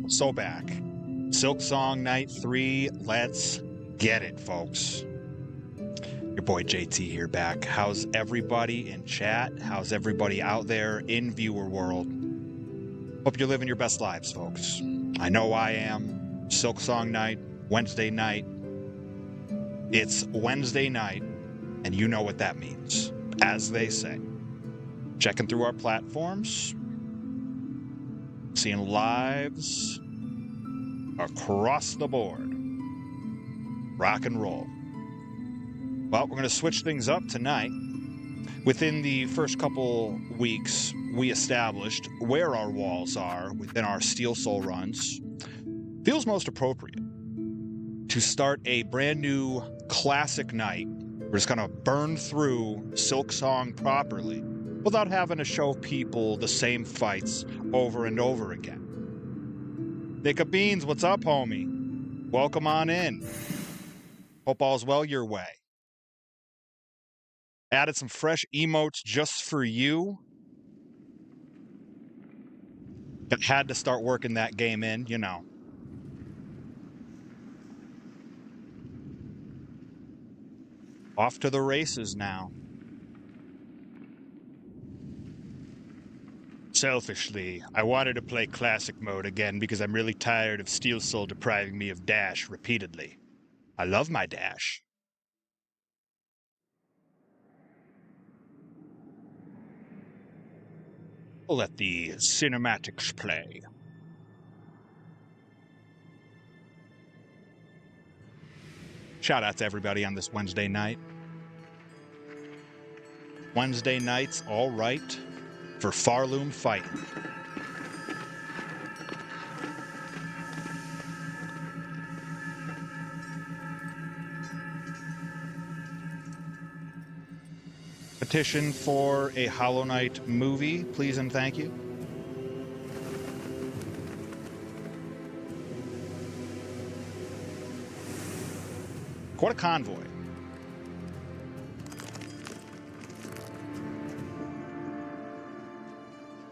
So back. Silksong Night 3. Let's get it, folks. Your boy JT here back. How's everybody in chat? How's everybody out there in viewer world? Hope you're living your best lives, folks. I know I am. Silksong Night, Wednesday night. It's Wednesday night, and you know what that means, as they say. Checking through our platforms, seeing lives across the board. Rock and roll. Well, we're going to switch things up tonight. Within the first couple weeks, we established where our walls are within our Steel Soul runs. Feels most appropriate to start a brand new classic night. We're just going to burn through Silksong properly without having to show people the same fights over and over again. Nick of Beans, what's up, homie? Welcome on in. Hope all's well your way. Added some fresh emotes just for you. Had to start working that game in, you know. Off to the races now. Selfishly, I wanted to play classic mode again because I'm really tired of Steel Soul depriving me of dash repeatedly. I love my dash. We'll let the cinematics play. Shout out to everybody on this Wednesday night. Wednesday nights, all right, for Pharloom fighting. Petition for a Hollow Knight movie, please and thank you. What a convoy.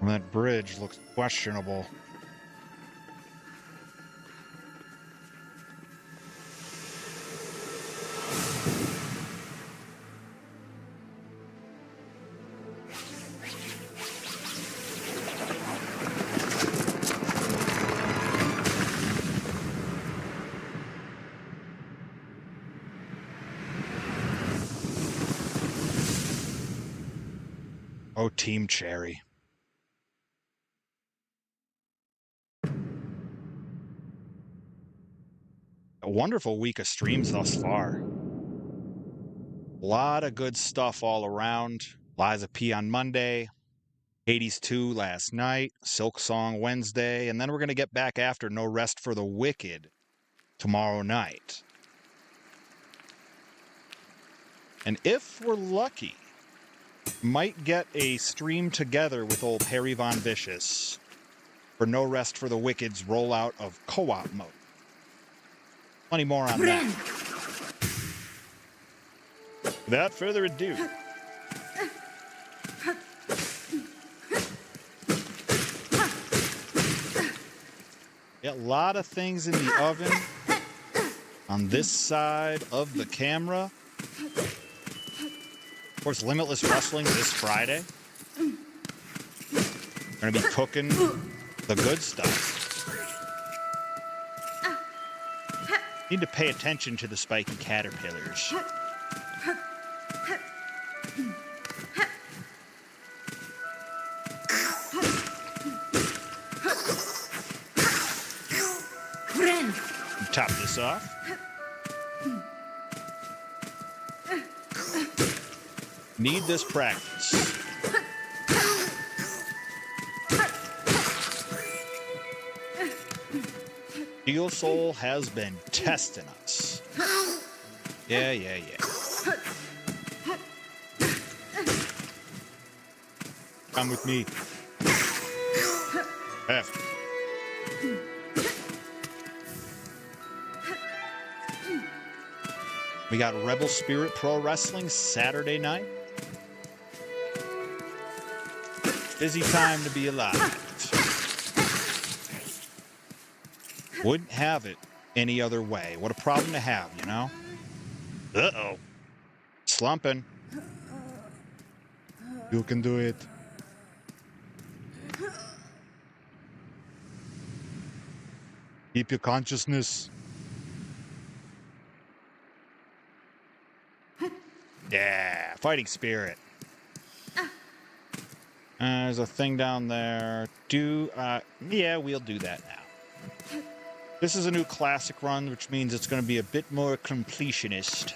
That bridge looks questionable. Oh, Team Cherry. A wonderful week of streams thus far. A lot of good stuff all around. Liza P on Monday, Hades 2 last night, Silksong Wednesday, and then we're going to get back after No Rest for the Wicked tomorrow night. And if we're lucky, might get a stream together with old Harry Von Vicious for No Rest for the Wicked's rollout of co-op mode. Plenty more on that. Without further ado, a lot of things in the oven on this side of the camera. Of course, Limitless Wrestling this Friday. We're going to be cooking the good stuff. Need to pay attention to the spiky caterpillars. Top this off. Need this practice. Steel Soul has been testing us. Yeah. Come with me. After. We got Rebel Spirit Pro Wrestling Saturday night. Busy time to be alive. Wouldn't have it any other way. What a problem to have, you know? Uh-oh. Slumping. You can do it. Keep your consciousness. Yeah, fighting spirit. There's a thing down there. Yeah, we'll do that now. This is a new classic run, which means it's going to be a bit more completionist.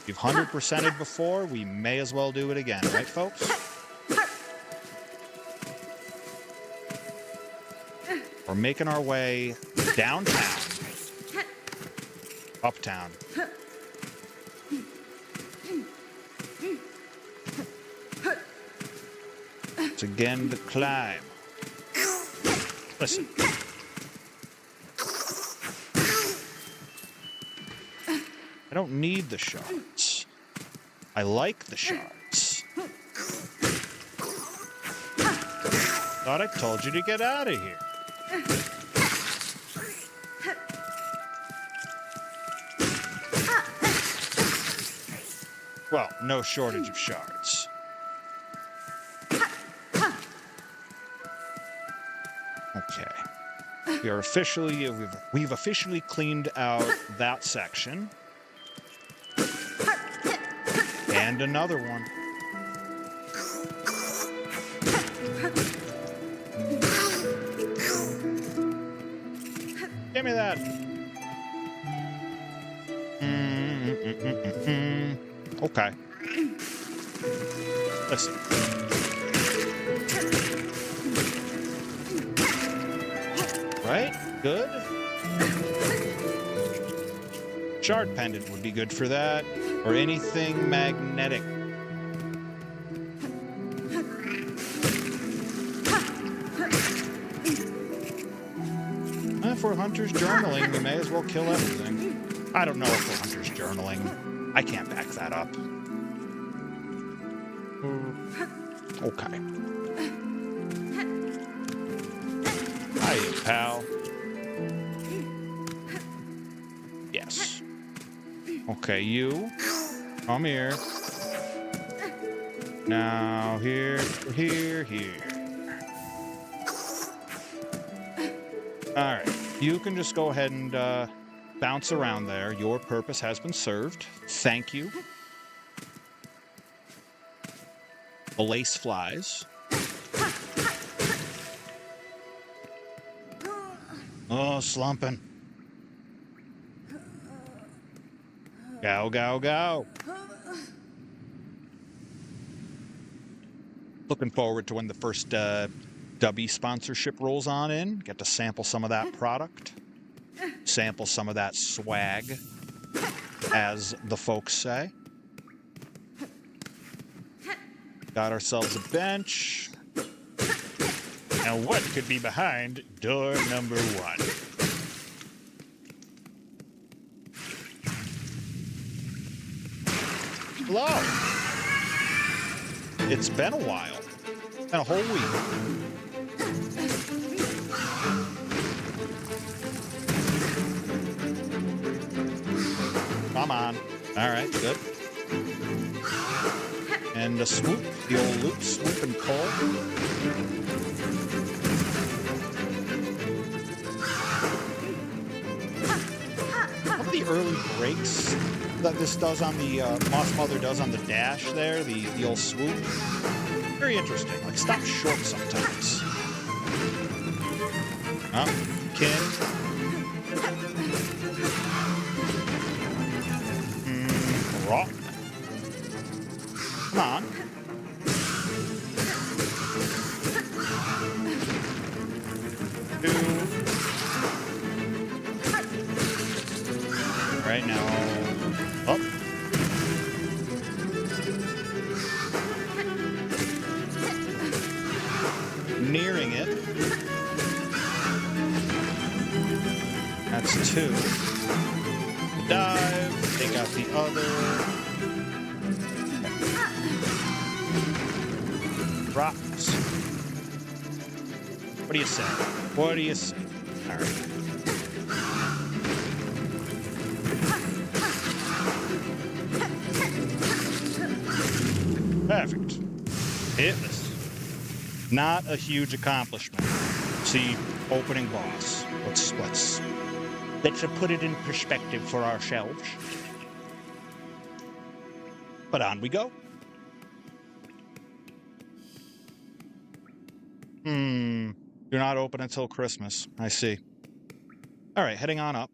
We've 100%ed before, we may as well do it again, right, folks? We're making our way downtown. Uptown. It's again the climb. Listen. I don't need the shards. I like the shards. Thought I told you to get out of here. Well, no shortage of shards. Okay. We've officially cleaned out that section. And another one. Give me that. Okay. Listen. Right? Good. Shard pendant would be good for that. Or anything magnetic. If we're hunters journaling, we may as well kill everything. I don't know if we're hunters journaling. I can't back that up. Okay. Hi, pal. Yes. Okay, you. Come here. Now, here. Alright. You can just go ahead and bounce around there. Your purpose has been served. Thank you. The lace flies. Oh, slumping. Go, go, go. Looking forward to when the first Dubby sponsorship rolls on in. Get to sample some of that product. Sample some of that swag, as the folks say. Got ourselves a bench. And what could be behind door number 1? Hello. It's been a while. Been a whole week. Come on. All right, good. And a swoop, the old loop, swoop and pull. Some of the early breaks that this does on the Moss Mother does on the dash there, the old swoop. Very interesting. Like, stops short sometimes. Kin. Rock. Come on. Right now. Up. Nearing it. That's 2. Dive. Take out the other. Rocks. What do you say? What do you say? All right. Perfect. Hitless. Not a huge accomplishment. See, opening boss. Let's put it in perspective for ourselves. But on we go. You're not open until Christmas. I see. All right, heading on up.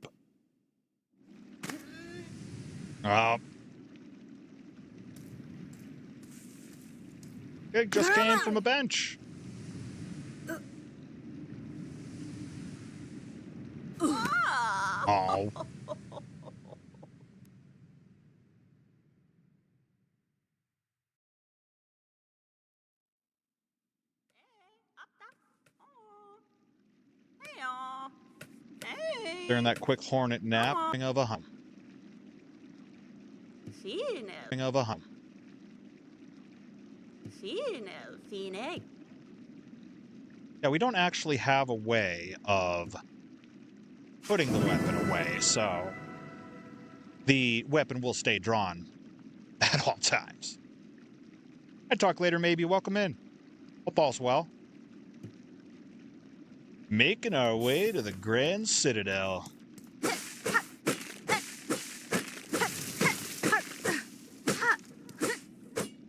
It just came from a bench. Oh. During that quick hornet nap of a hum. Of a hum. Yeah, we don't actually have a way of putting the weapon away, so the weapon will stay drawn at all times. I'd talk later, maybe. Welcome in. Hope all's well. Making our way to the Grand Citadel.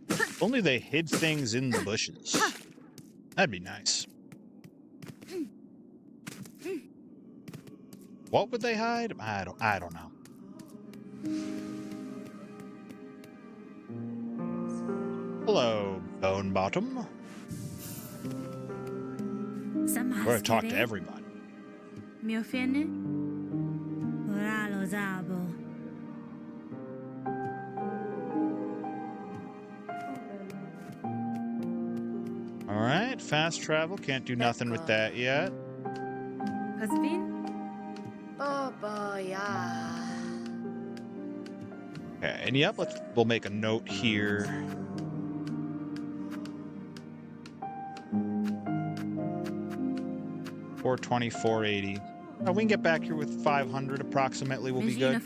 If only they hid things in the bushes. That'd be nice. What would they hide? I don't know. Hello, Bone Bottom. We're gonna talk to everybody. All right, fast travel. Can't do nothing with that yet. Okay, and yep, we'll make a note here. $420, $480. We can get back here with 500 approximately. We'll be good.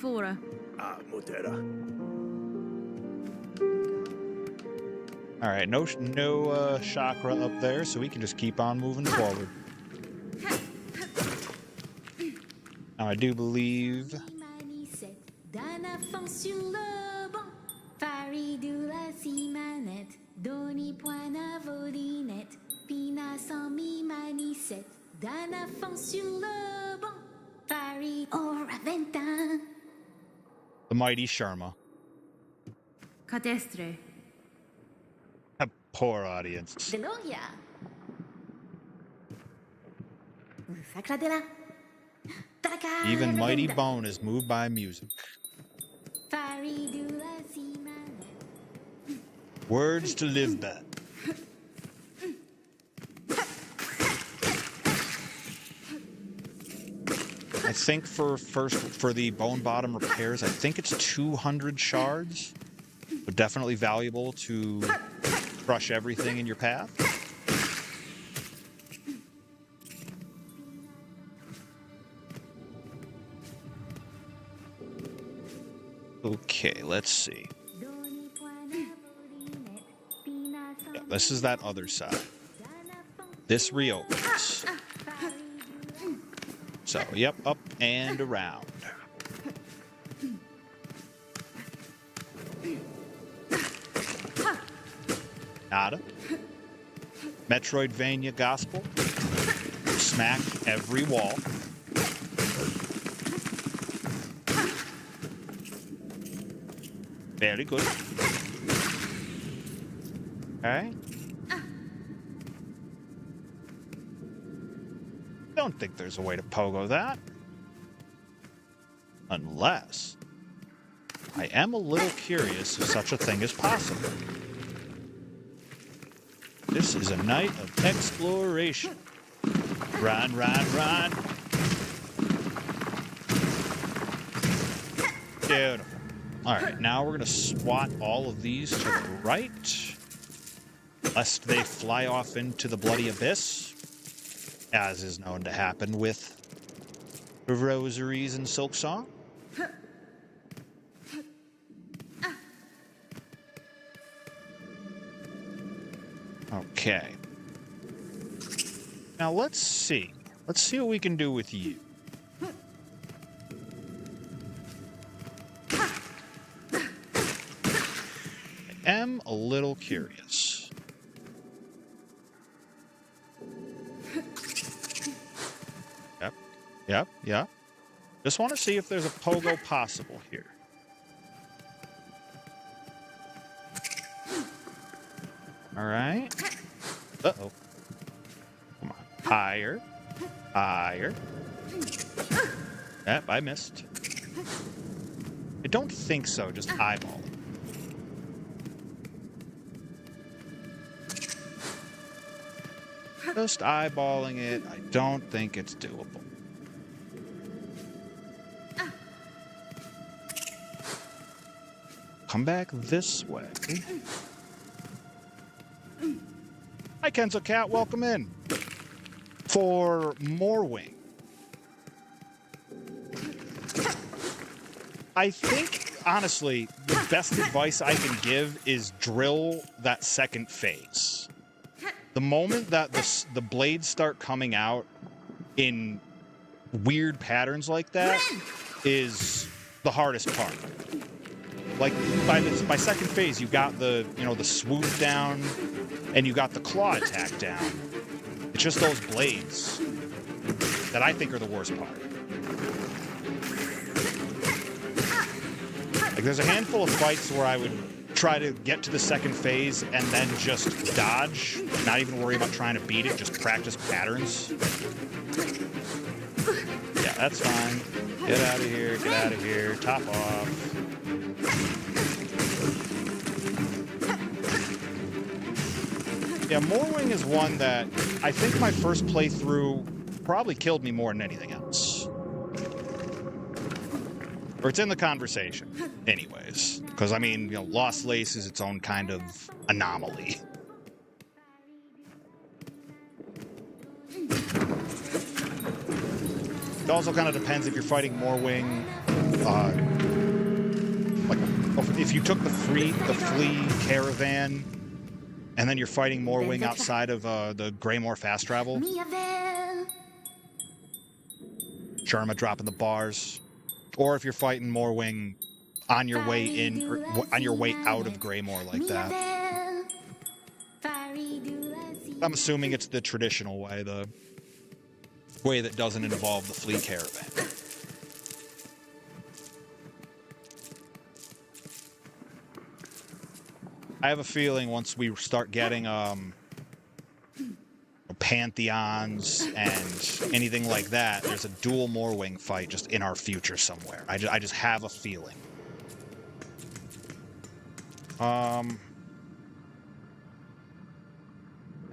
All right, no chakra up there, so we can just keep on moving forward. Now, I do believe. The mighty Sharma. Cadestre. A poor audience. Even Mighty Bone is moved by music. Words to live by. I think for the Bone Bottom repairs, I think it's 200 shards. But definitely valuable to crush everything in your path. Okay, let's see. Yeah, this is that other side. This reopens. So, yep, up and around. Nada. Metroidvania gospel. Smack every wall. Very good. Okay. Don't think there's a way to pogo that. Unless I am a little curious if such a thing is possible. This is a night of exploration. Run, run, run. Beautiful. All right, now we're going to swat all of these to the right, lest they fly off into the bloody abyss. as is known to happen with rosaries and Silksong. Okay. Now let's see. Let's see what we can do with you. I am a little curious. Yep. Just want to see if there's a pogo possible here. All right. Uh-oh. Come on. Higher. Yep, I missed. I don't think so, just eyeball it. Just eyeballing it, I don't think it's doable. Come back this way. Hi, Kenzo Cat, welcome in. For Moorwing. I think, honestly, the best advice I can give is drill that second phase. The moment that the blades start coming out in weird patterns like that is the hardest part. Like, by second phase, you got the swoop down, and you got the claw attack down. It's just those blades that I think are the worst part. Like, there's a handful of fights where I would try to get to the second phase and then just dodge, not even worry about trying to beat it, just practice patterns. Yeah, that's fine. Get out of here, top off. Yeah, Moorwing is one that I think my first playthrough probably killed me more than anything else. Or it's in the conversation, anyways. Because, I mean, Lost Lace is its own kind of anomaly. It also kind of depends if you're fighting Moorwing. Like, if you took the flea caravan, and then you're fighting Moorwing outside of the Greymoor fast travel. Sharma dropping the bars. Or if you're fighting Moorwing on your way in, or on your way out of Greymoor like that. I'm assuming it's the traditional way, the way that doesn't involve the flea caravan. I have a feeling once we start getting pantheons and anything like that, there's a dual Moorwing fight just in our future somewhere. I just have a feeling. I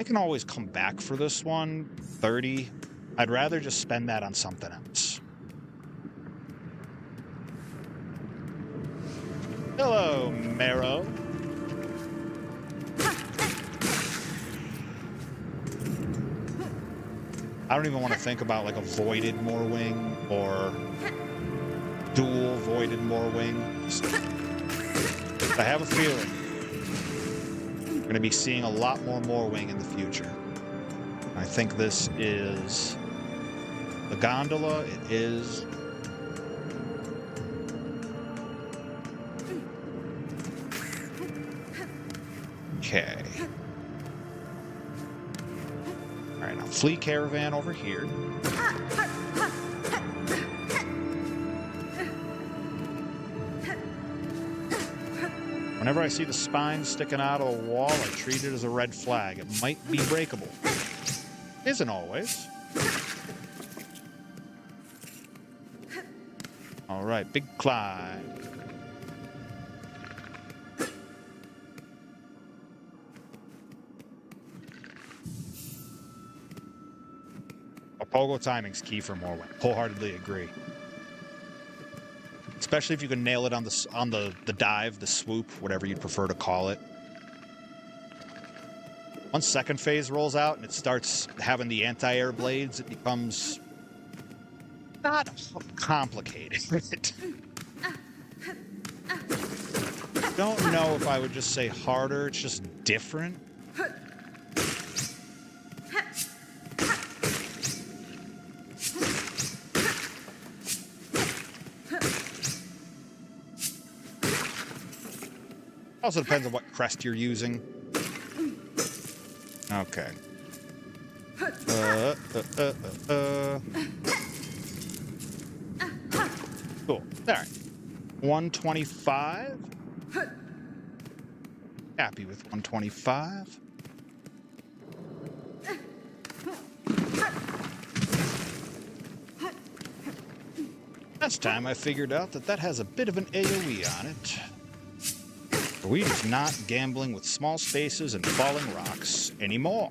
can always come back for this one. 30. I'd rather just spend that on something else. Hello, Marrow. I don't even want to think about like a voided Moorwing or dual voided Moorwing. I have a feeling we're going to be seeing a lot more Moorwing in the future. I think this is the gondola. It is. Okay. All right, now flea caravan over here. Whenever I see the spine sticking out of the wall, I treat it as a red flag. It might be breakable. Isn't always. All right, big climb. Pogo timing's key for Moorwing. Wholeheartedly agree. Especially if you can nail it on the dive, the swoop, whatever you'd prefer to call it. Once second phase rolls out and it starts having the anti-air blades, it becomes not complicated. Don't know if I would just say harder, it's just different. Also depends on what crest you're using. Okay. Cool. All right. 125. Happy with 125. Last time I figured out that has a bit of an AoE on it. We're just not gambling with small spaces and falling rocks anymore.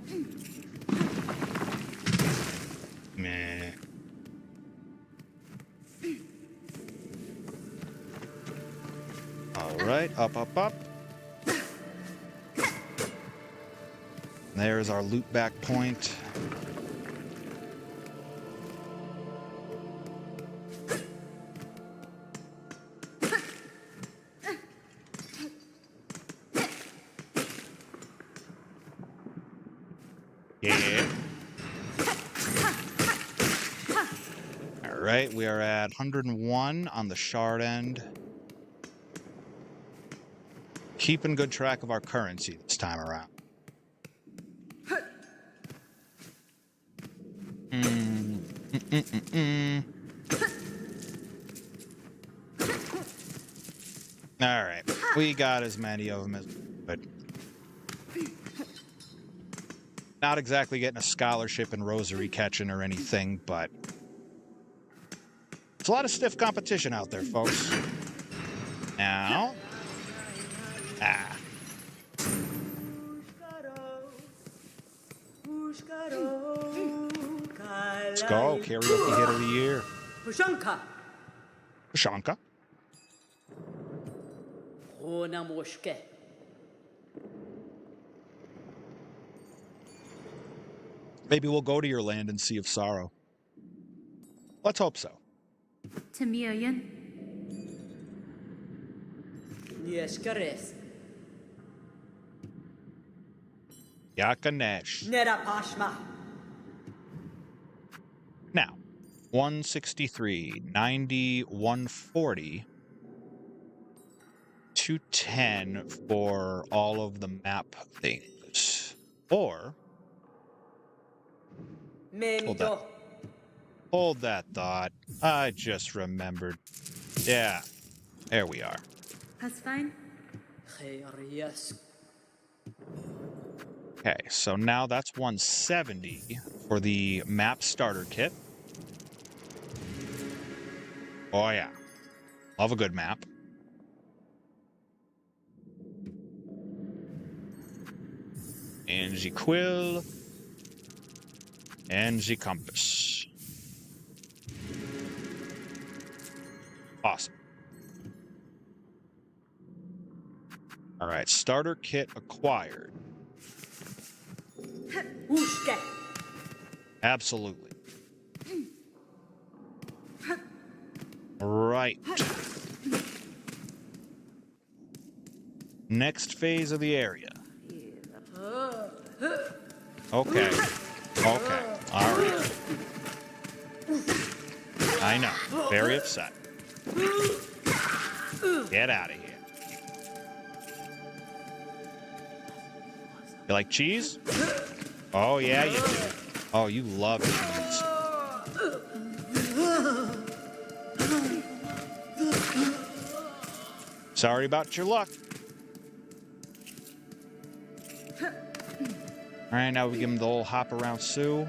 Meh. All right, up, up, up. There's our loot back point. Yeah. All right, we are at 101 on the shard end. Keeping good track of our currency this time around. All right, we got as many of them as we could. Not exactly getting a scholarship in rosary catching or anything, but it's a lot of stiff competition out there, folks. Now, let's go, karaoke hit of the year. Pushanka. Pushanka. Maybe we'll go to your land and Sea of Sorrow. Let's hope so. Tamiyan. Yeshkares. Yakanesh. Nera Pashma. Now, 163, 90, 140, 210 for all of the map things. Or, hold that thought. I just remembered. Yeah, there we are. That's fine. Okay, so now that's 170 for the map starter kit. Oh yeah, love a good map. And the quill. And the compass. Awesome. All right, starter kit acquired. Absolutely. Right. Next phase of the area. Okay. Okay. All right. I know. Very upset. Get out of here. You like cheese? Oh, yeah, you do. Oh, you love cheese. Sorry about your luck. All right, now we give him the old hop around Sue.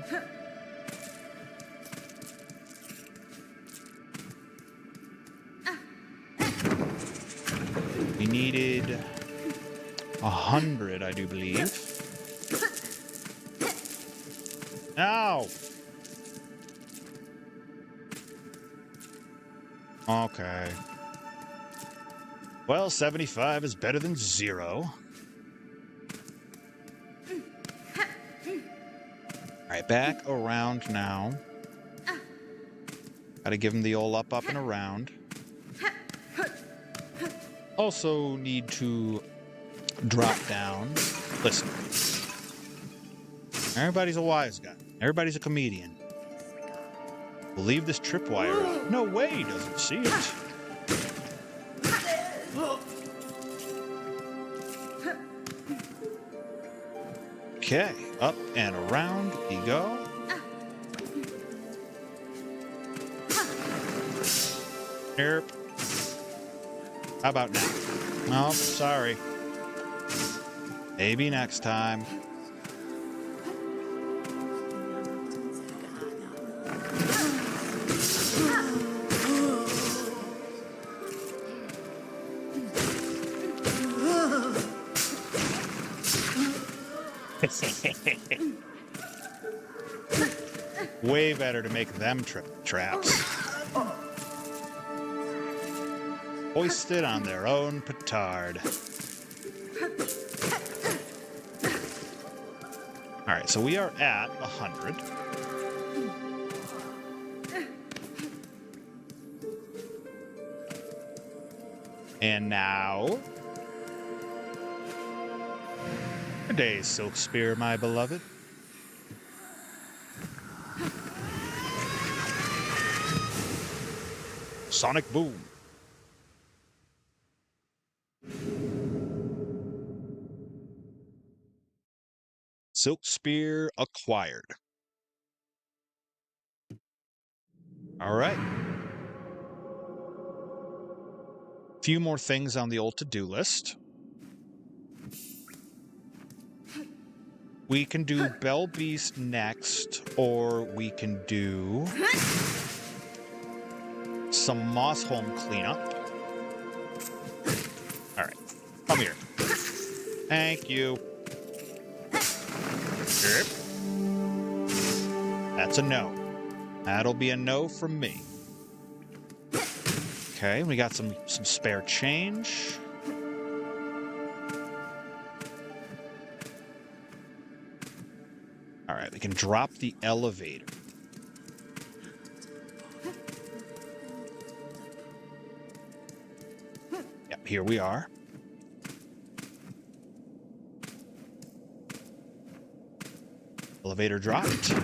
We needed 100, I do believe. Ow! Okay. Well, 75 is better than 0. Alright, back around now. Gotta give him the old up, and around. Also need to drop down. Listen. Everybody's a wise guy. Everybody's a comedian. We'll leave this tripwire up. No way he doesn't see it. Okay, up and around we go. Here. How about now? Oh, sorry. Maybe next time. Way better to make them traps. Hoisted on their own petard. Alright, so we are at 100. And now... Good day, Silk Spear, my beloved. Sonic Boom. Silk Spear acquired. All right. Few more things on the old to-do list. We can do Bell Beast next, or we can do some Mossholm cleanup. All right, come here. Thank you. Yep. That's a no. That'll be a no from me. Okay, we got some spare change. All right, we can drop the elevator. Yep, here we are. Elevator dropped.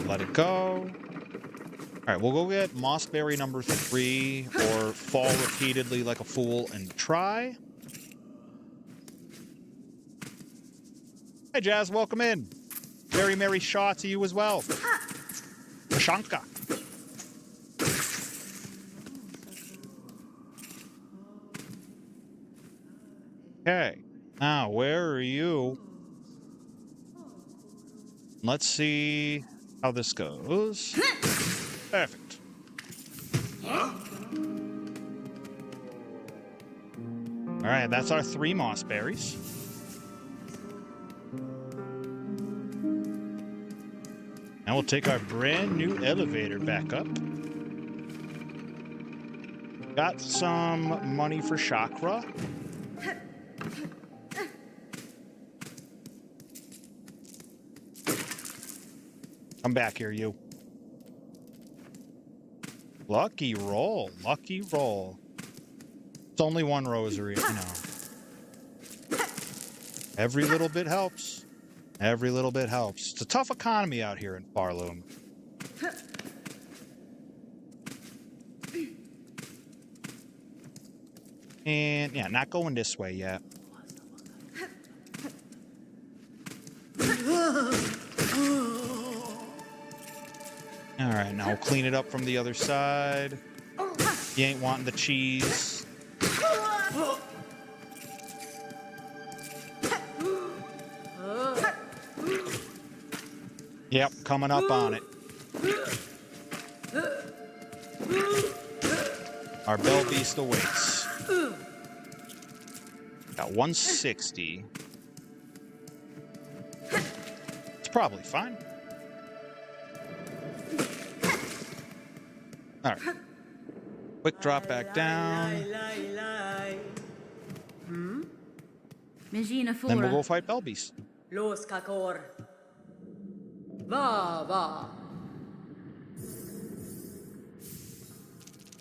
Let it go. All right, we'll go get Mossberry number 3 or fall repeatedly like a fool and try. Hey, Jazz, welcome in. Very merry Shaw to you as well. Mashanka. Okay, now where are you? Let's see how this goes. Perfect. All right, that's our 3 Mossberries. Now we'll take our brand new elevator back up. Got some money for chakra. Come back here, you. Lucky roll, lucky roll. It's only 1 rosary, you know. Every little bit helps. Every little bit helps. It's a tough economy out here in Pharloom. And, yeah, not going this way yet. Alright, now we'll clean it up from the other side. You ain't wanting the cheese. Yep, coming up on it. Our Bell Beast awaits. Got 160. It's probably fine. Alright. Quick drop back down. Magina Then we'll go Fora. fight Belbeast. Los Kakor. Va, va.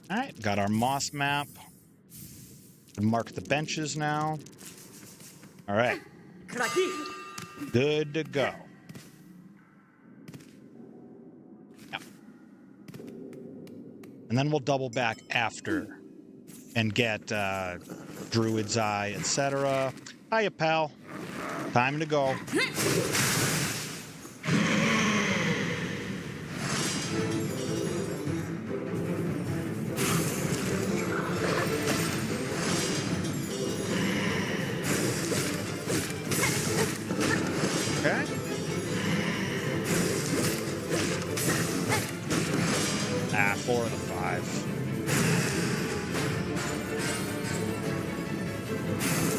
Alright, got our moss map. Mark the benches now. Alright, Kraki. good to go. Yeah. And then we'll double back after and get Druid's Eye, etc. Hiya, pal. Time to go. Okay. Ah, 4 of the 5.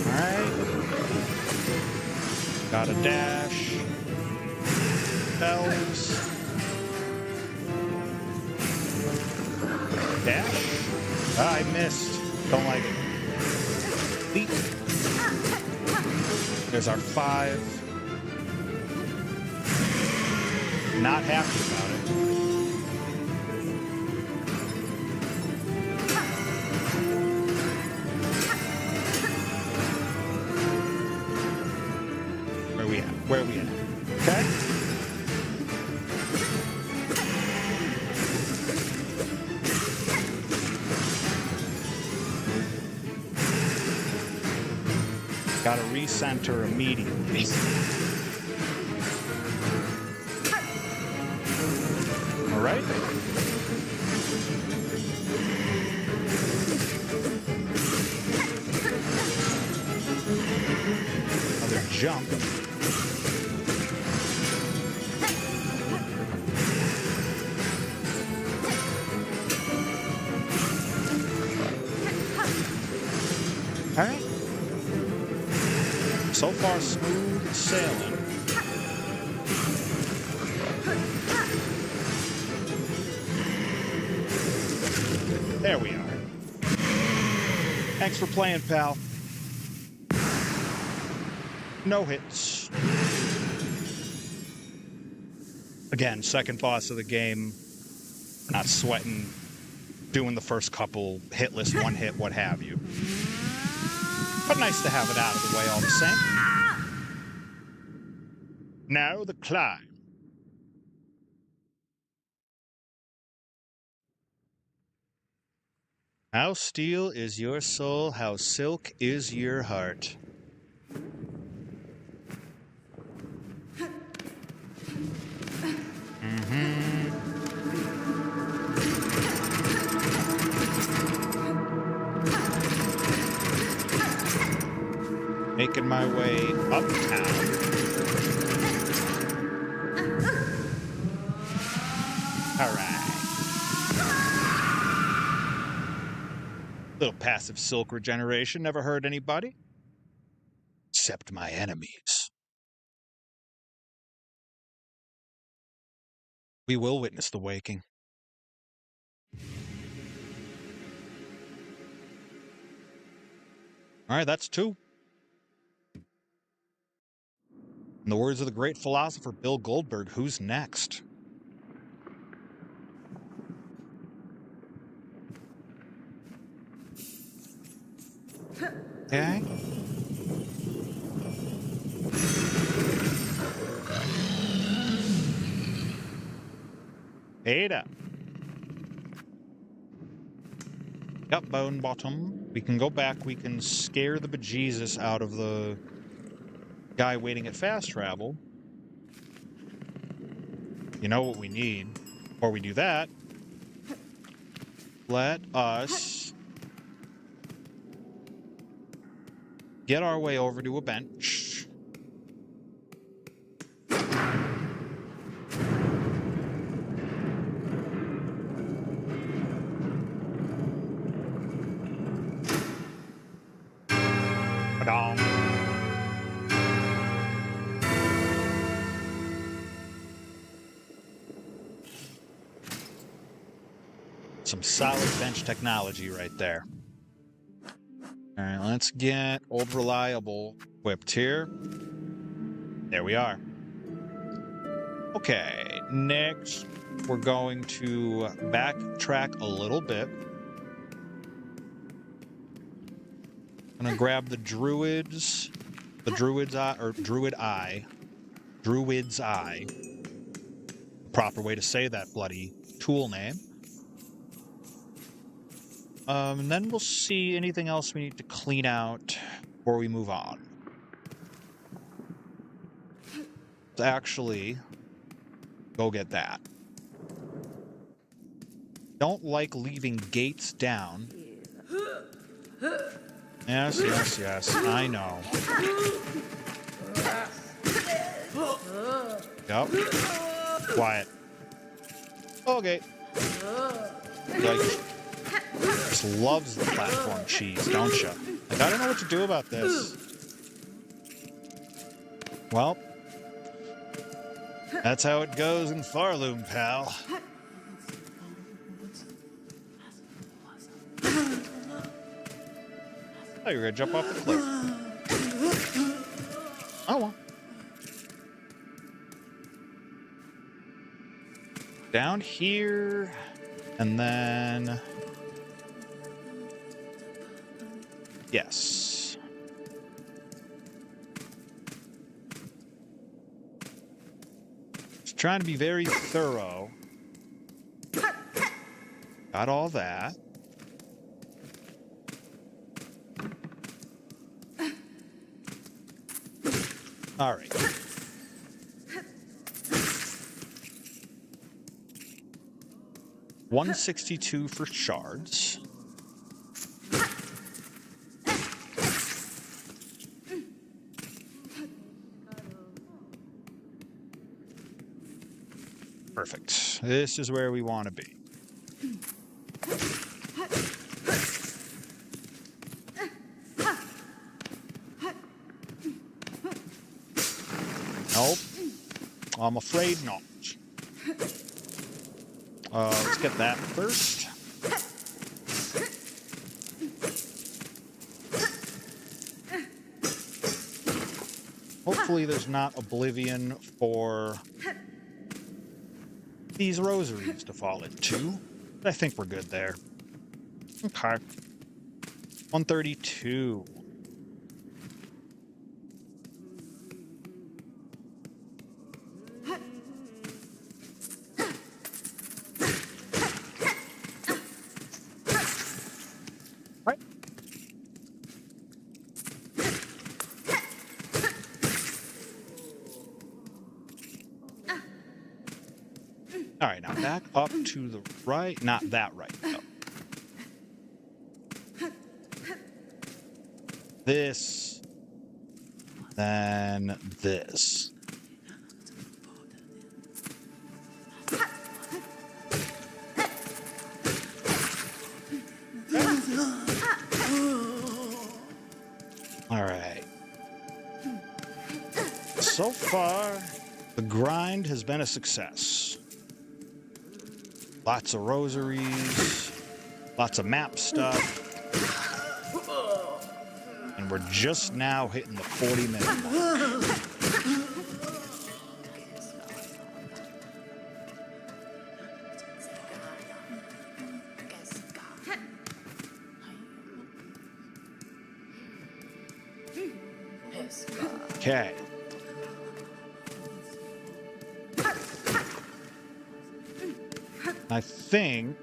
Alright. Got a dash. Bells. Dash. Ah, I missed. Don't like it. Beat. There's our 5. Not happy about it. Where we at? Where we at? Okay. Gotta recenter immediately. All right. Another jump. All right. So far, smooth sailing. There we are. Thanks for playing, pal. No hits. Again, second boss of the game. Not sweating. Doing the first couple hitless, one hit, what have you. But nice to have it out of the way all the same. Now the climb. How steel is your soul, how silk is your heart. Making my way uptown. All right. Little passive silk regeneration never hurt anybody. Except my enemies. We will witness the waking. All right, that's 2. In the words of the great philosopher Bill Goldberg, who's next? Okay. Ada. Got bone bottom. We can go back. We can scare the bejesus out of the guy waiting at fast travel. You know what we need. Before we do that, let us get our way over to a bench. Ba-dong. Some solid bench technology right there. All right, let's get Old Reliable equipped here. There we are. Okay, next we're going to backtrack a little bit. I'm gonna grab the druid's eye. Proper way to say that bloody tool name. And then we'll see anything else we need to clean out before we move on. Let's actually go get that. Don't like leaving gates down. Yes, I know. Yep. Quiet. Okay. Like, just loves the platform cheese, don't you? Like, I don't know what to do about this. Well, that's how it goes in Pharloom, pal. Oh, you're gonna jump off the cliff. Oh well. Down here, and then... Yes. Just trying to be very thorough. Got all that. All right. $162 for shards. Perfect. This is where we want to be. Nope. I'm afraid not. Let's get that first. Hopefully there's not oblivion for these rosaries to fall into. I think we're good there. Okay. 132. Right. All right, now back up to the right. Not that right, no. This, then this. All right. So far, the grind has been a success. Lots of rosaries, lots of map stuff. And we're just now hitting the 40-minute mark. Okay. I think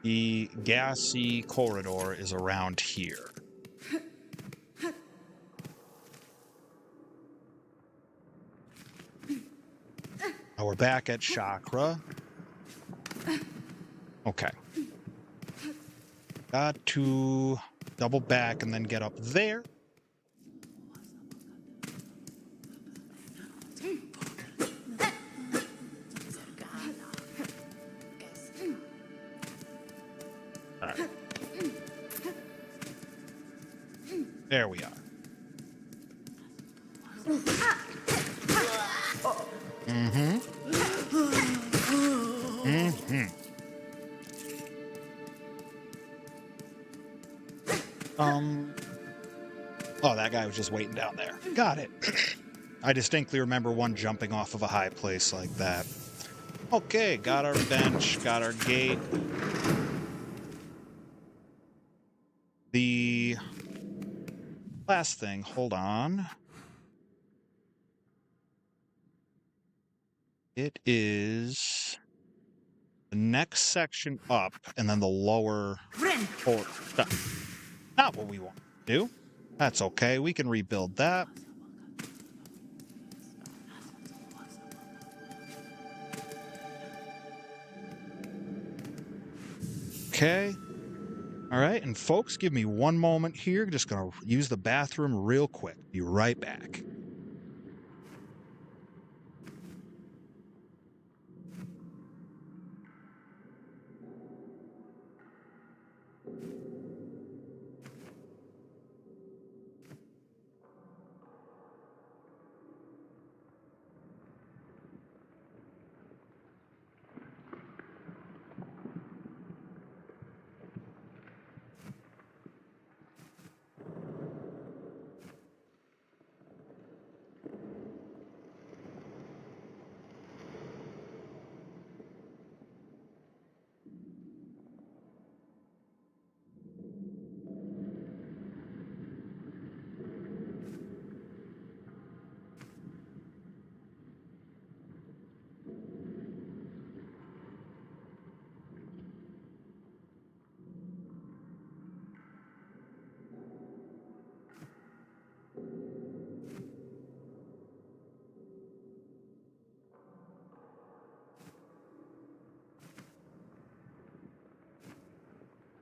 the gassy corridor is around here. Oh, we're back at Chakra. Okay. Got to double back and then get up there. All right. There we are. Mm-hmm. Mm-hmm. Oh, that guy was just waiting down there. Got it. I distinctly remember one jumping off of a high place like that. Okay, got our bench, got our gate. The last thing, hold on. It is the next section up, and then the lower... Or, not what we want to do. That's okay, we can rebuild that. Okay. All right, and folks, give me one moment here. Just going to use the bathroom real quick. Be right back.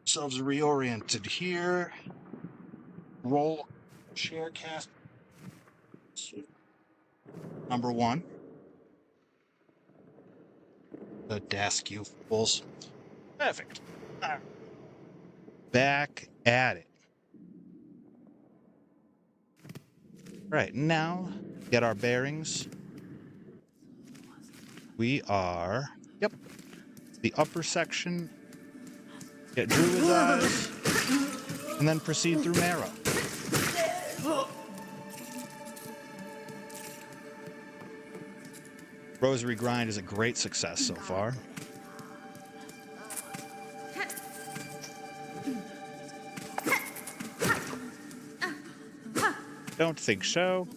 Ourselves reoriented here. Roll share cast. Number one. The desk, you fools. Perfect. Back at it. Right, now, get our bearings. We are... Yep. The upper section. Get Druid's Eyes. And then proceed through Marrow. Rosary Grind is a great success so far. Don't think so.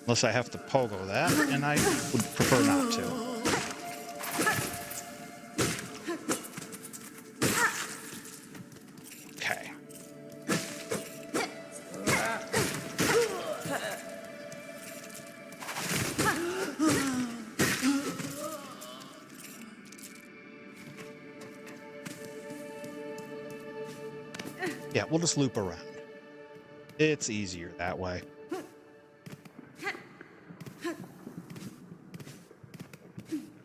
Unless I have to pogo that, and I would prefer not to. Okay. Yeah, we'll just loop around. It's easier that way.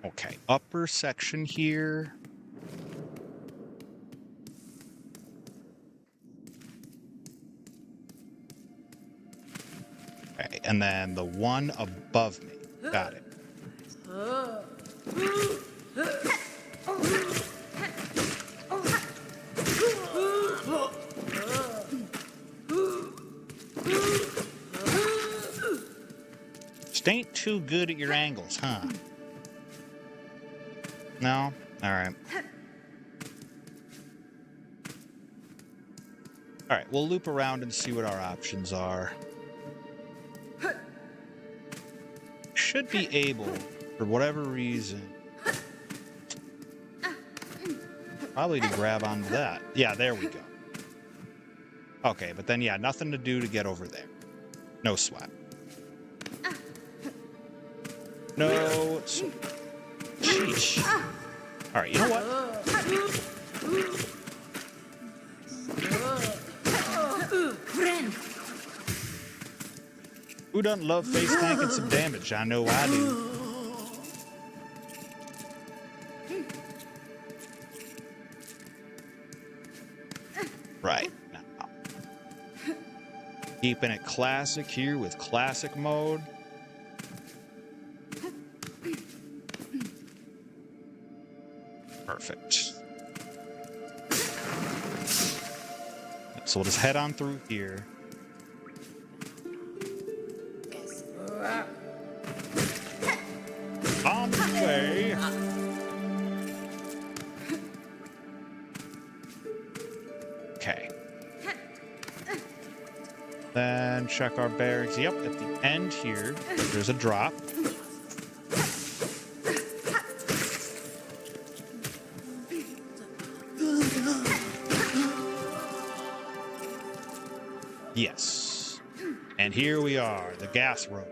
Okay, upper section here. Okay, and then the one above me. Got it. Just ain't too good at your angles, huh? No? Alright. Alright, we'll loop around and see what our options are. Should be able, for whatever reason, probably to grab onto that. Yeah, there we go. Okay, but then, yeah, nothing to do to get over there. No sweat. No sweat. Sheesh. Alright, you know what? Who doesn't love face tanking some damage? I know I do. Right. Now. Keeping it classic here with classic mode. Perfect. So we'll just head on through here. On the way. Okay. Then check our bearings. Yep, at the end here, there's a drop. Yes. And here we are, the gas road.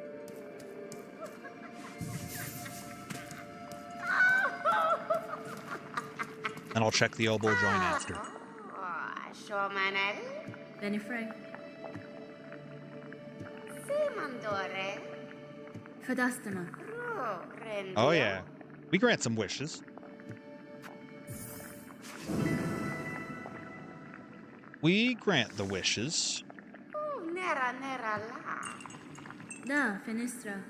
And I'll check the elbow joint after. Benifrey. Fadastama. Oh yeah. We grant some wishes. We grant the wishes. Da, Finistra.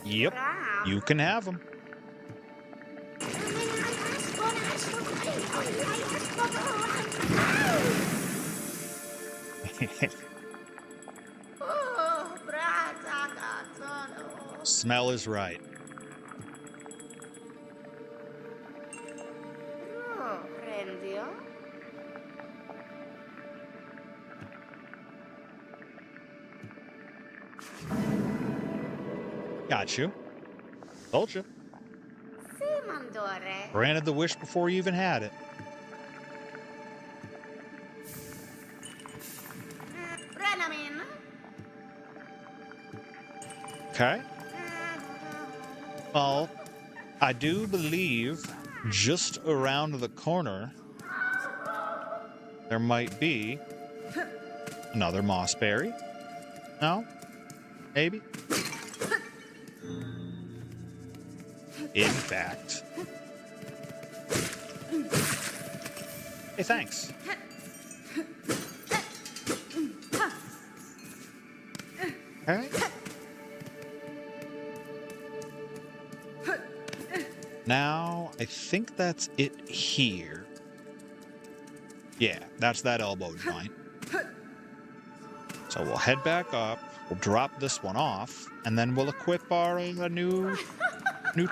Yep. You can have them. Smell is right. Got you. Told you. Granted the wish before you even had it. Okay. Well, I do believe just around the corner there might be another mossberry. No? Maybe? In fact. Hey, thanks. Okay. Now, I think that's it here. Yeah, that's that elbow joint. So we'll head back up, we'll drop this one off, and then we'll equip our new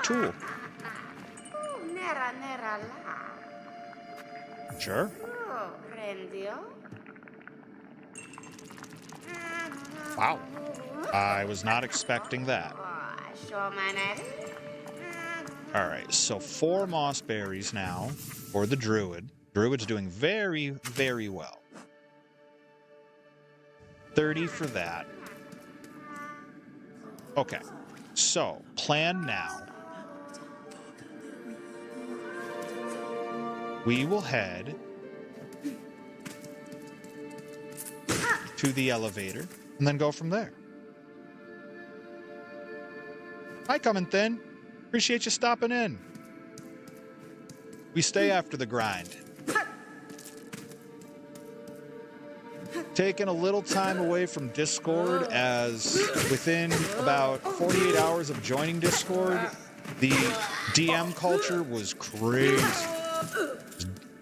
tool. Sure. Wow. I was not expecting that. Alright, so 4 moss berries now for the druid. Druid's doing very, very well. 30 for that. Okay, so plan now. We will head to the elevator and then go from there. Hi, Coming Thin. Appreciate you stopping in. We stay after the grind. Taking a little time away from Discord, as within about 48 hours of joining Discord, the DM culture was crazy.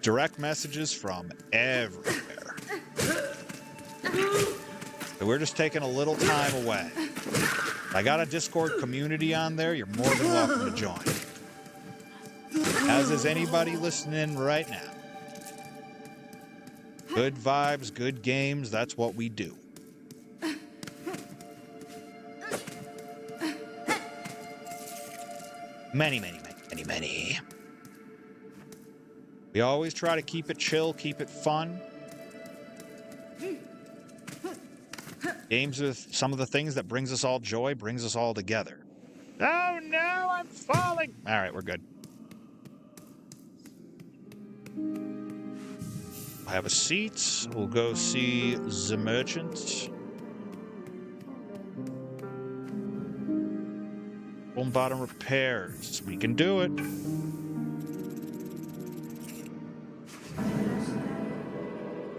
Direct messages from everywhere. So we're just taking a little time away. I got a Discord community on there. You're more than welcome to join. As is anybody listening right now. Good vibes, good games, that's what we do. Many. We always try to keep it chill, keep it fun. Games with some of the things that brings us all joy, brings us all together. Oh no, I'm falling! Alright, we're good. I have a seat. We'll go see the merchant. Home bottom repairs. We can do it.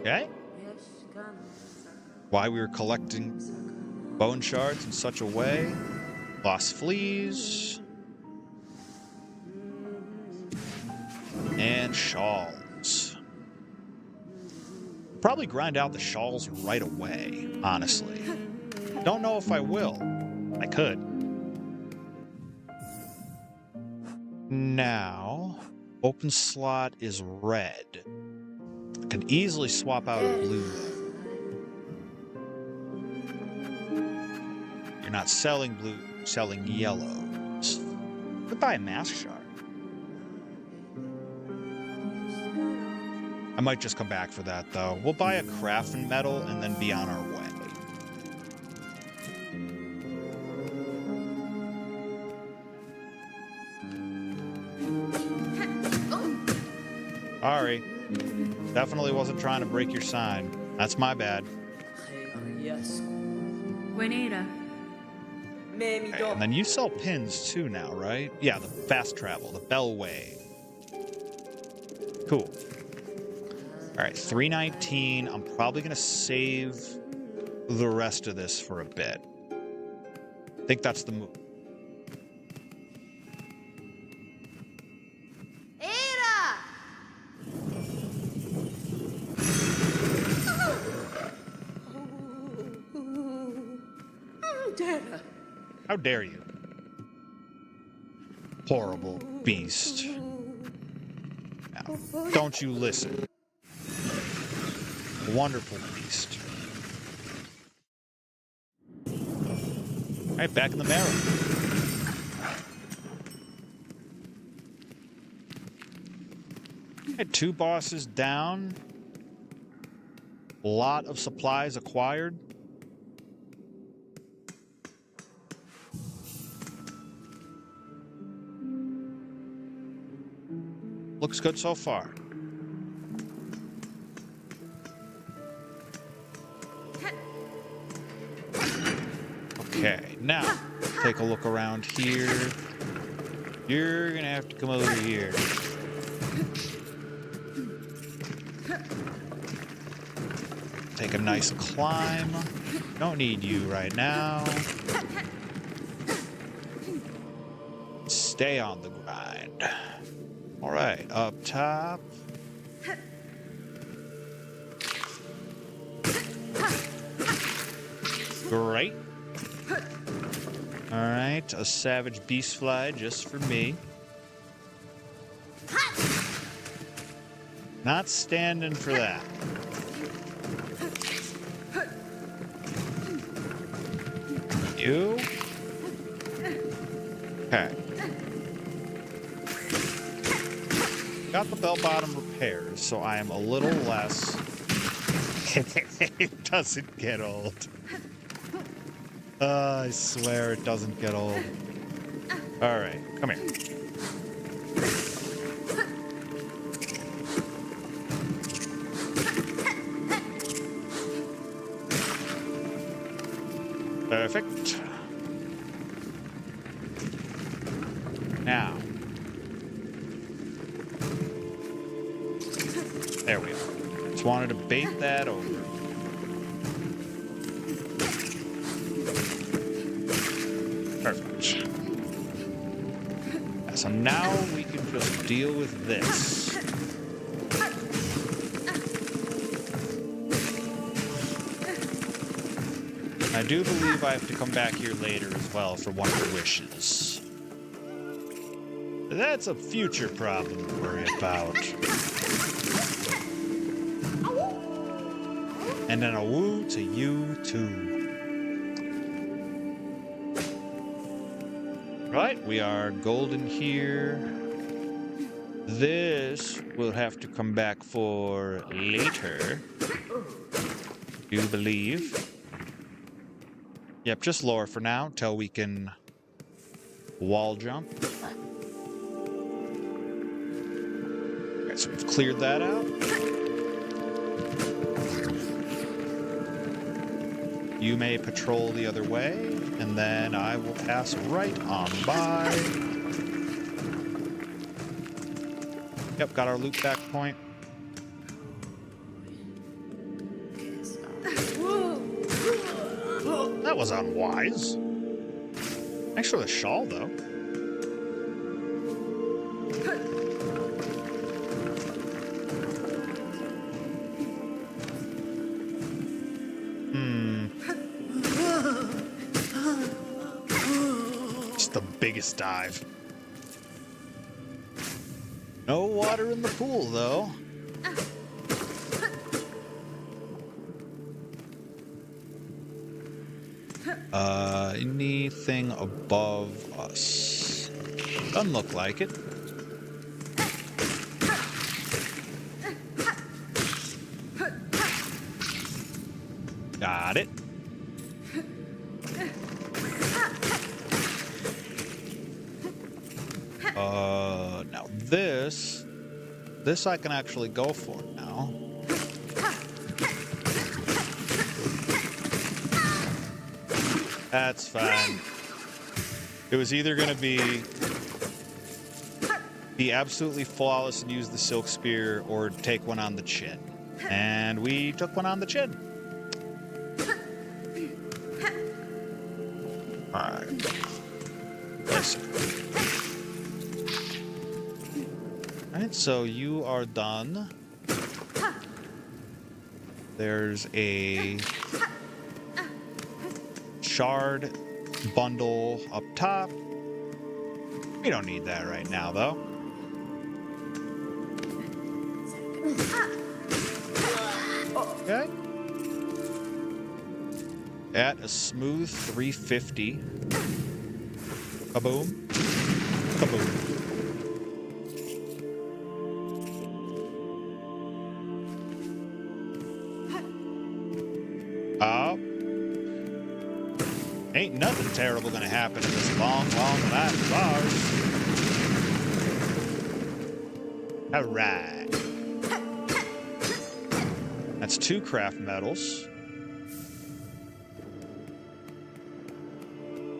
Okay. Why we were collecting bone shards in such a way. Lost fleas. And shawls. Probably grind out the shawls right away, honestly. Don't know if I will. I could. Now, open slot is red. I can easily swap out a blue. You're not selling blue, you're selling yellows. Could buy a mask shard. I might just come back for that, though. We'll buy a crafting medal and then be on our way. Sorry. Definitely wasn't trying to break your sign. That's my bad. Buenera. Okay, and then you sell pins too now, right? Yeah, the fast travel, the Bellway. Cool. All right, 319. I'm probably going to save the rest of this for a bit. I think that's the move. How dare you? Horrible beast. Now, don't you listen. Wonderful beast. All right, back in the marrow. Had 2 bosses down. A lot of supplies acquired. Looks good so far. Okay, now take a look around here. You're gonna have to come over here. Take a nice climb. Don't need you right now. Stay on the grind. All right, up top. Great. All right, a savage beast fly just for me. Not standing for that. You? Okay. Got the bell-bottom repairs, so I am a little less... It doesn't get old. I swear it doesn't get old. All right, come here. Perfect. Now. There we are. Just wanted to bait that over. Perfect. So now we can just deal with this. I do believe I have to come back here later as well for one of the wishes. That's a future problem to worry about. And then a woo to you too. Right, we are golden here. This will have to come back for later. Do believe. Yep, just lower for now until we can wall jump. Okay, so we've cleared that out. You may patrol the other way, and then I will pass right on by. Yep, got our loop back point. That was unwise. Thanks for the shawl, though. Just the biggest dive. No water in the pool, though. Anything above us? Doesn't look like it. Got it. Now this I can actually go for now. That's fine. It was either going to be absolutely flawless and use the silk spear or take one on the chin. And we took one on the chin. Alright. Listen. Alright, so you are done. There's a shard bundle up top. We don't need that right now, though. Okay. At a smooth 350. Kaboom. Kaboom. Ain't nothing terrible gonna happen in this long, long life of ours. Alright. That's 2 craft metals.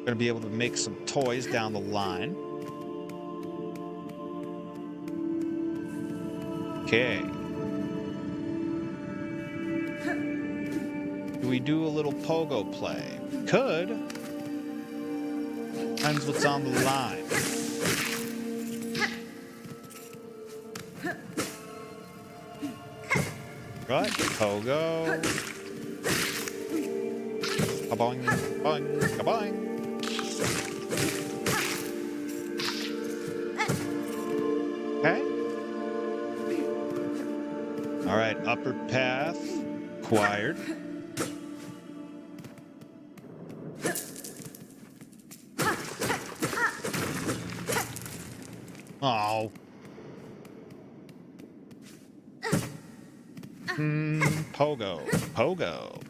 Gonna be able to make some toys down the line. Okay. Do we do a little pogo play? Could. Depends what's on the line. Right, pogo. Kaboing, boing, kaboing. Okay. All right, upper path acquired. Oh. Pogo. Pogo.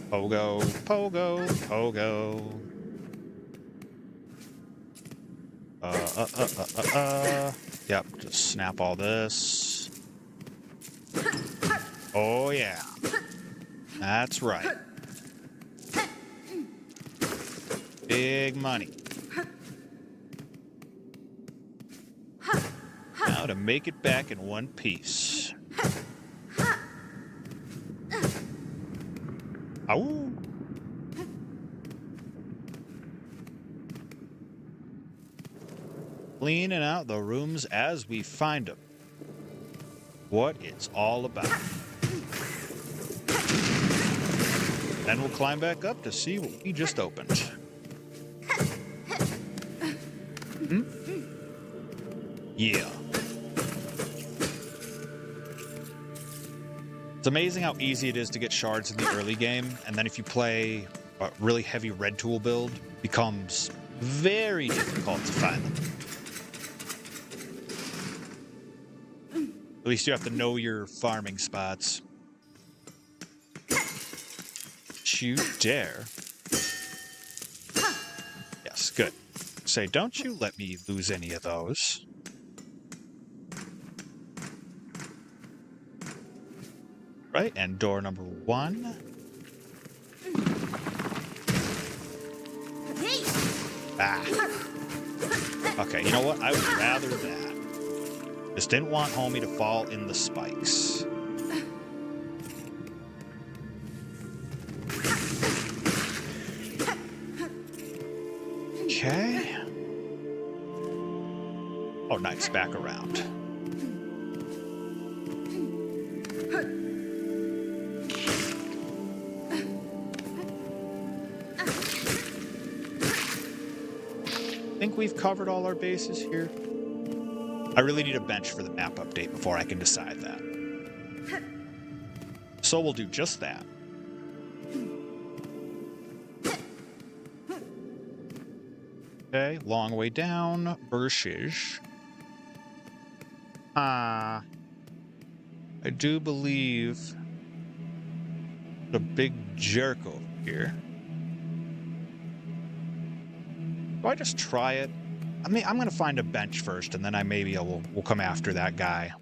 Pogo. Pogo. Pogo. Yep, just snap all this. Oh, yeah. That's right. Big money. Now to make it back in one piece. Ow. Cleaning out the rooms as we find them. What it's all about. Then we'll climb back up to see what we just opened. Hmm? Yeah. It's amazing how easy it is to get shards in the early game, and then if you play a really heavy red tool build, it becomes very difficult to find them. At least you have to know your farming spots. You dare. Yes, good. Say, don't you let me lose any of those. Right, and door number 1. Ah. Okay, you know what? I would rather that. Just didn't want homie to fall in the spikes. Okay. Oh, nice. Back around. think we've covered all our bases here. I really need a bench for the map update before I can decide that. So we'll do just that. Okay, long way down. Burshish. I do believe the big jerk over here. Do I just try it? I mean, I'm going to find a bench first, and then we'll come after that guy.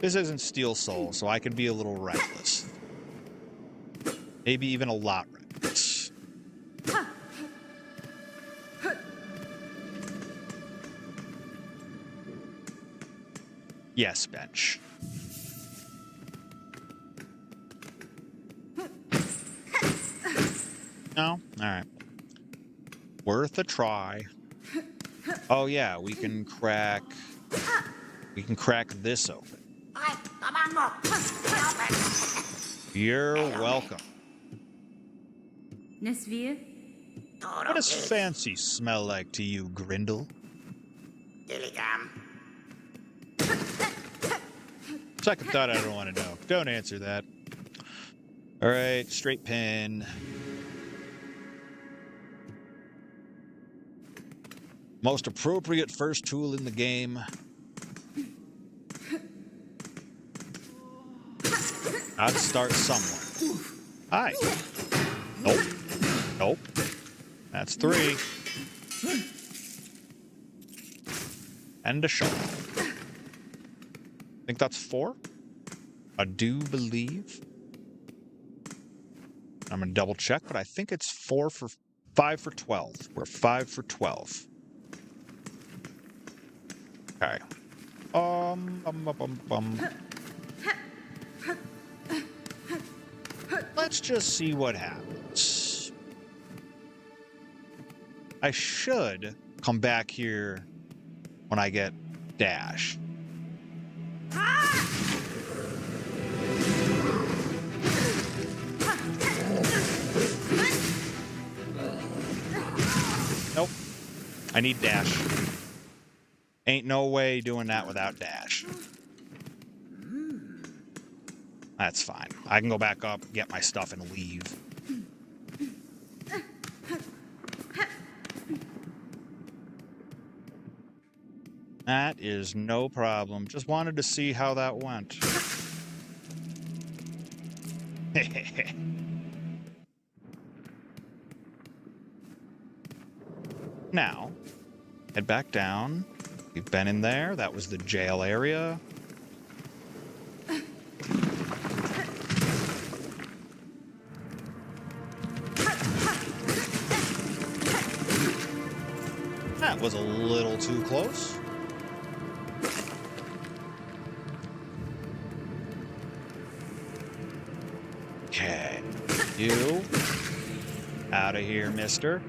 This isn't Steel Soul, so I can be a little reckless. Maybe even a lot reckless. Yes, bench. No? Alright. Worth a try. Oh yeah, we can crack this open. You're welcome. Nesvir? What does fancy smell like to you, Grindel? Second thought, I don't want to know. Don't answer that. Alright, straight pin. Most appropriate first tool in the game. I'd start somewhere. Hi. Nope. Nope. That's 3. And a shot. I think that's 4. I do believe. I'm gonna double check, but I think it's 5 for 12. We're 5 for 12. Okay. Let's just see what happens. I should come back here when I get dash. Nope. I need dash. Ain't no way doing that without dash. That's fine. I can go back up, get my stuff, and leave. That is no problem. Just wanted to see how that went. Now, head back down. We've been in there. That was the jail area. That was a little too close. Okay. You. Out of here, mister.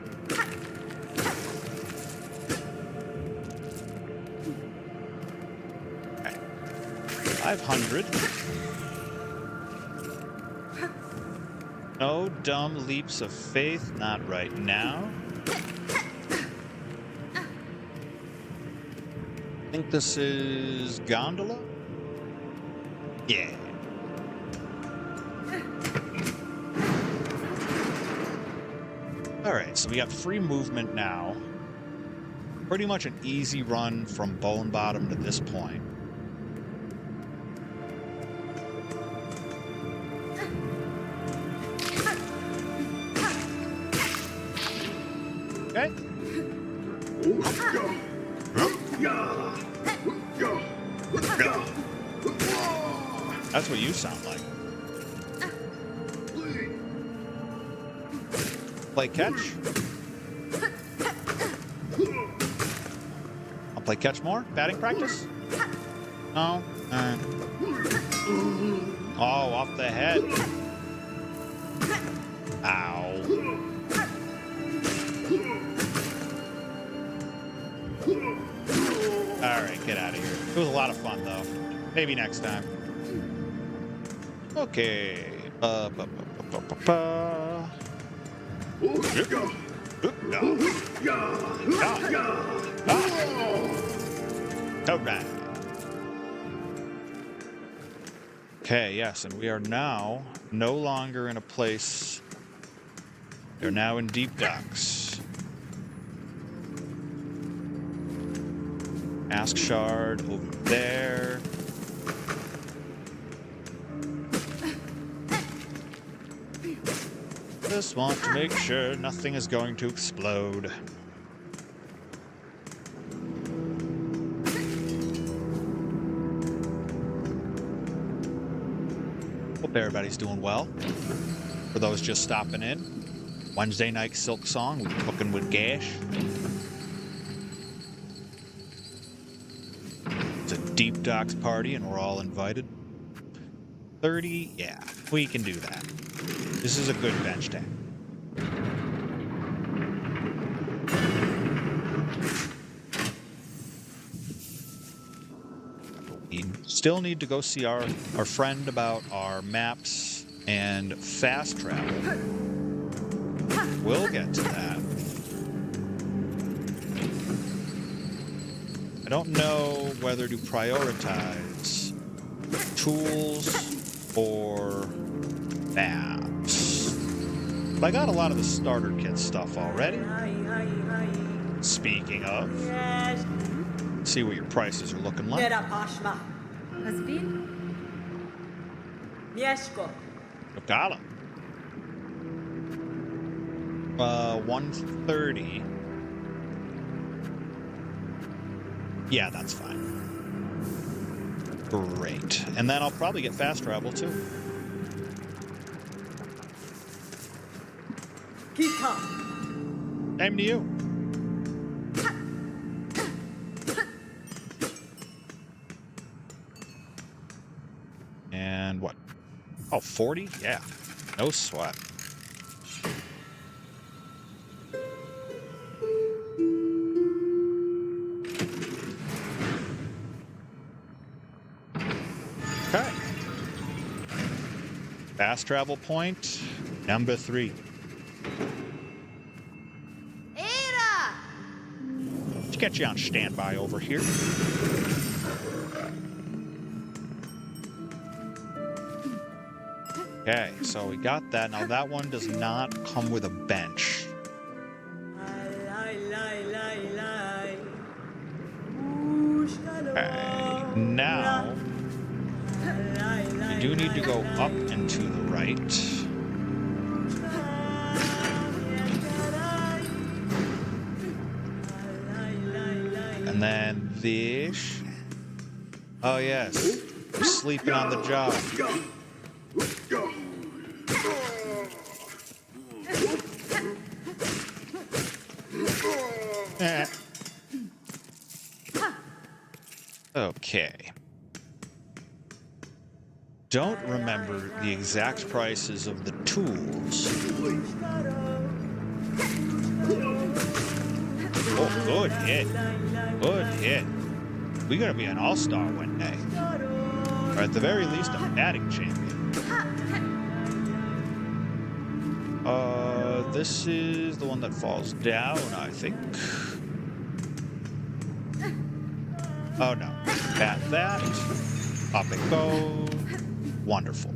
Okay. 500. No dumb leaps of faith, not right now. I think this is Gondola? Yeah. Alright, so we got free movement now. Pretty much an easy run from Bone Bottom to this point. Okay. That's what you sound like. Play catch. I'll play catch more. Batting practice? No? Alright. Oh, off the head. Ow. Alright, get out of here. It was a lot of fun, though. Maybe next time. Okay. No. All right. Okay, yes, and we are now no longer in a place. We're now in deep docks. Ask shard over there. Just want to make sure nothing is going to explode. Hope everybody's doing well. For those just stopping in, Wednesday night Silksong, we're cooking with Gash. It's a deep docks party and we're all invited. 30, yeah, we can do that. This is a good bench day. We still need to go see our friend about our maps and fast travel. We'll get to that. I don't know whether to prioritize tools or maps. But I got a lot of the starter kit stuff already. Speaking of, see what your prices are looking like. Pashma. Hazbin? Mieszko. Lokala. 130. Yeah, that's fine. Great. And then I'll probably get fast travel too. Kita. Same to you. And what? Oh, 40? Yeah. No sweat. Okay. Fast travel point number 3. Era! Let's get you on standby over here. Okay, so we got that. Now that one does not come with a bench. Okay, now we do need to go up and to the right. And then this. Oh yes, we're sleeping on the job. Okay. Don't remember the exact prices of the tools. Oh, good hit. Good hit. We're gonna be an all-star one day. Or at the very least, a batting champion. This is the one that falls down, I think. Oh no. Bat that. Up it goes. Wonderful.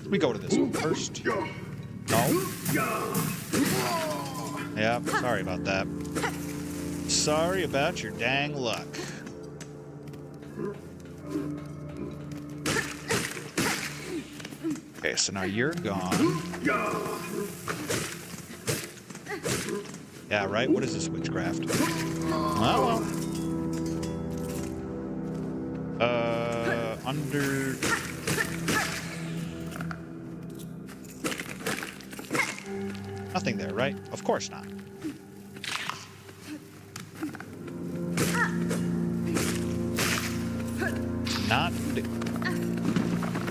We go to this one first. No. Yeah, sorry about that. Sorry about your dang luck. Okay, so now you're gone. Yeah, right? What is this witchcraft? Oh, well. Under... Nothing there, right? Of course not. Not...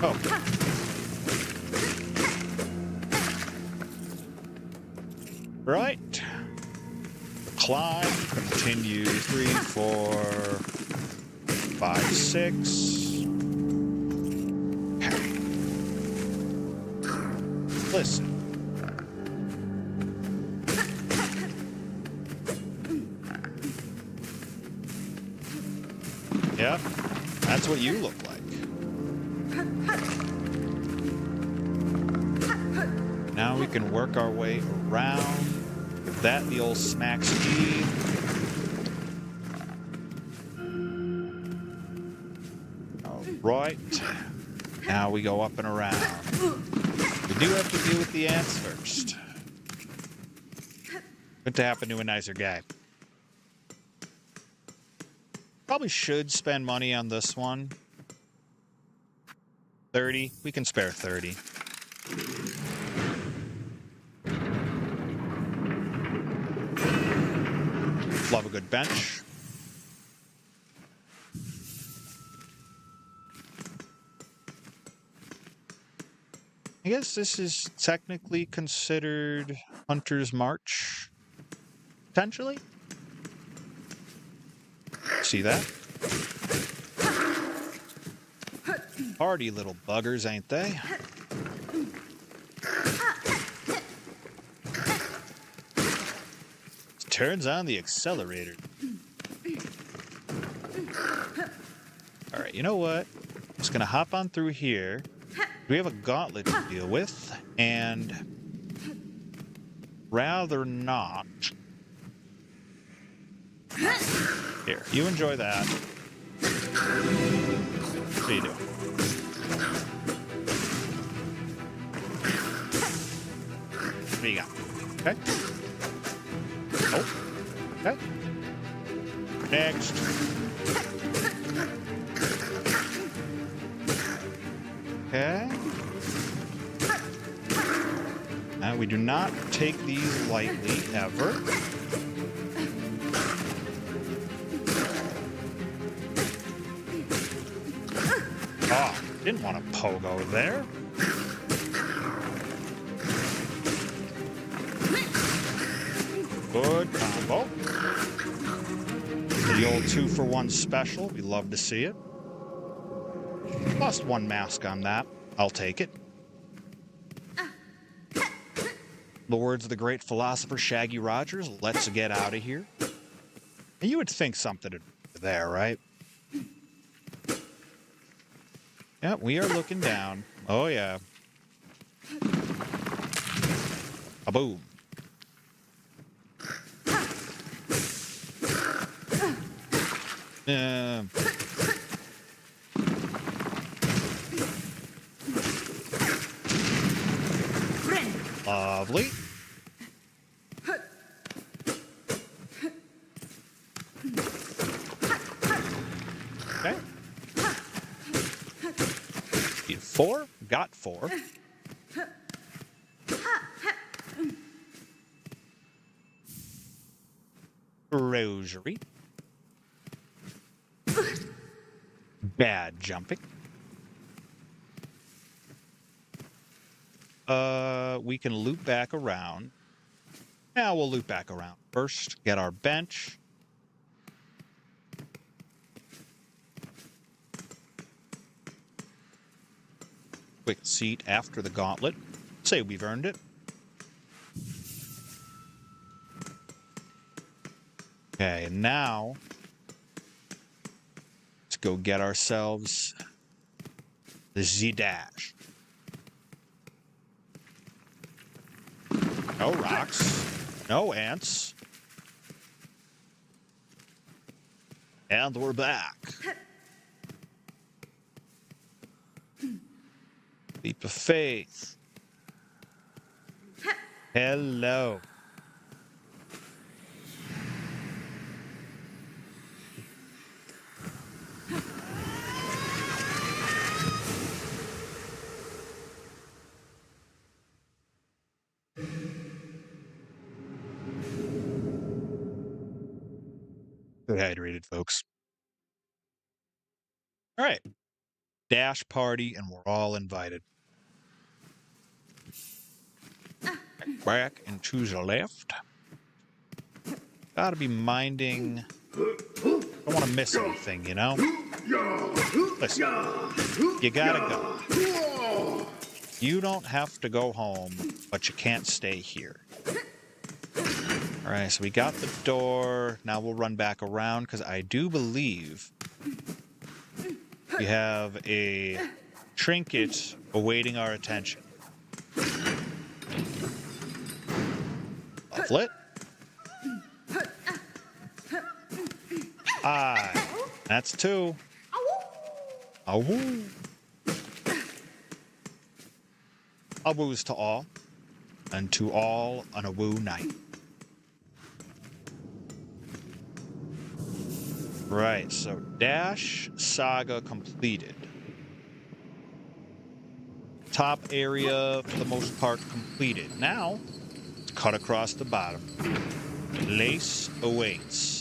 Oh. Right. The climb continues. 3, 4... 5, 6. Okay. Listen. Yep, that's what you look like. Now we can work our way around. Give that the old smack speed. All right. Now we go up and around. We do have to deal with the ants first. Good to happen to a nicer guy. Probably should spend money on this one. 30. We can spare 30. Love a good bench. I guess this is technically considered Hunter's March. Potentially. See that? Hardy little buggers, ain't they? Turns on the accelerator. All right, you know what? I'm just gonna hop on through here. We have a gauntlet to deal with, and rather not. Here, you enjoy that. What are you doing? There you go. Okay. Oh. Okay. Next. Okay. Now we do not take these lightly ever. Oh, didn't want to pogo there. Good combo. The old 2-for-1 special. We love to see it. Lost one mask on that. I'll take it. The words of the great philosopher Shaggy Rogers, let's get out of here. And you would think something there, right? Yeah, we are looking down. Oh, yeah. A boom. Lovely. Okay. Need 4. Got 4. Rosary. Bad jumping. We can loop back around. Now we'll loop back around. First, get our bench. Quick seat after the gauntlet. Say we've earned it. Okay, now let's go get ourselves the Z-Dash. No rocks. No ants. And we're back. Leap of faith. Hello. Stay hydrated, folks. All right. Dash party, and we're all invited. Back and to the left. Gotta be minding. Don't want to miss anything, you know? Listen, you gotta go. You don't have to go home, but you can't stay here. All right, so we got the door. Now we'll run back around because I do believe we have a trinket awaiting our attention. Flip. Aye. That's 2. Awoo. Awoos to all, and to all an awoo night. Right, so Dash Saga completed. Top area, for the most part, completed. Now, cut across the bottom. Lace awaits.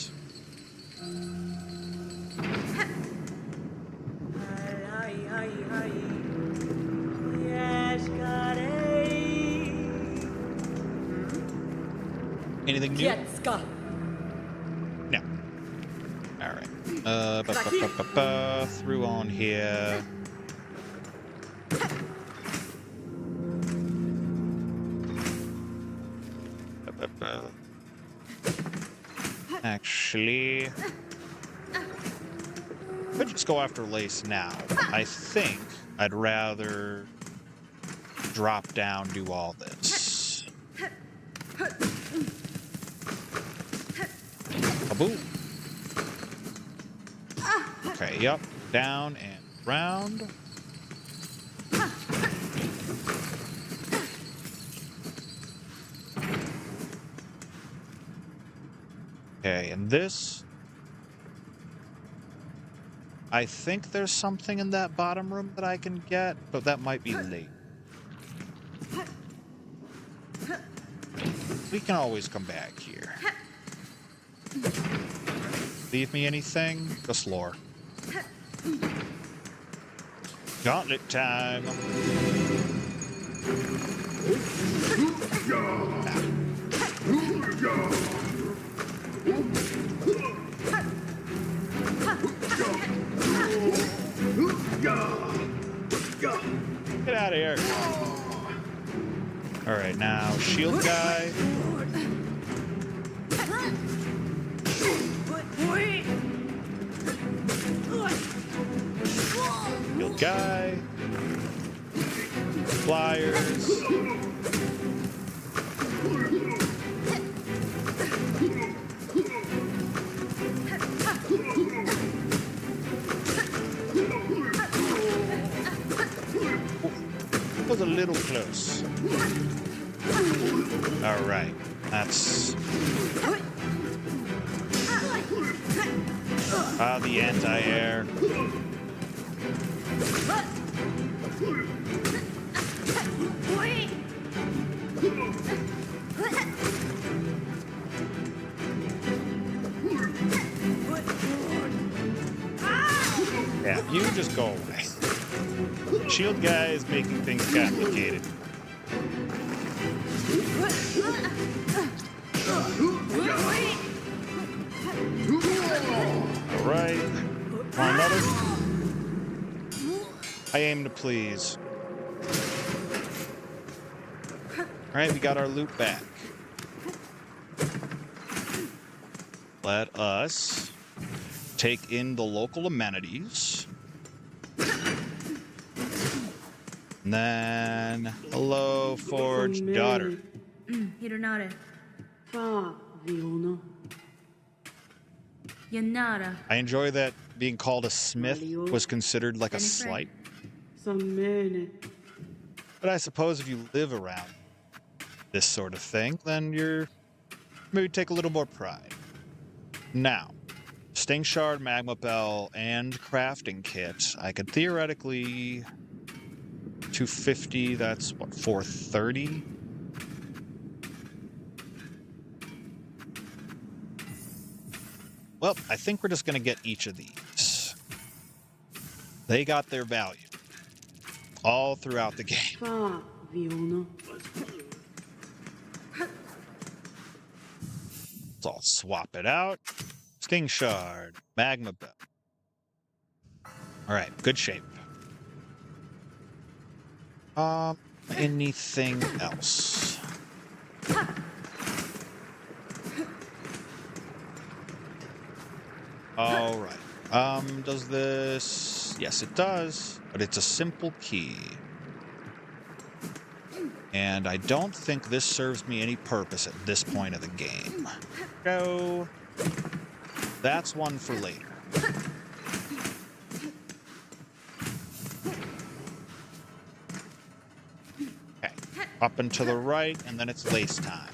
Anything new? Kietska. No. All right. Through on here. Actually, could just go after Lace now. I think I'd rather drop down, do all this. Kaboom. Okay, yep. Down and round. Okay, and this... I think there's something in that bottom room that I can get, but that might be late. We can always come back here. Leave me anything? Just lore. Gauntlet time. Get out of here. All right, now shield guy. Shield guy. Flyers. Was a little close. All right, that's the anti-air. Yeah, you just go away. Shield guy is making things complicated. All right. Want another? I aim to please. All right, we got our loot back. Let us take in the local amenities. And then, hello, Forged Daughter. Hironare. Faviona. Yanara. I enjoy that being called a smith was considered like a slight. Samene. But I suppose if you live around this sort of thing, then you're maybe take a little more pride. Now, Sting Shard, Magma Bell, and Crafting Kit, I could theoretically 250, that's what, 430? Well, I think we're just going to get each of these. They got their value all throughout the game. Faviona. So I'll swap it out. Sting Shard, Magma Bell. All right, good shape. Anything else? All right. Does this? Yes, it does, but it's a simple key. And I don't think this serves me any purpose at this point of the game. So, that's one for later. Okay, up and to the right, and then it's lace time.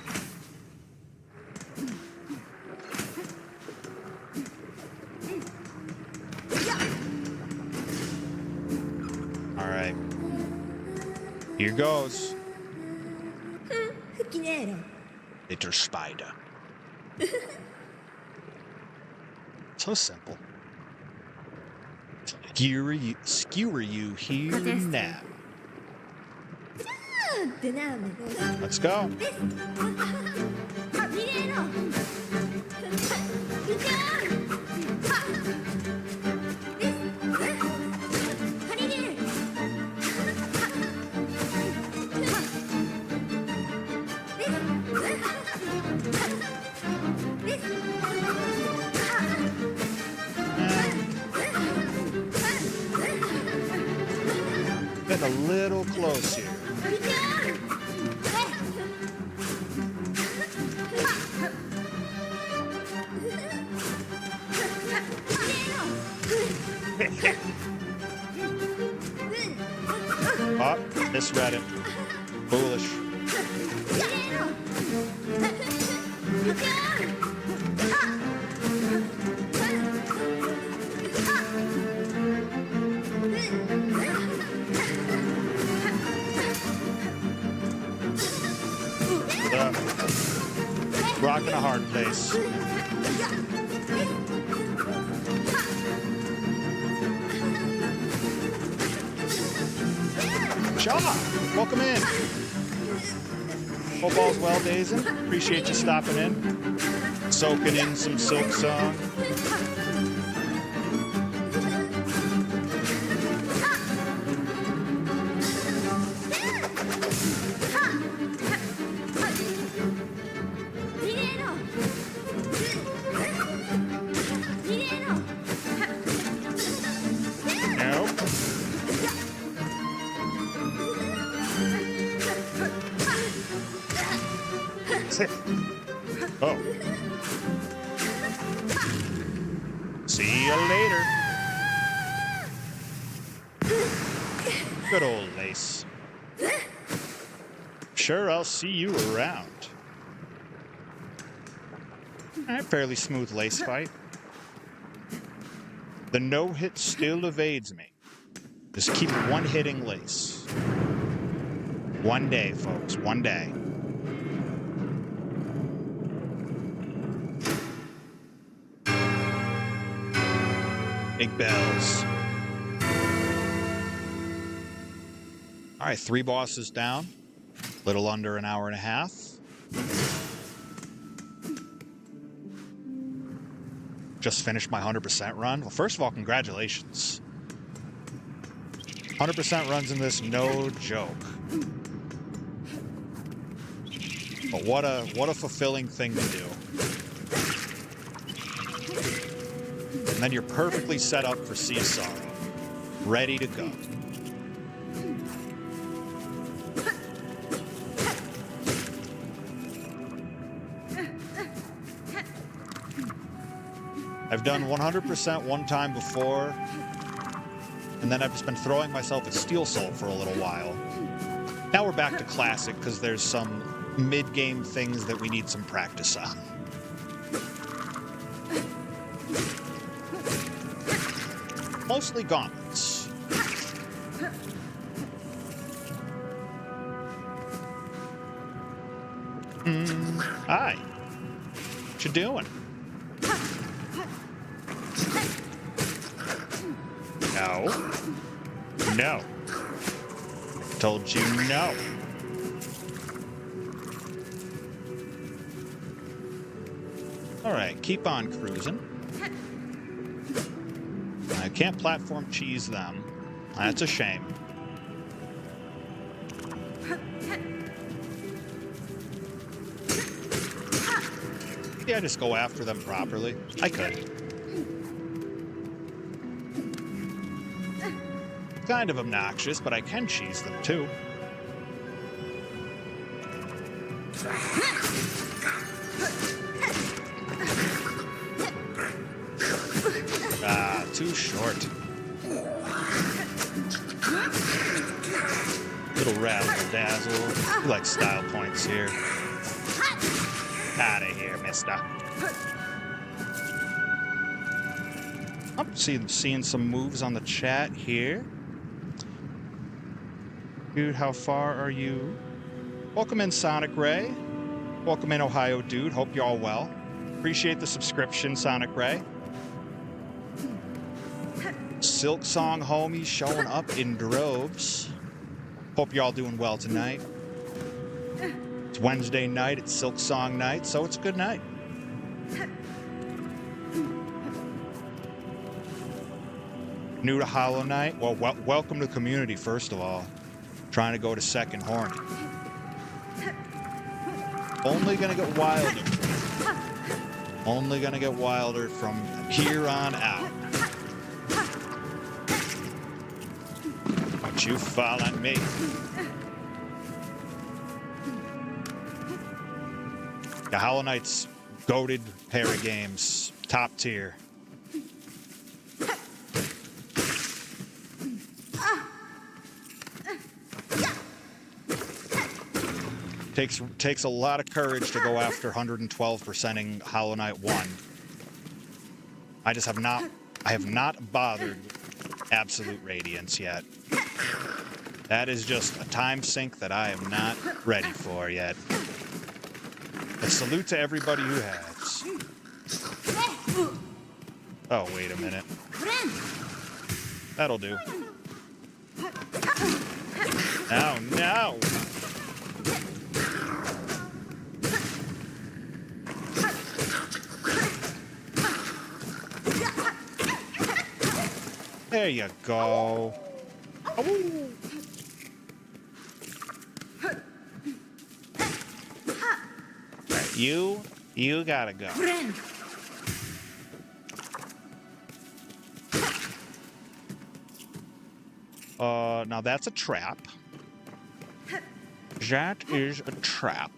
All right. Here goes. Little spider. So simple. Skewer you here now. Let's go. Get a little close here. Oh, misread it. Foolish. Rock in a hard place. Shaw, welcome in. Hope all's well, Dazen. Appreciate you stopping in. Soaking in some Silksong. Oh. See you later. Good old Lace. Sure, I'll see you around. Alright, fairly smooth Lace fight. The no-hit still evades me. Just keep one-hitting Lace. One day, folks, one day. Big bells. All right, 3 bosses down. Little under an hour and a half. Just finished my 100% run. Well, first of all, congratulations. 100% runs in this, no joke. But what a fulfilling thing to do. And then you're perfectly set up for Sea of Sorrow. Ready to go. I've done 100% one time before, and then I've just been throwing myself at Steel Soul for a little while. Now we're back to Classic, because there's some mid-game things that we need some practice on. Mostly gauntlets. Hi. What you doing? No. No. Told you no. All right, keep on cruising. can't platform cheese them. That's a shame. Yeah, just go after them properly. I could. Kind of obnoxious, but I can cheese them too. Ah, too short. Little razzle-dazzle. You like style points here. Out of here, mister. I'm seeing some moves on the chat here. Dude, how far are you? Welcome in, Sonic Ray. Welcome in, Ohio Dude. Hope you're all well. Appreciate the subscription, Sonic Ray. Silksong homies showing up in droves. Hope you're all doing well tonight. It's Wednesday night. It's Silksong night, so it's a good night. New to Hollow Knight? Well, welcome to the community, first of all. Trying to go to second horny. Only gonna get wilder. Only gonna get wilder from here on out. Don't you fall on me. The Hollow Knight's goated pair of games. Top tier. Takes a lot of courage to go after 112%ing Hollow Knight 1. I have not bothered Absolute Radiance yet. That is just a time sink that I am not ready for yet. A salute to everybody who has. Oh, wait a minute. That'll do. Oh, no! There you go. Oh. Right, you gotta go. Now that's a trap. That is a trap.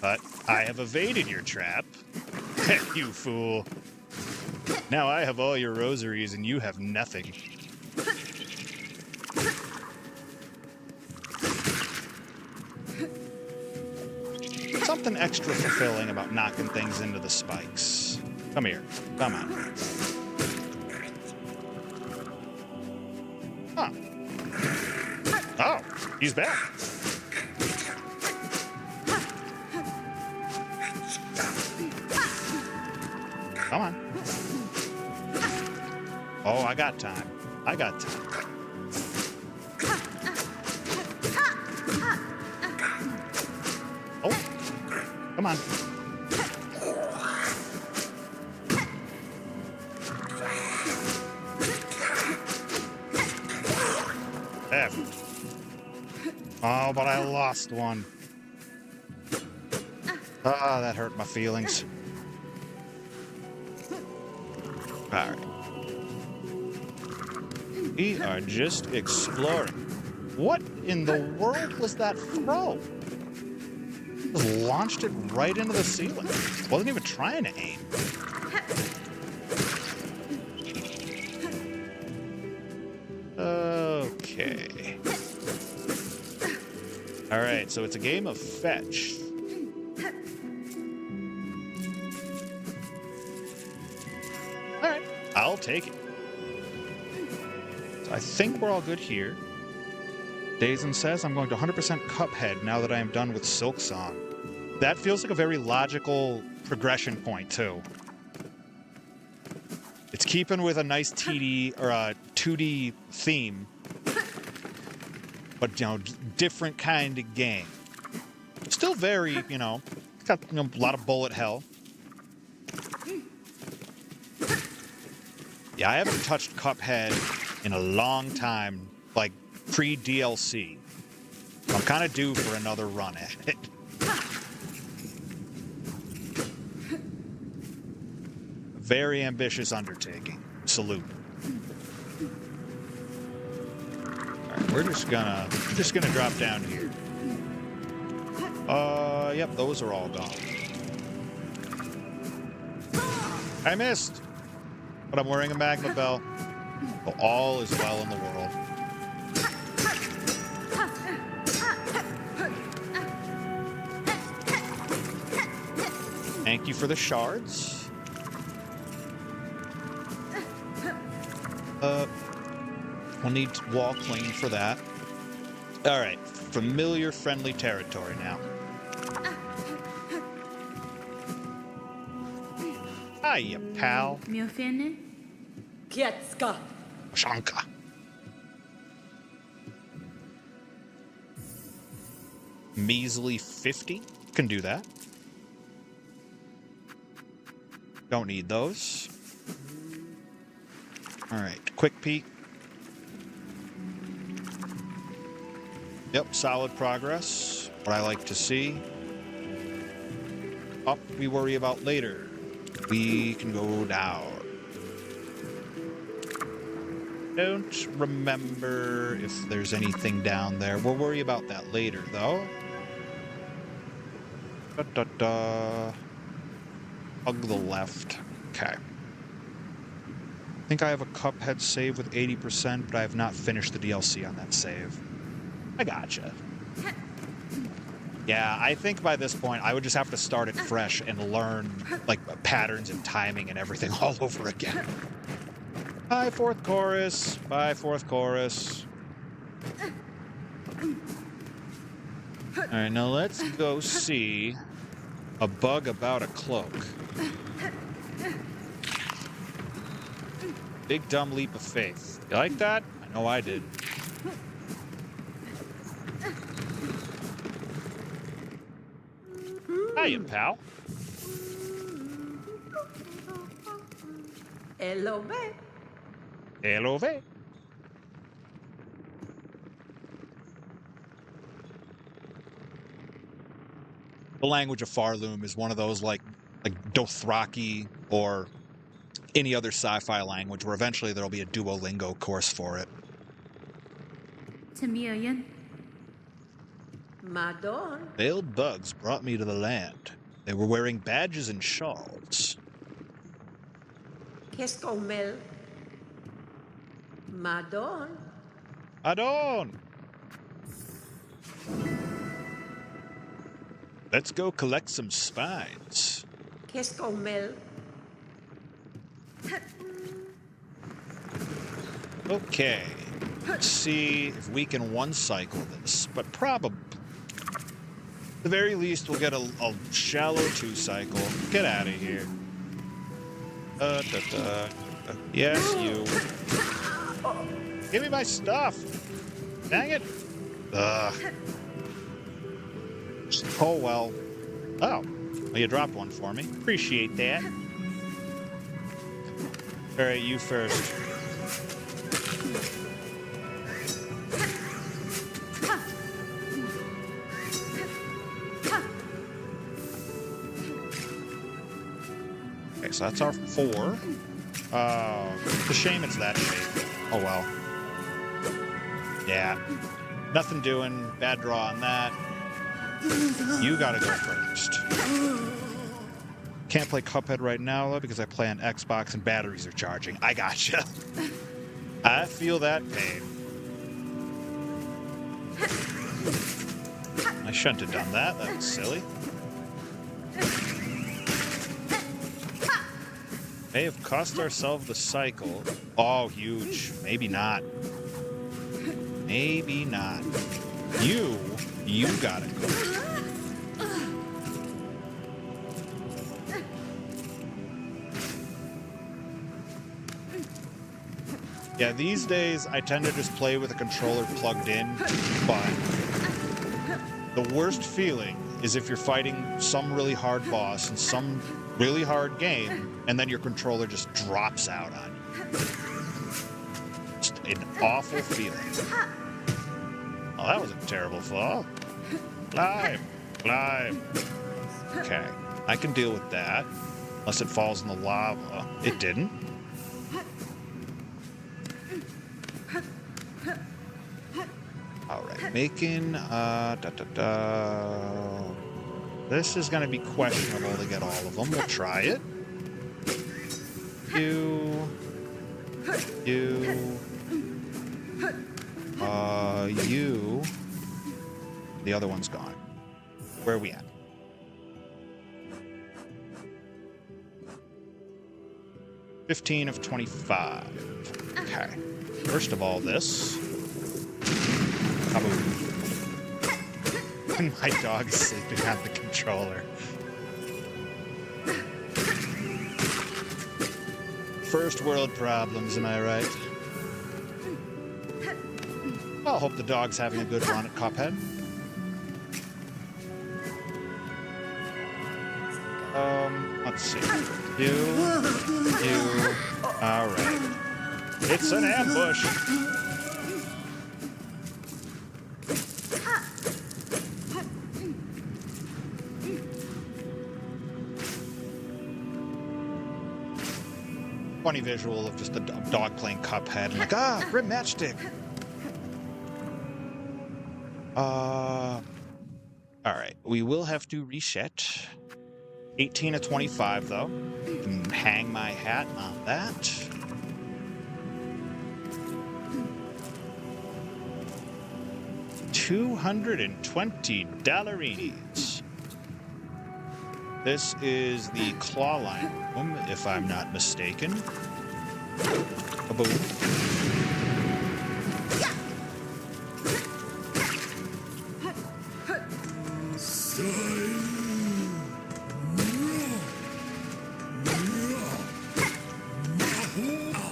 But I have evaded your trap. You fool. Now I have all your rosaries and you have nothing. Something extra fulfilling about knocking things into the spikes. Come here. Come on. Huh. Oh, he's back. Come on. Oh, I got time. I got time. Oh, come on. There. Oh, but I lost one. Ah, that hurt my feelings. All right. We are just exploring. What in the world was that throw? Just launched it right into the ceiling. Wasn't even trying to aim. Okay. All right, so it's a game of fetch. All right, I'll take it. So I think we're all good here. Dazen says, I'm going to 100% Cuphead now that I am done with Silksong. That feels like a very logical progression point, too. It's keeping with a nice TD or a 2D theme, but, you know, different kind of game. Just Still very, you know, it's got a lot of bullet hell. Yeah, I haven't touched Cuphead in a long time, like pre-DLC. I'm kind of due for another run at it. Very ambitious undertaking. Salute. Alright, we're just gonna drop down here. Yep, those are all gone. I missed! But I'm wearing a magma bell. So all is well in the world. Thank you for the shards. We'll need wall clean for that. Alright, familiar, friendly territory now. Hiya, pal. Miofene? Kietska. Shanka. Measly 50? Can do that. Don't need those. Alright, quick peek. Yep, solid progress. What I like to see. Up, we worry about later. We can go down. Don't remember if there's anything down there. We'll worry about that later, though. Hug the left. Okay. I think I have a Cuphead save with 80%, but I have not finished the DLC on that save. I gotcha. Yeah, I think by this point, I would just have to start it fresh and learn, like, patterns and timing and everything all over again. Bye, fourth chorus. Bye, fourth chorus. Alright, now let's go see a bug about a cloak. Big dumb leap of faith. You like that? I know I did. Hiya, pal. Hello, babe. Hello there. The language of Pharloom is one of those like Dothraki or any other sci-fi language where eventually there'll be a Duolingo course for it. Tamiyan? Madon. Veiled bugs brought me to the land. They were wearing badges and shawls. Keskomel. Madon. Adon! Let's go collect some spines. Keskomel. Okay. Let's see if we can one-cycle this, but probably... At the very least, we'll get a shallow two-cycle. Get out of here. Yes, you. Give me my stuff. Dang it. Ugh. Oh, well. Oh. Well, you dropped one for me. Appreciate that. All right, you first. Okay, so that's our 4. It's a shame it's that shape. Oh, well. Yeah. Nothing doing. Bad draw on that. You gotta go first. Can't play Cuphead right now, though, because I play on Xbox and batteries are charging. I gotcha. I feel that pain. I shouldn't have done that. That was silly. May have cost ourselves the cycle. Oh, huge. Maybe not. Maybe not. You gotta go. Yeah, these days I tend to just play with a controller plugged in, but the worst feeling is if you're fighting some really hard boss in some really hard game, and then your controller just drops out on you. Just an awful feeling. Oh, that was a terrible fall. Climb! Climb! Okay, I can deal with that. Unless it falls in the lava. It didn't. Alright, making, This is gonna be questionable to get all of them. We'll try it. You. The other one's gone. Where are we at? $15 of 25. Okay. First of all, this. My dog is sleeping on the controller. First world problems, am I right? Well, I hope the dog's having a good run at Cuphead. Let's see. You. All right. It's an ambush. Funny visual of just a dog playing Cuphead and like, grim matchstick. All right, we will have to reset. 18 of 25 though. Can hang my hat on that. $220. This is the claw line room, if I'm not mistaken. Kaboom.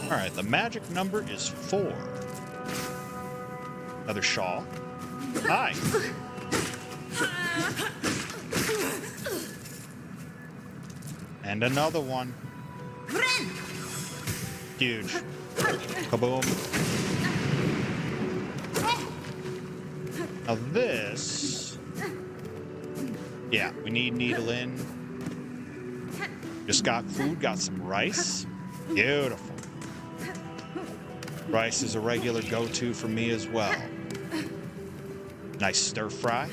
All right, the magic number is 4. Another shawl. Hi. And another one. Huge. Kaboom. Now this... Yeah, we need needle in. Just got food, got some rice. Beautiful. Rice is a regular go-to for me as well. Nice stir fry.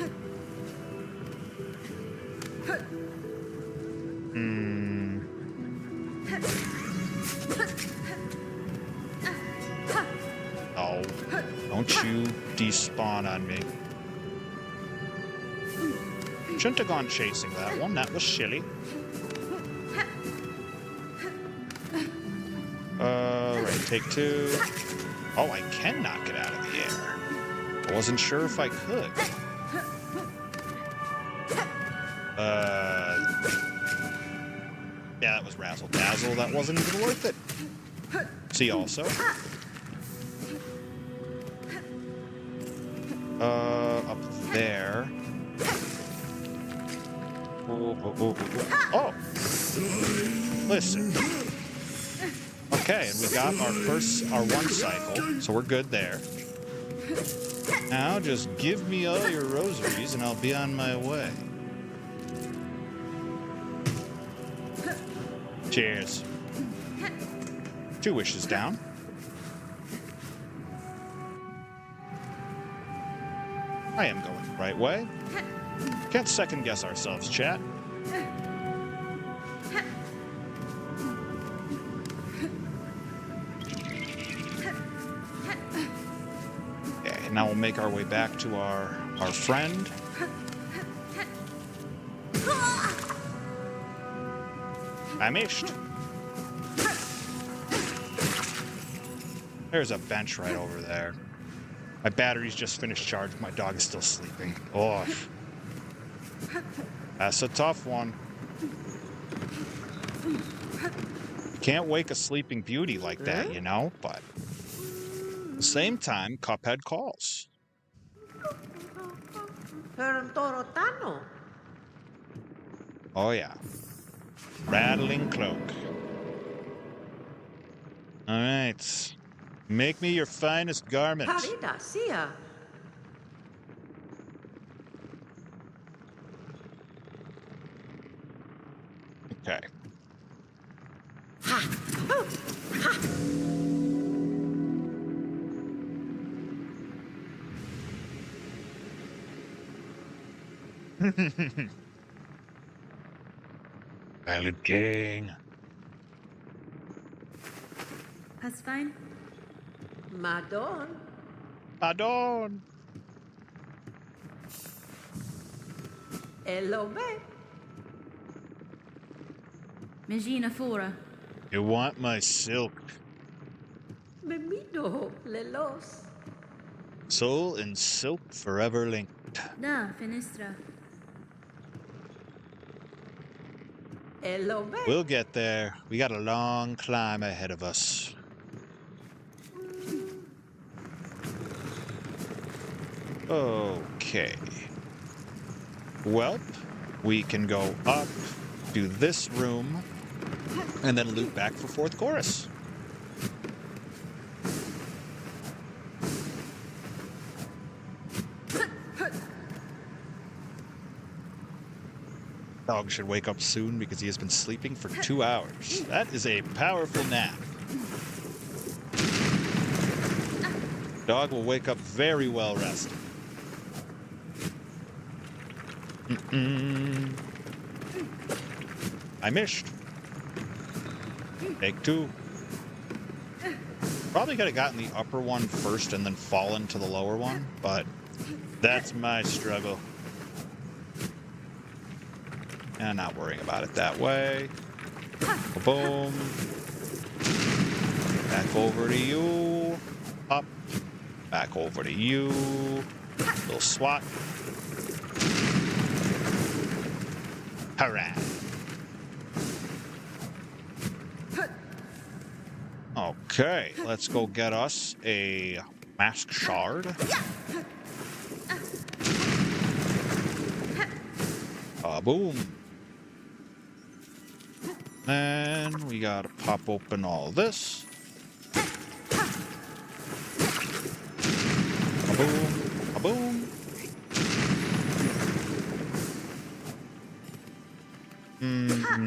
Oh, don't you despawn on me. Shouldn't have gone chasing that one. That was shilly. Right, take 2. Oh, I can knock it out of the air. I wasn't sure if I could. Yeah, that was razzle dazzle. That wasn't even worth it. See also. Up there. Oh! Listen. Okay, and we got our one cycle, so we're good there. Now just give me all your rosaries and I'll be on my way. Cheers. 2 wishes down. I am going the right way. Can't second guess ourselves, chat. Okay, now we'll make our way back to our friend. Famished. There's a bench right over there. My battery's just finished charging. My dog is still sleeping. Oh, that's a tough one. Can't wake a sleeping beauty like that, you know, but at the same time, Cuphead calls. Pero Torotano. Oh, yeah. Rattling cloak. All right. Make me your finest garment. Harida, Sia. Okay. Valid king. Has fine? Madon. Adon. Elobe. Megina fora. You want my silk? Memido. Lelos. Soul and silk forever linked. Da, finestra. Elobe. We'll get there. We got a long climb ahead of us. Okay. Well, we can go up to this room and then loop back for fourth chorus. Dog should wake up soon because he has been sleeping for 2 hours. That is a powerful nap. Dog will wake up very well rested. I missed. Take 2. Probably could have gotten the upper one first and then fallen to the lower one, but that's my struggle. And not worrying about it that way. Boom. Back over to you. Up. Back over to you. Little swat. Hurrah. Okay, let's go get us a mask shard. Boom. Then we gotta pop open all this. Boom. Boom.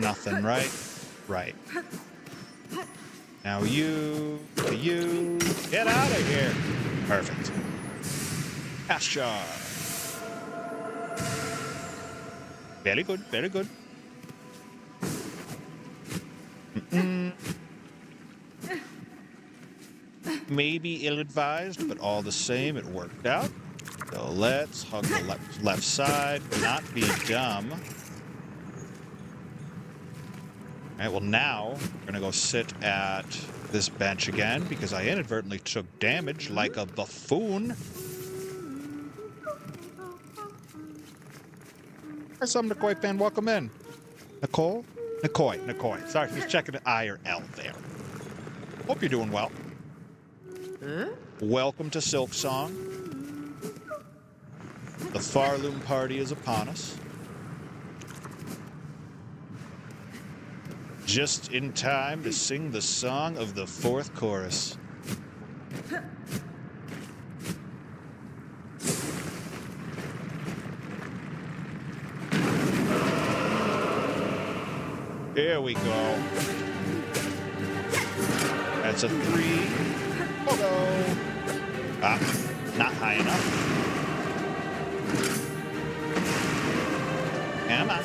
Nothing, right? Right. Now you, get out of here. Perfect. Cast shard. Very good, very good. Maybe ill-advised, but all the same, it worked out. So let's hug the left side, not be dumb. All right, well now, we're gonna go sit at this bench again, because I inadvertently took damage like a buffoon. Hi, some Nikoi fan, welcome in. Nicole? Nikoi. Sorry, just checking the I or L there. Hope you're doing well. Huh? Welcome to Silksong. The Pharloom party is upon us. Just in time to sing the song of the fourth chorus. Here we go. That's a 3. Hello. Ah, not high enough. Come on.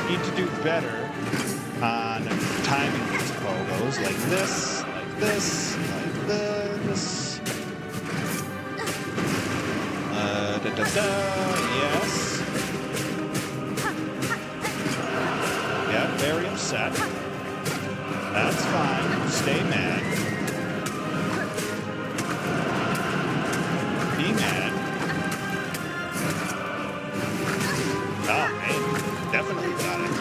Need to do better on timing these pogos, like this, like this, like this. Yes. Yeah, very upset. That's fine. Stay mad. Be mad. Oh, man. Definitely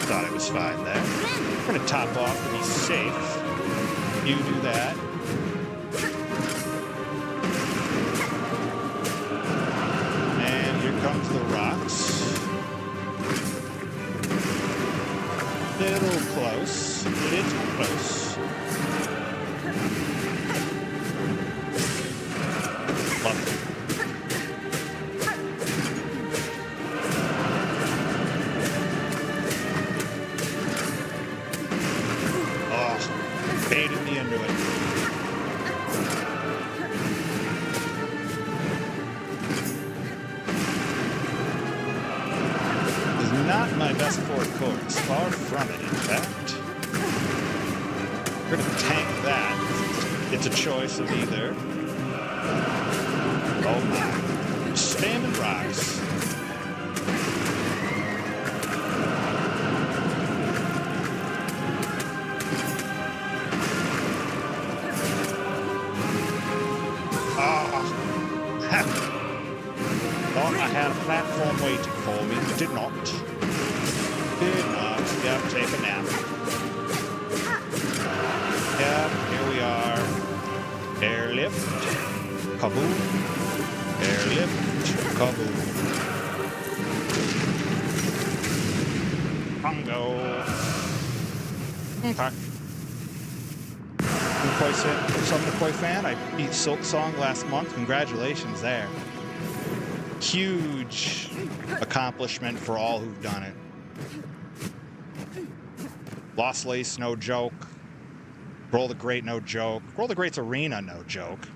thought it was fine there. I'm gonna top off to be safe. You do that. Little close. Little close. Love it. Oh, baited me into it. Not my best forward course. Far from it, in fact. We're gonna tank that. It's a choice of either. Oh my. Stamina rocks. Thought I had a platform waiting for me. Did not. Did not. Yep, take a nap. Yep, here we are. Airlift. Kaboom. Airlift. Kaboom. Pongo. Okay. Some McCoy fan. I beat Silksong last month. Congratulations there. Huge accomplishment for all who've done it. Lost Lace, no joke. Roll the Great, no joke. Roll the Great's Arena, no joke.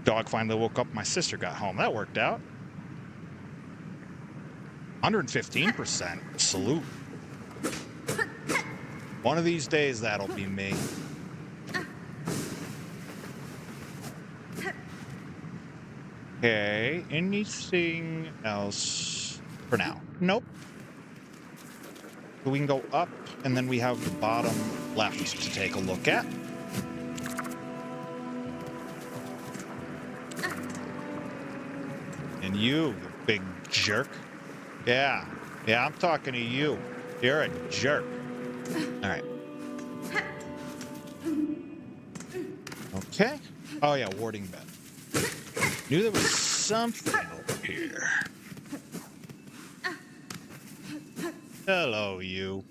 Dog finally woke up. My sister got home. That worked out. 115%. Salute. One of these days, that'll be me. Okay, anything else for now? Nope. So we can go up, and then we have the bottom left to take a look at. And you big jerk. Yeah, I'm talking to you. You're a jerk. All right. Okay. Oh, yeah, warding bed. Knew there was something over here. Hello, you.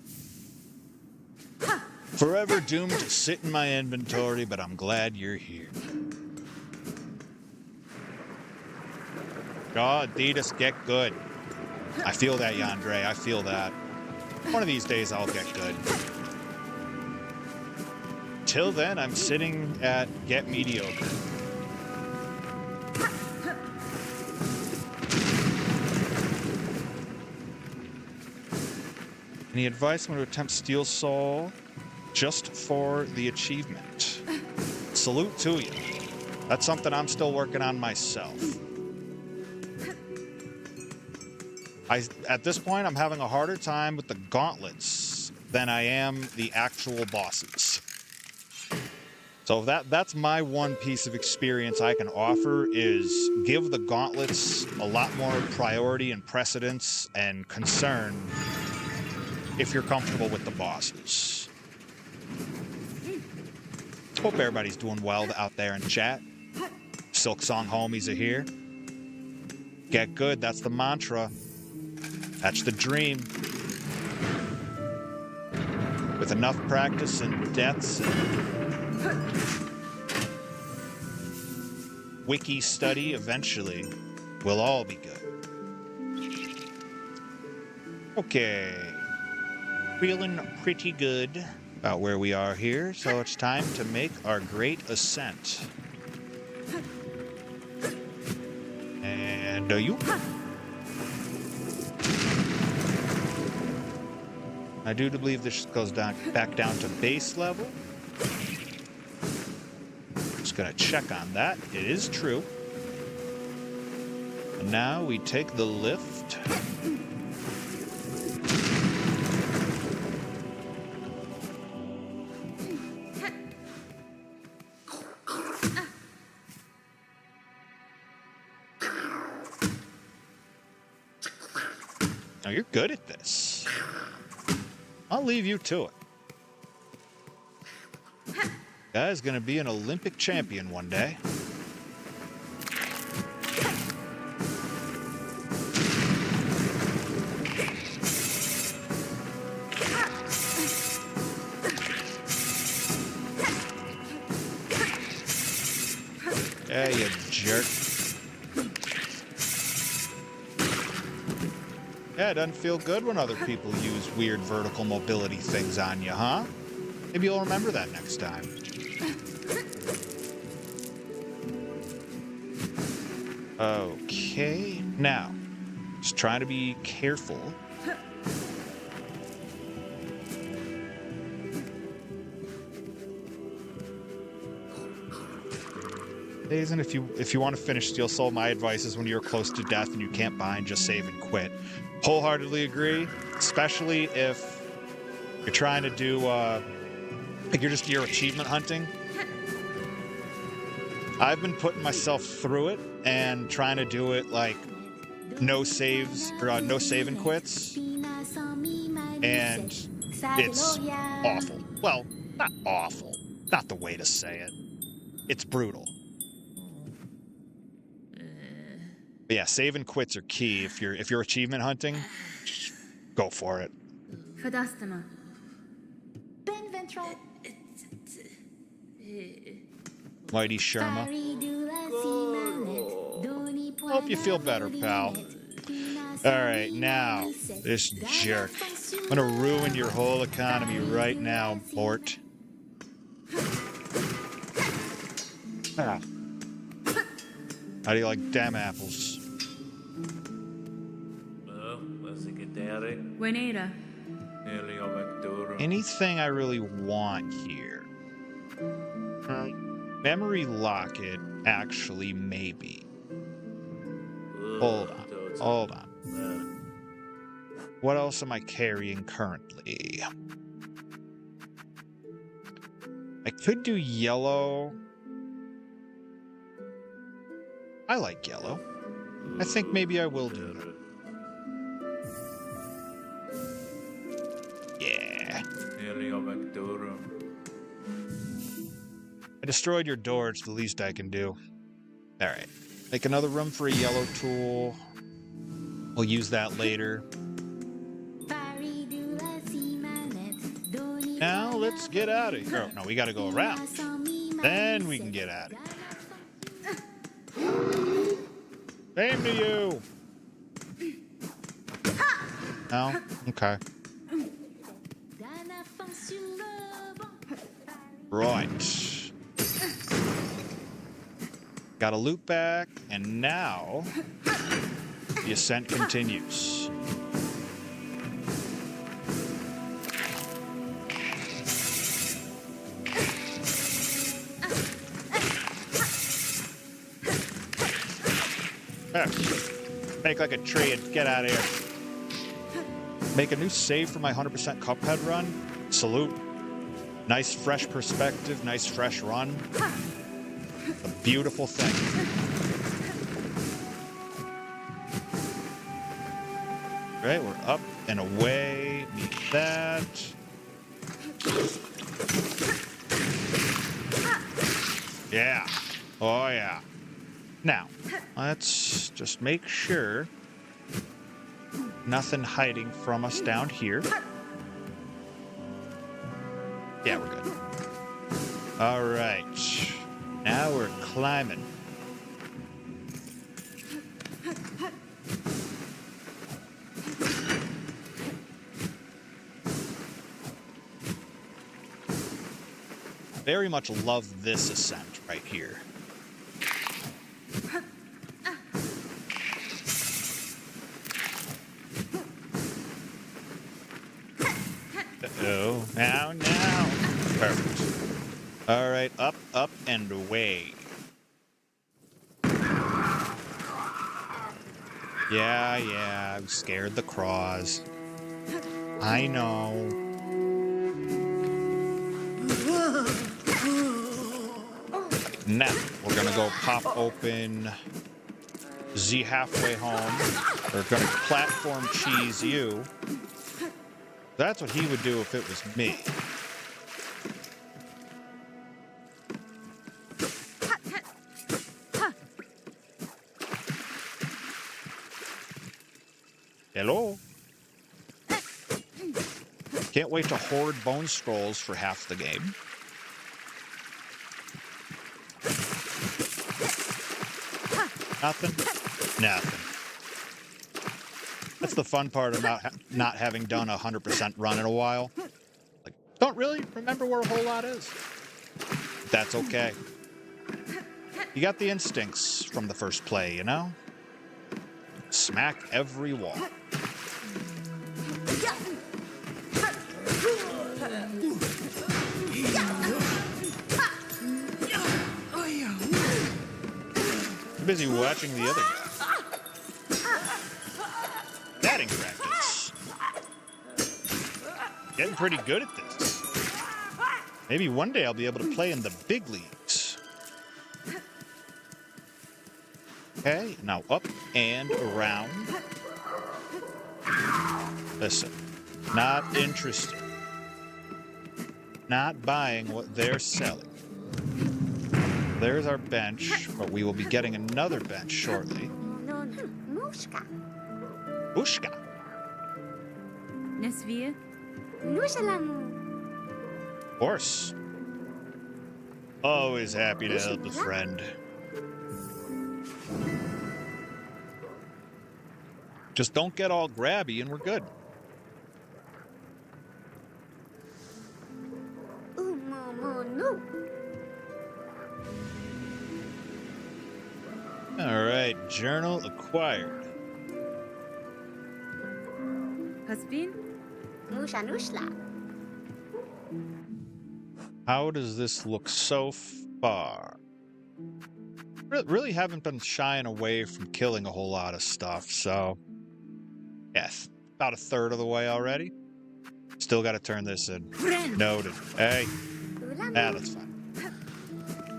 Forever doomed to sit in my inventory, but I'm glad you're here. Oh, Adidas, get good. I feel that, Yandere. I feel that. One of these days, I'll get good. Till then, I'm sitting at get mediocre. Any advice when to attempt Steel Soul just for the achievement? Salute to you. That's something I'm still working on myself. At this point, I'm having a harder time with the gauntlets than I am the actual bosses. So that's my one piece of experience I can offer is give the gauntlets a lot more priority and precedence and concern if you're comfortable with the bosses. Hope everybody's doing well out there in chat. Silksong homies are here. Get good, that's the mantra. That's the dream. With enough practice and deaths and wiki study, eventually, we'll all be good. Okay. Feeling pretty good about where we are here, so it's time to make our great ascent. And you? I do believe this goes back down to base level. Just gonna check on that. It is true. And now we take the lift. Now you're good at this. I'll leave you to it. Guy's gonna be an Olympic champion one day. Yeah, you jerk. Yeah, it doesn't feel good when other people use weird vertical mobility things on you, huh? Maybe you'll remember that next time. Okay, now, just trying to be careful. Dazen, if you want to finish Steel Soul, my advice is when you're close to death and you can't bind, just save and quit. Wholeheartedly agree, especially if you're trying to do like you're achievement hunting. I've been putting myself through it and trying to do it like no saves or no save and quits, and it's awful. Well, not awful. Not the way to say it. It's brutal. But yeah, save and quits are key. If you're achievement hunting, just go for it. Fadastama. Mighty Sherma. Hope you feel better, pal. Alright, now, this jerk. I'm gonna ruin your whole economy right now, Mort. Ah. How do you like damn apples? Wenera. Anything I really want here? Memory locket, actually, maybe. Hold on. What else am I carrying currently? I could do yellow. I like yellow. I think maybe I will do that. Yeah. I destroyed your door. It's the least I can do. Alright. Make another room for a yellow tool. We'll use that later. Now let's get out of here. Oh, no, we gotta go around. Then we can get out of here. Same to you. No? Okay. Right. Got a loop back, and now the ascent continues. Make like a tree and get out of here. Make a new save for my 100% Cuphead run. Salute. Nice fresh perspective, nice fresh run. A beautiful thing. Right, we're up and away. Need that. Yeah. Oh, yeah. Now, let's just make sure nothing hiding from us down here. Yeah, we're good. All right. Now we're climbing. Very much love this ascent right here. Uh-oh. Now. Perfect. All right, up, and away. Yeah, I scared the craws. I know. Now, we're gonna go pop open Z halfway home. We're gonna platform cheese you. That's what he would do if it was me. Hello? Can't wait to hoard bone scrolls for half the game. Nothing? Nothing. That's the fun part of not having done a 100% run in a while. Like, don't really remember where a whole lot is. That's okay. You got the instincts from the first play, you know? Smack every wall. Busy watching the other guy. Batting practice. Getting pretty good at this. Maybe one day I'll be able to play in the big leagues. Okay, now up and around. Listen, not interested. Not buying what they're selling. There's our bench, but we will be getting another bench shortly. Ushka. Nesvia. Of course. Always happy to help a friend. Just don't get all grabby and we're good. All right, journal acquired. Hasbin. How does this look so far? Really haven't been shying away from killing a whole lot of stuff, so yes, about a third of the way already. Still got to turn this in. Noted. Hey, that's fine.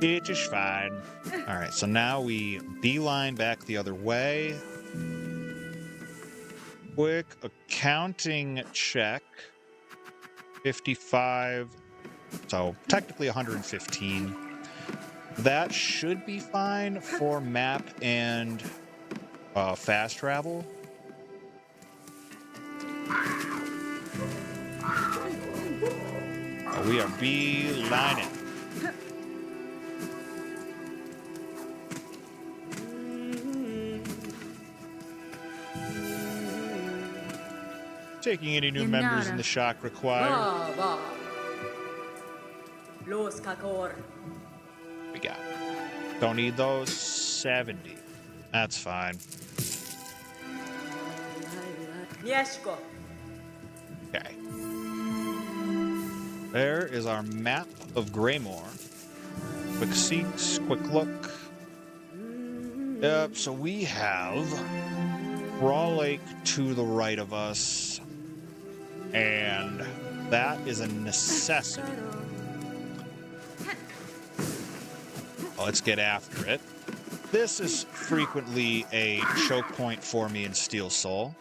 It is fine. All right, so now we beeline back the other way. Quick accounting check. 55. So technically 115. That should be fine for map and fast travel. We are beelining. Taking any new members in the shock required. We got it. Don't need those. 70. That's fine. Okay. There is our map of Greymore. Quick seats, quick look. Yep, so we have Raw Lake to the right of us. And that is a necessity. Let's get after it. This is frequently a choke point for me in Steel Soul.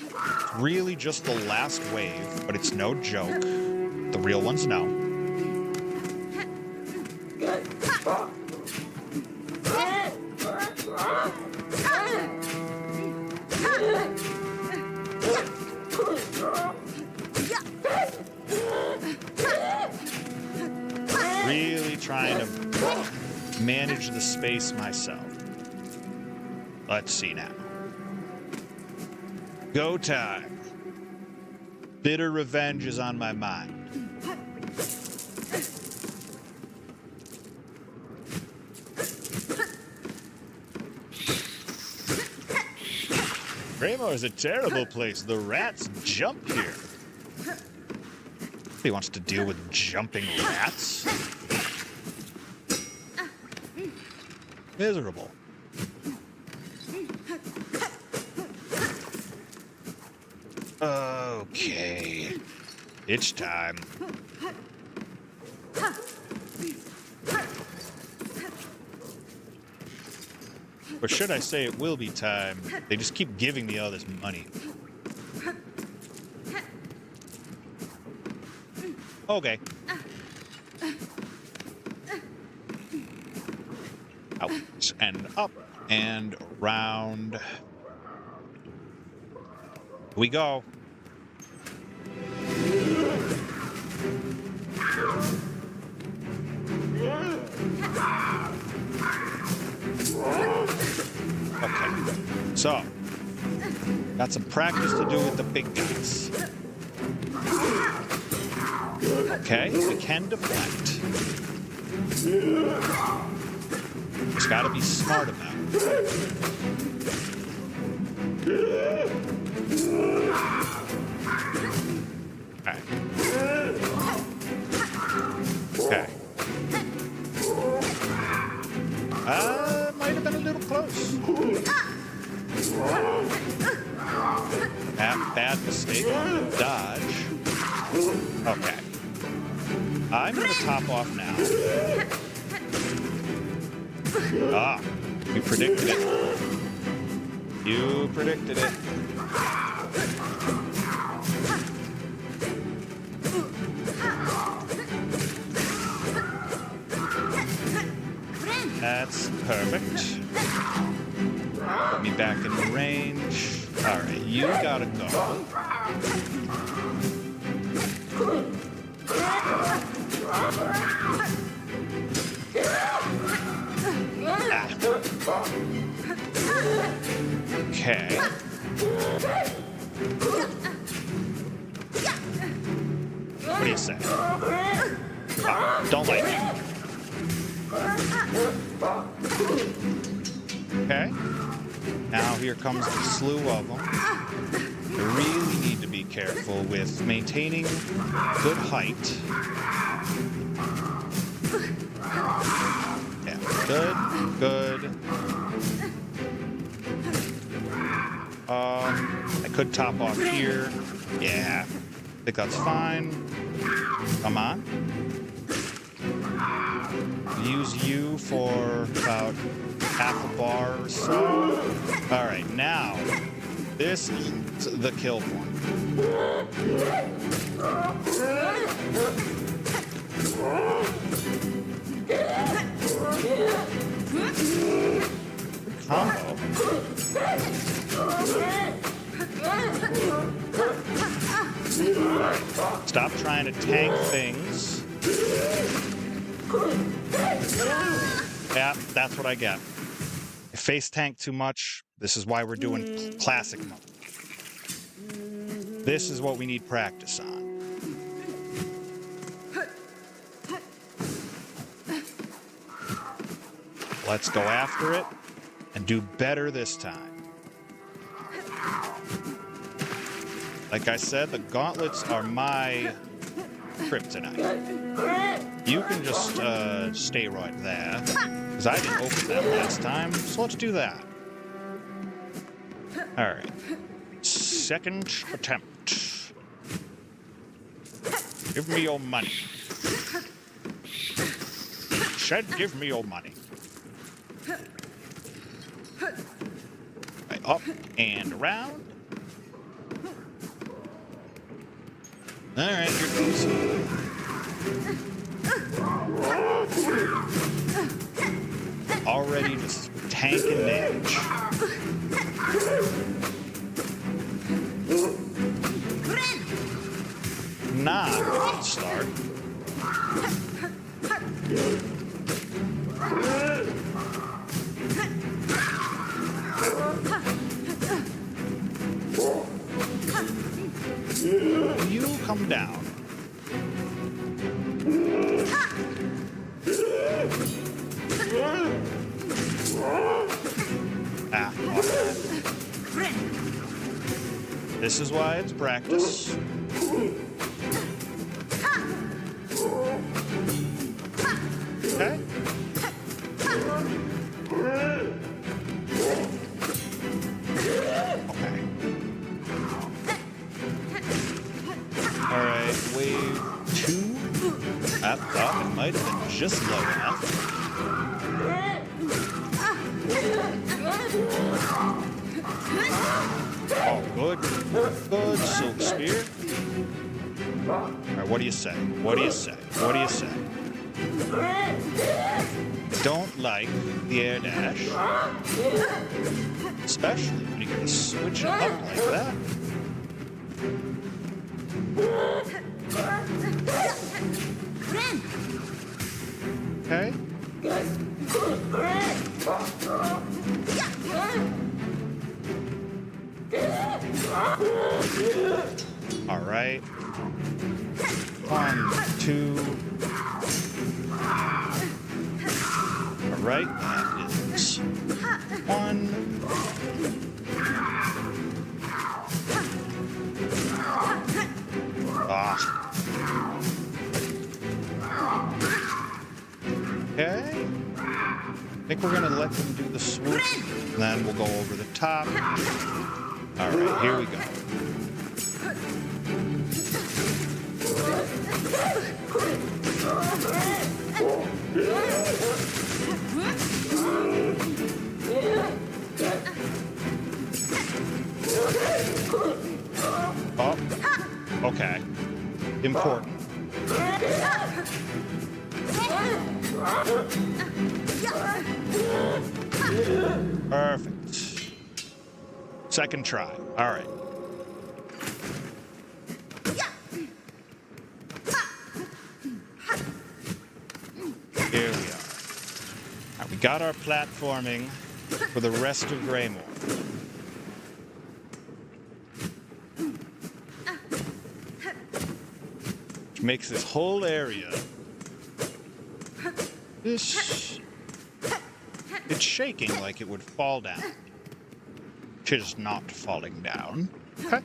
It's really just the last wave, but it's no joke. The real ones know. Really trying to manage the space myself. Let's see now. Go time. Bitter revenge is on my mind. Greymore is a terrible place. The rats jump here. Nobody wants to deal with jumping rats. Miserable. Okay. It's time. Or should I say it will be time? They just keep giving me all this money. Okay. Out and up and around. Here we go. So, got some practice to do with the big guys. Okay, we can deflect. Just gotta be smart about it. Okay. Okay. Might have been a little close. Bad mistake on the dodge. Okay. I'm going to top off now. Ah, you predicted it. You predicted it. That's perfect. Put me back in the range. All right, you gotta go. Ah. Okay. What do you say? Ah, don't like me. Okay. Now here comes the slew of them. You really need to be careful with maintaining good height. Yeah, good, good. I could top off here. Yeah, I think that's fine. Come on. Use you for about half a bar or so. All right, now this is the kill point. Combo. Stop trying to tank things. Yeah, that's what I get. If face tank too much, this is why we're doing classic mode. This is what we need practice on. Let's go after it and do better this time. Like I said, the gauntlets are my kryptonite. You can just stay right there, because I didn't open them last time, so let's do that. Alright. Second attempt. Give me your money. Said give me your money. Right, up and around. Alright, here goes. Already just tanking damage. Not a good start. You come down. Ah, this is why it's practice. Okay. Okay. All right, wave 2. I thought it might have been just low enough. Oh, good. Good, Silk Spear. All right, what do you say? What do you say? What do you say? Don't like the air dash. Especially when you're going to switch it up like that. Okay. right. 1, 2. All right, that is 1. Ah. Okay. I think we're gonna let them do the swoop, and then we'll go over the top. All right, here we go. Oh, okay. Important. Perfect. Second try. All right. Here we are. Now, we got our platforming for the rest of Greymore. Which makes this whole area... it's shaking like it would fall down. It is not falling down. Okay.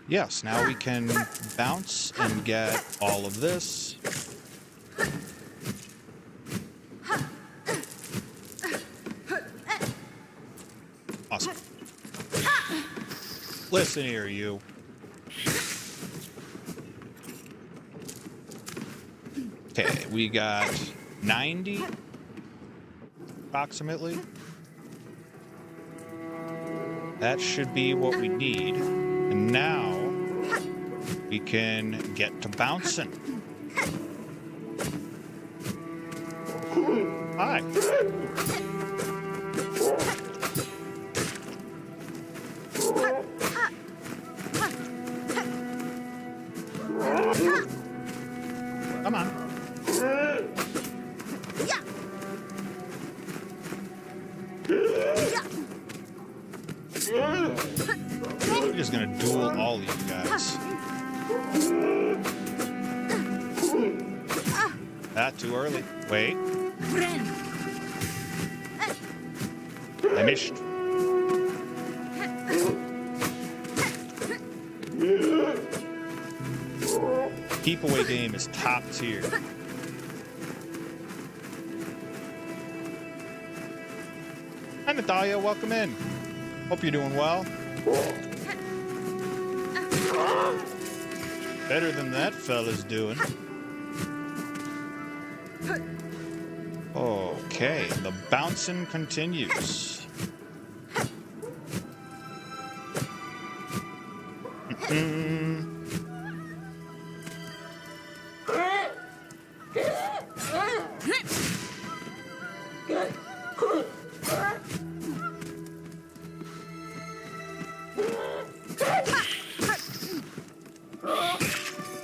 Yes, now we can bounce and get all of this. Awesome. Listen here, you. Okay, we got 90, approximately. That should be what we need. And now we can get to bouncing. Hi. Come on. We're just gonna duel all of you guys. That too early. Wait. I missed. Keep away game is top tier. Hi Natalia, welcome in. Hope you're doing well. Better than that fella's doing. Okay, the bouncing continues.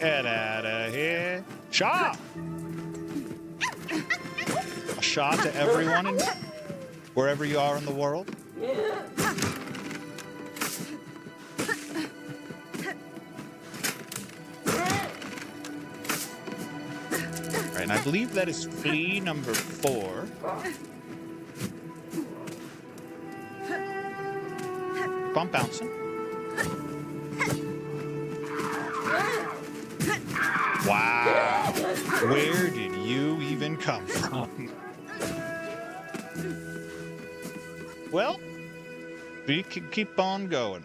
Get out of here. Shot! A shot to everyone and wherever you are in the world. Right, and I believe that is flea number 4. Bump bouncing. Wow. Where did you even come from? Well, we can keep on going.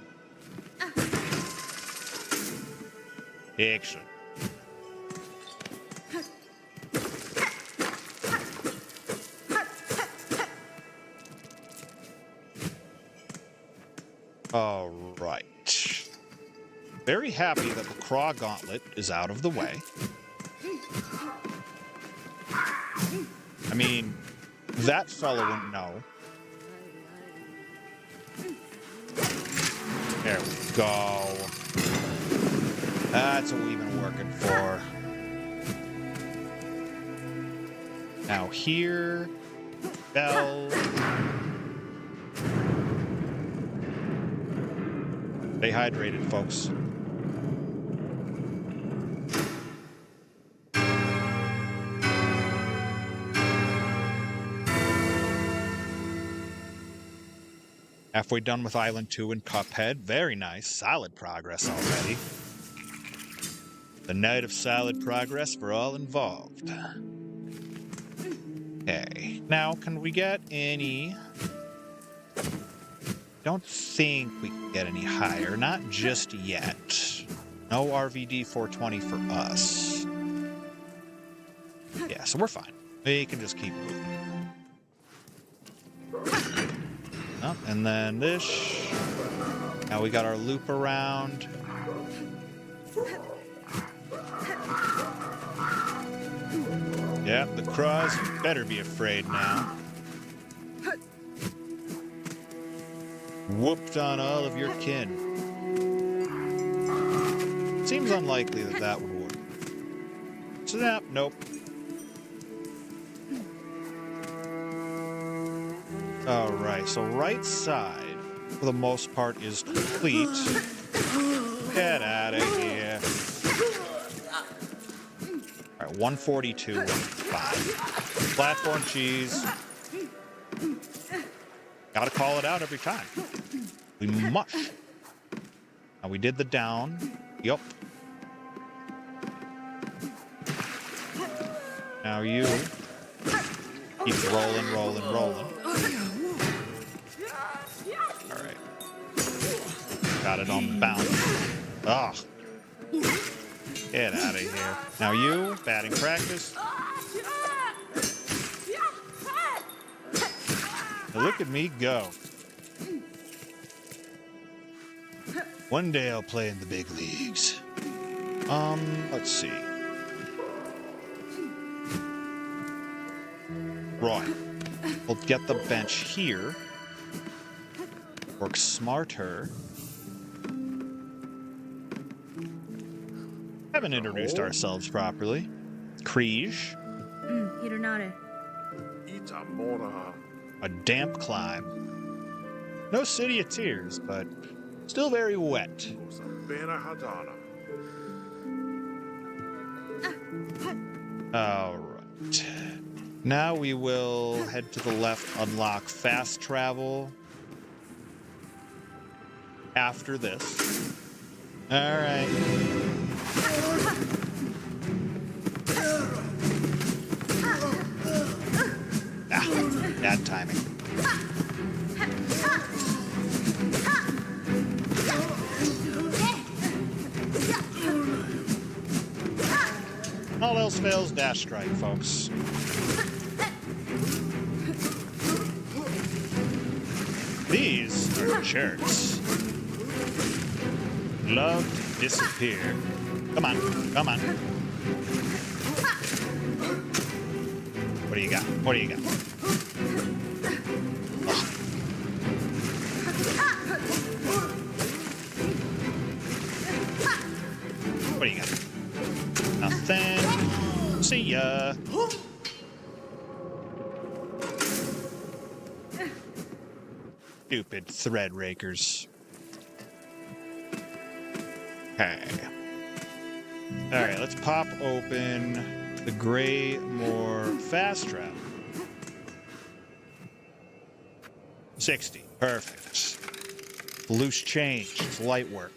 Excellent. All right. Very happy that the Craw Gauntlet is out of the way. I mean, that fella wouldn't know. There we go. That's what we've been working for. Now here, bell. Stay hydrated, folks. Halfway done with Island 2 and Cuphead. Very nice. Solid progress already. The night of solid progress for all involved. Okay. Now, can we get any... Don't think we can get any higher. Not just yet. No RVD 420 for us. Yeah, so we're fine. We can just keep moving. Oh, and then this. Now we got our loop around. Yeah, the Craws better be afraid now. Whooped on all of your kin. Seems unlikely that that would work. Snap, nope. Alright, so right side, for the most part, is complete. Get out of here. Alright, 142. Fine. Platform cheese. Gotta call it out every time. We must. Now we did the down. Yup. Now you keep rolling, rolling, rolling. Alright. Got it on bounce. Ah. Get out of here. Now you, batting practice. Now look at me go. One day I'll play in the big leagues. Let's see. Right. We'll get the bench here. Work smarter. Haven't introduced ourselves properly. Kriege. Hironare. A damp climb. No City of Tears, but still very wet. Alright. Now we will head to the left, unlock fast travel. After this. Alright. Ah, bad timing. All else fails, dash strike, folks. These are jerks. Love to disappear. Come on, come on. What do you got? What do you got? Ugh. What do you got? Nothing. See ya. Stupid thread rakers. Okay. Alright, let's pop open the Greymoor fast travel. 60. Perfect. Loose change. It's light work.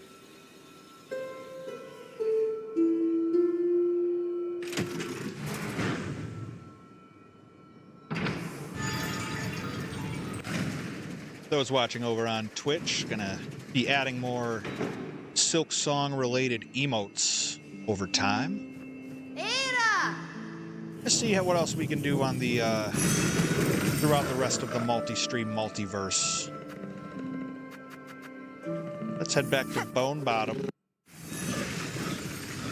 Those watching over on Twitch, gonna be adding more Silksong related emotes over time. Era! Let's see what else we can do on the throughout the rest of the multi-stream multiverse. Let's head back to Bone Bottom.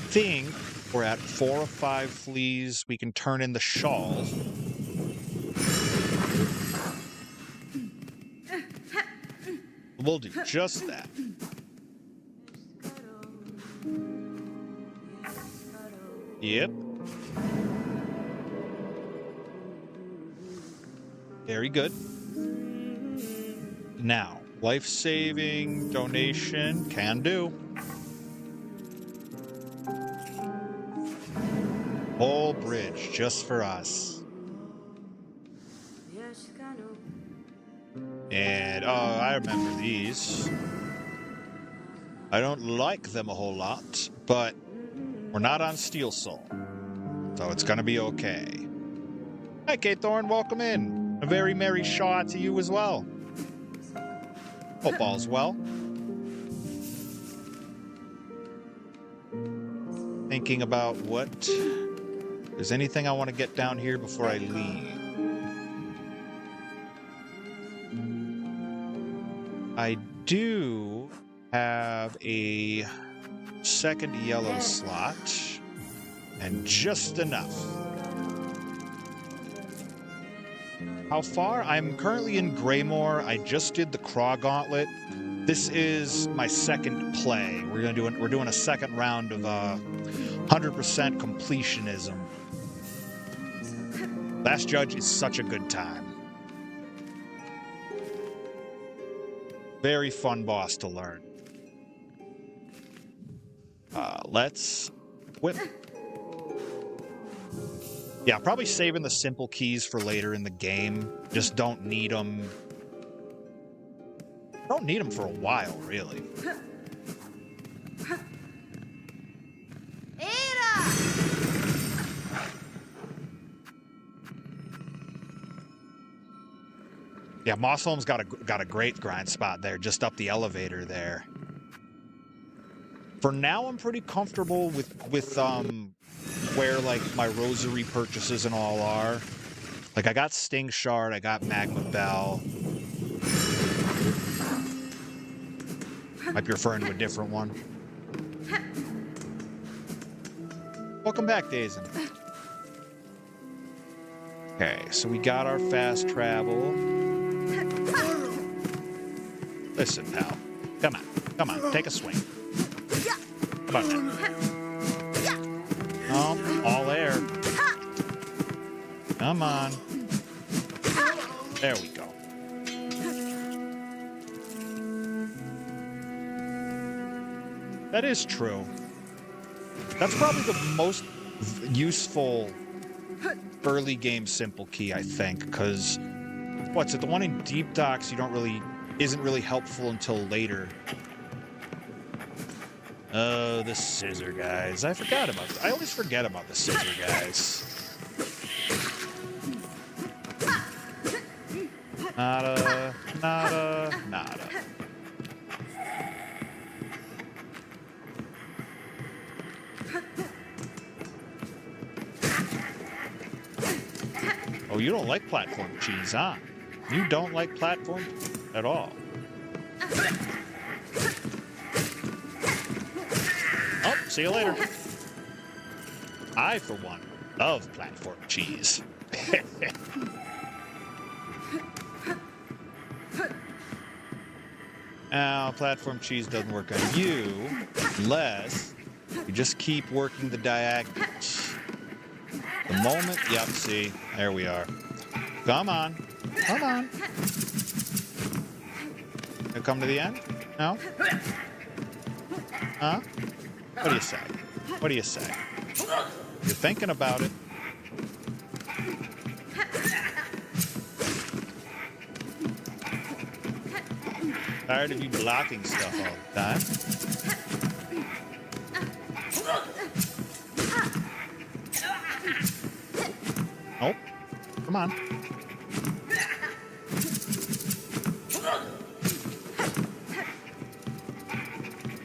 Think we're at 4 or 5 fleas. We can turn in the shawl. We'll do just that. Yep. Very good. Now, Life-saving donation, can do. Whole bridge just for us. And, oh, I remember these. I don't like them a whole lot, but we're not on Silksong, so it's gonna be okay. Hi, Kate Thorne, welcome in. A very merry Shaw to you as well. Hope all's well. Thinking about what... There's anything I want to get down here before I leave. I do have a second yellow slot, and just enough. How far? I'm currently in Greymore. I just did the Craw Gauntlet. This is my second play. We're doing a second round of 100% completionism. Last Judge is such a good time. Very fun boss to learn. Let's whip. Yeah, probably saving the simple keys for later in the game. Just don't need them. Don't need them for a while, really. Yeah, Mossholm's got a great grind spot there, just up the elevator there. For now, I'm pretty comfortable with where like my rosary purchases and all are. Like I got Sting Shard, I got Magma Bell. Might be referring to a different one. Welcome back, Dazen. Okay, so we got our fast travel. Listen, pal. Come on, take a swing. Come on now. Oh, all air. Come on. There we go. That is true. That's probably the most useful early game simple key, I think, because what's it? The one in Deep Docks isn't really helpful until later. Oh, the scissor guys. I always forget about the scissor guys. Nada, nada, nada. Oh, you don't like platform cheese, huh? You don't like platform at all. Oh, see you later. I, for one, love platform cheese. Now, platform cheese doesn't work on you unless you just keep working the diagonals. The moment, yep, see, there we are. Come on, come on. You come to the end? No? Huh? What do you say? What do you say? You're thinking about it. Tired of you blocking stuff all the time. Nope. Come on.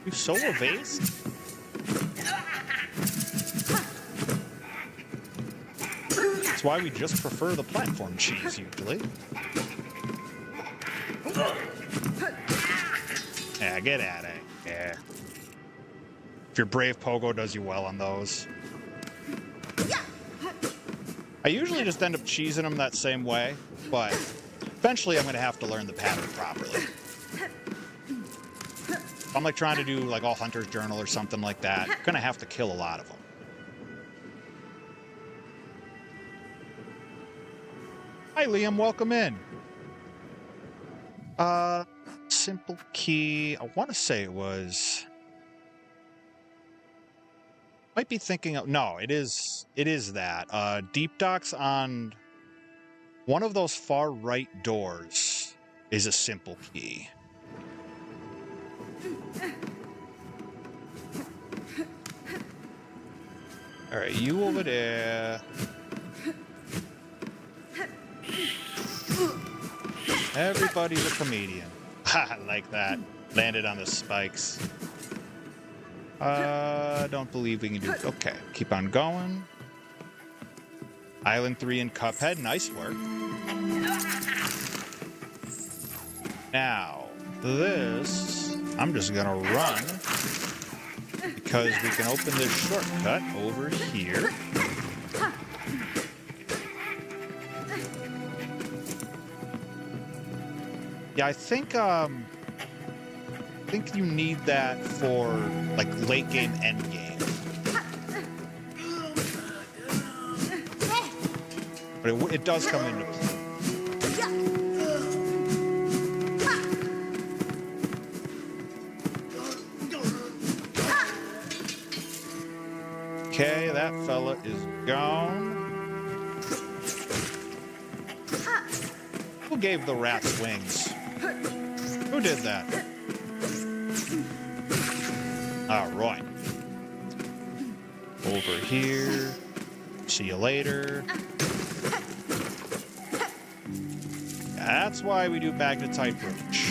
You so evasive. That's why we just prefer the platform cheese usually. Yeah, get at it. Yeah. If your brave pogo does you well on those. I usually just end up cheesing them that same way, but eventually I'm going to have to learn the pattern properly. If I'm like trying to do like all Hunter's Journal or something like that, I'm going to have to kill a lot of them. Hi Liam, welcome in. simple key. I want to say it was... Might be thinking of... No, it is that. Deep docks on one of those far right doors is a simple key. Alright, you over there. Everybody's a comedian. Ha, like that. Landed on the spikes. Don't believe we can do... Okay, keep on going. Island 3 and Cuphead, nice work. Now, this... I'm just gonna run. Because we can open this shortcut over here. Yeah, I think you need that for, like, late game, end game. But it does come into play. Okay, that fella is gone. Who gave the rats wings? Who did that? All right. Over here. See you later. That's why we do magnetite bridge.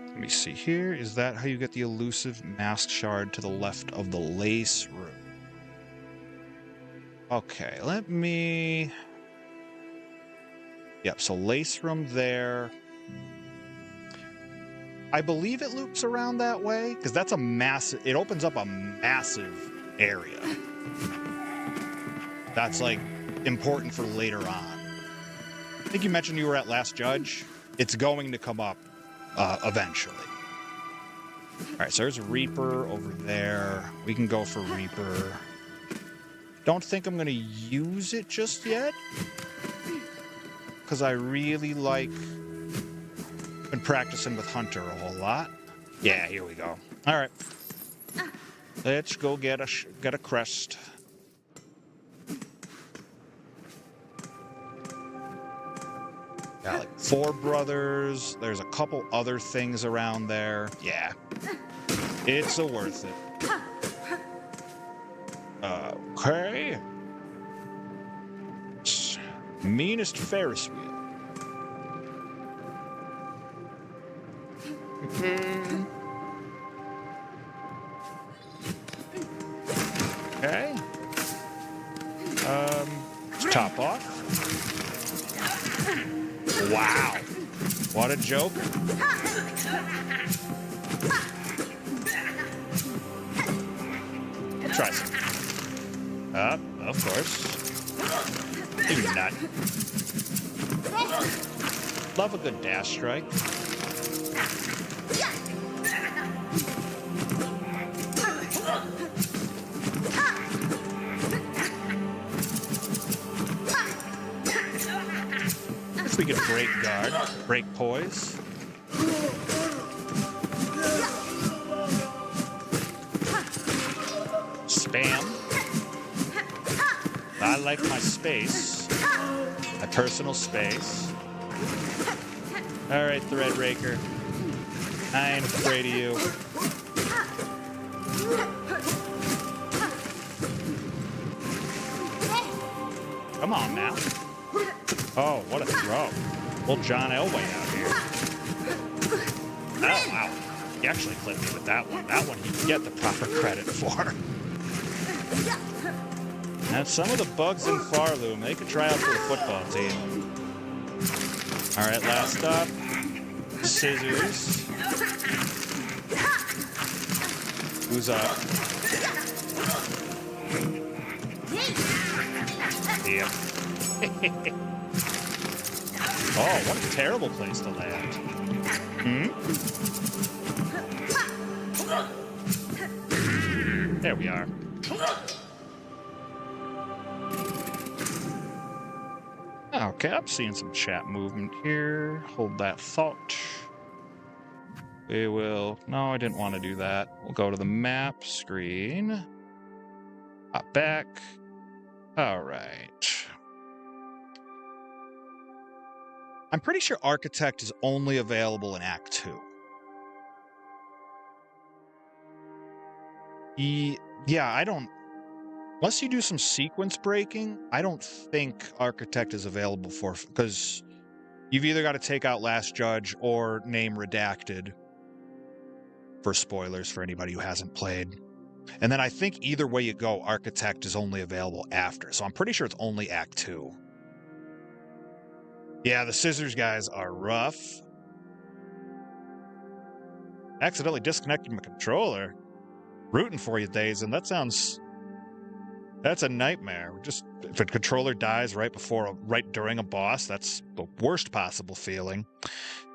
Let me see here. Is that how you get the elusive mask shard to the left of the lace room? Okay, let me... Yep, so lace room there. I believe it loops around that way, because that's a massive... It opens up a massive area. That's, like, important for later on. I think you mentioned you were at Last Judge. It's going to come up eventually. All right, so there's a Reaper over there. We can go for Reaper. Don't think I'm going to use it just yet. Because I really like... Been practicing with Hunter a whole lot. Yeah, here we go. All right. Let's go get a crest. Got like 4 brothers. There's a couple other things around there. Yeah. It's a worth it. Okay. Meanest Ferris wheel. Okay. Top off. Wow. What a joke. I'll try some. Of course. Maybe not. Love a good dash strike. If we could break guard, break poise. Spam. I like my space. My personal space. All right, Threadraker. I ain't afraid of you. Come on now. Oh, what a throw. Old John Elway out here. Oh, wow. He actually clipped me with that one. That one he can get the proper credit for. Now, some of the bugs in Pharloom, they could try out for the football team. All right, last up. Scissors. Who's up? Yep. Oh, what a terrible place to land. There we are. Okay, I'm seeing some chat movement here. Hold that thought. We will... No, I didn't want to do that. We'll go to the map screen. Hop back. All right. I'm pretty sure Architect is only available in Act 2. Yeah, I don't... Unless you do some sequence breaking, I don't think Architect is available for... Because you've either got to take out Last Judge or name Redacted for spoilers for anybody who hasn't played. And then I think either way you go, Architect is only available after. So I'm pretty sure it's only Act 2. Yeah, the scissors guys are rough. Accidentally disconnected my controller. Rooting for you, Days, and that sounds... That's a nightmare. Just if a controller dies right during a boss, that's the worst possible feeling.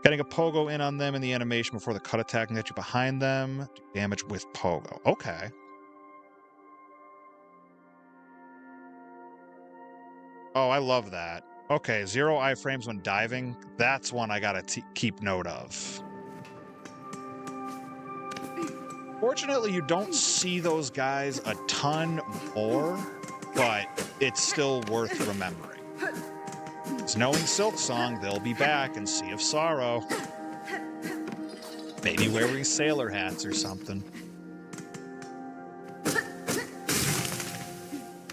Getting a pogo in on them in the animation before the cut attack and get you behind them. Do damage with pogo. Okay. Oh, I love that. Okay, 0 iframes when diving. That's one I gotta keep note of. Fortunately, you don't see those guys a ton more, but it's still worth remembering. Because knowing Silksong, they'll be back in Sea of Sorrow. Maybe wearing sailor hats or something.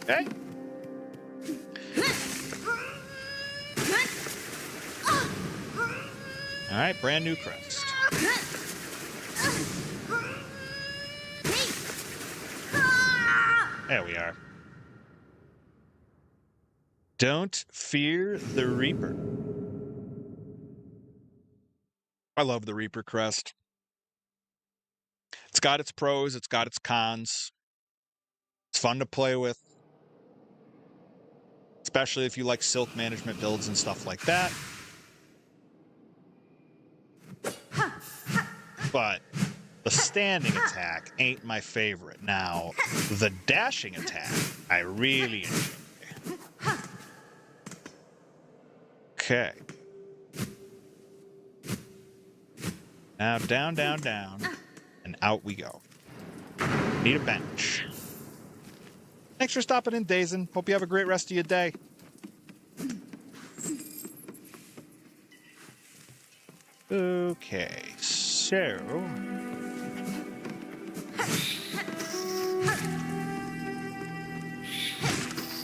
Okay. Alright, brand new crest. There we are. Don't fear the Reaper. I love the Reaper crest. It's got its pros, it's got its cons. It's fun to play with. Especially if you like silk management builds and stuff like that. But the standing attack ain't my favorite. Now, the dashing attack, I really enjoy. Okay. Now, down, down, down, and out we go. Need a bench. Thanks for stopping in, Dazen. Hope you have a great rest of your day. Okay, so...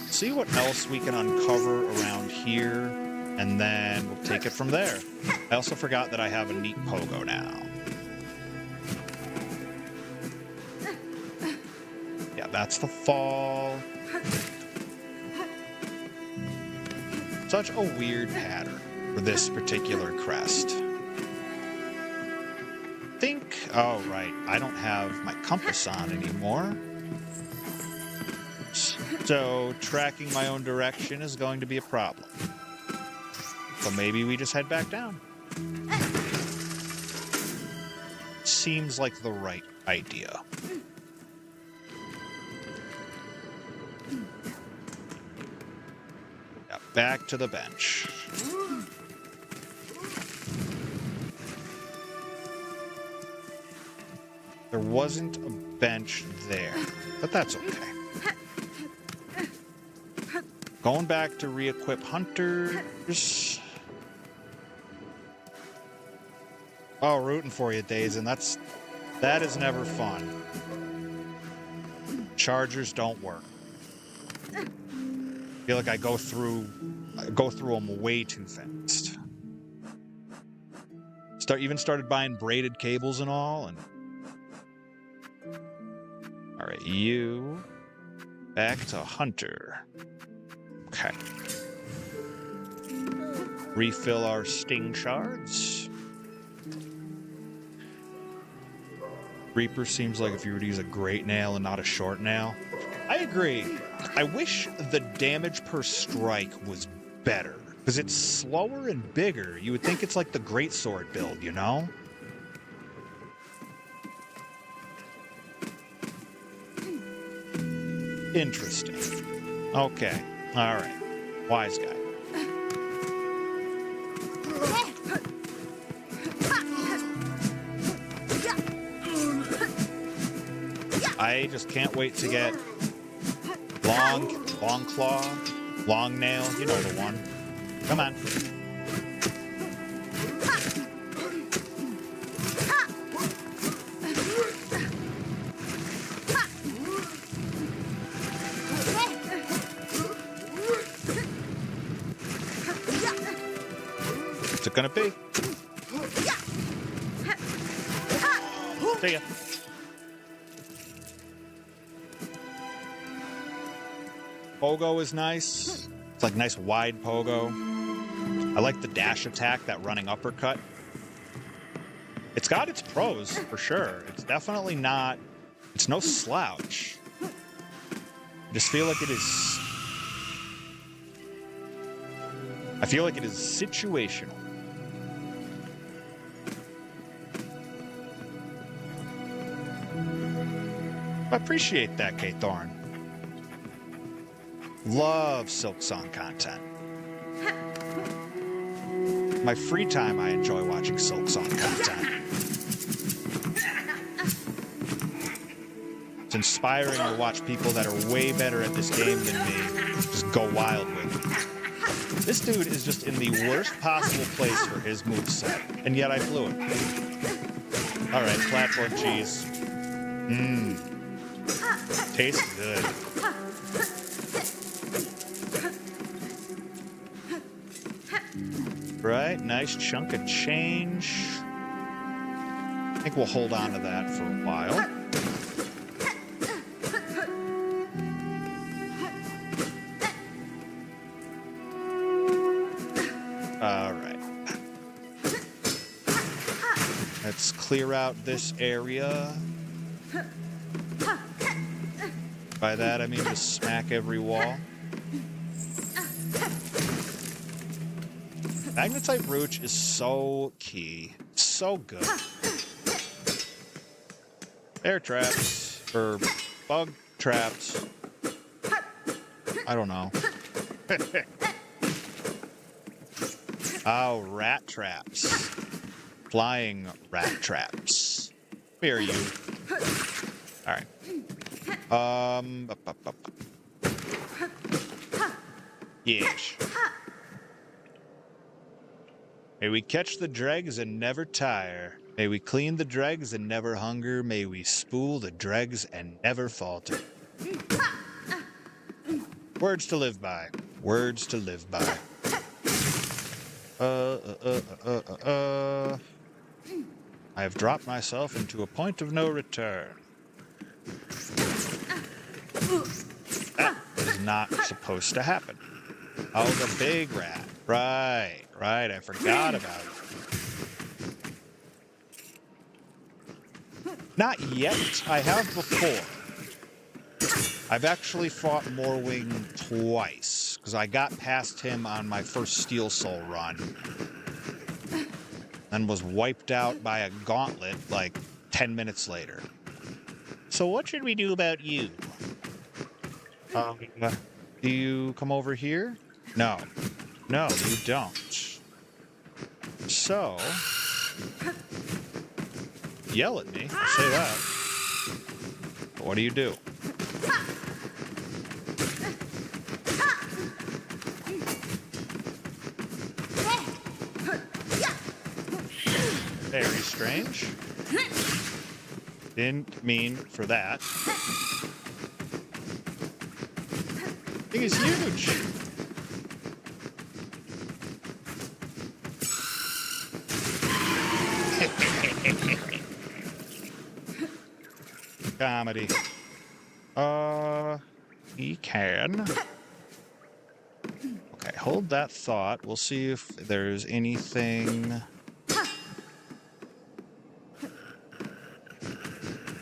see what else we can uncover around here, and then we'll take it from there. I also forgot that I have a neat pogo now. Yeah, that's the fall. Such a weird pattern for this particular crest. Oh, right, I don't have my compass on anymore. So, tracking my own direction is going to be a problem. So maybe we just head back down. Seems like the right idea. Yeah, back to the bench. There wasn't a bench there, but that's okay. Going back to re-equip hunters. Oh, rooting for you, Dazen. That is never fun. Chargers don't work. I feel like I go through them way too fast. Even started buying braided cables and all, and all right, you back to hunter. Okay. Refill our sting shards. Reaper seems like if you were to use a great nail and not a short nail. I agree. I wish the damage per strike was better, because it's slower and bigger. You would think it's like the greatsword build, you know? Interesting. Okay. All right. Wise guy. I just can't wait to get long claw, long nail. You know the one. Come on. What's it gonna be? See ya. Pogo is nice. It's like nice wide pogo. I like the dash attack, that running uppercut. It's got its pros, for sure. It's definitely not... It's no slouch. I just feel like it is... I feel like it is situational. I appreciate that, Kate Thorne. Love Silksong content. My free time, I enjoy watching Silksong content. It's inspiring to watch people that are way better at this game than me just go wild with it. This dude is just in the worst possible place for his moveset, and yet I flew it. Alright, platform cheese. Mmm. Tastes good. Right, nice chunk of change. I think we'll hold on to that for a while. All right. Let's clear out this area. By that, I mean just smack every wall. Magnetite Roach is so key. So good. Air traps. Or bug traps. I don't know. Oh, rat traps. Flying rat traps. Where are you? Alright. Yes. May we catch the dregs and never tire. May we clean the dregs and never hunger. May we spool the dregs and never falter. Words to live by. Words to live by. I have dropped myself into a point of no return. That is not supposed to happen. Oh, the big rat. Right, I forgot about it. Not yet. I have before. I've actually fought Morwing twice, because I got past him on my first Steel Soul run. And was wiped out by a gauntlet like 10 minutes later. So what should we do about you? Do you come over here? No. No, you don't. So... Yell at me, I'll say that. But what do you do? Very strange. Didn't mean for that. Thing is huge. Comedy. He can. Okay, hold that thought. We'll see if there's anything.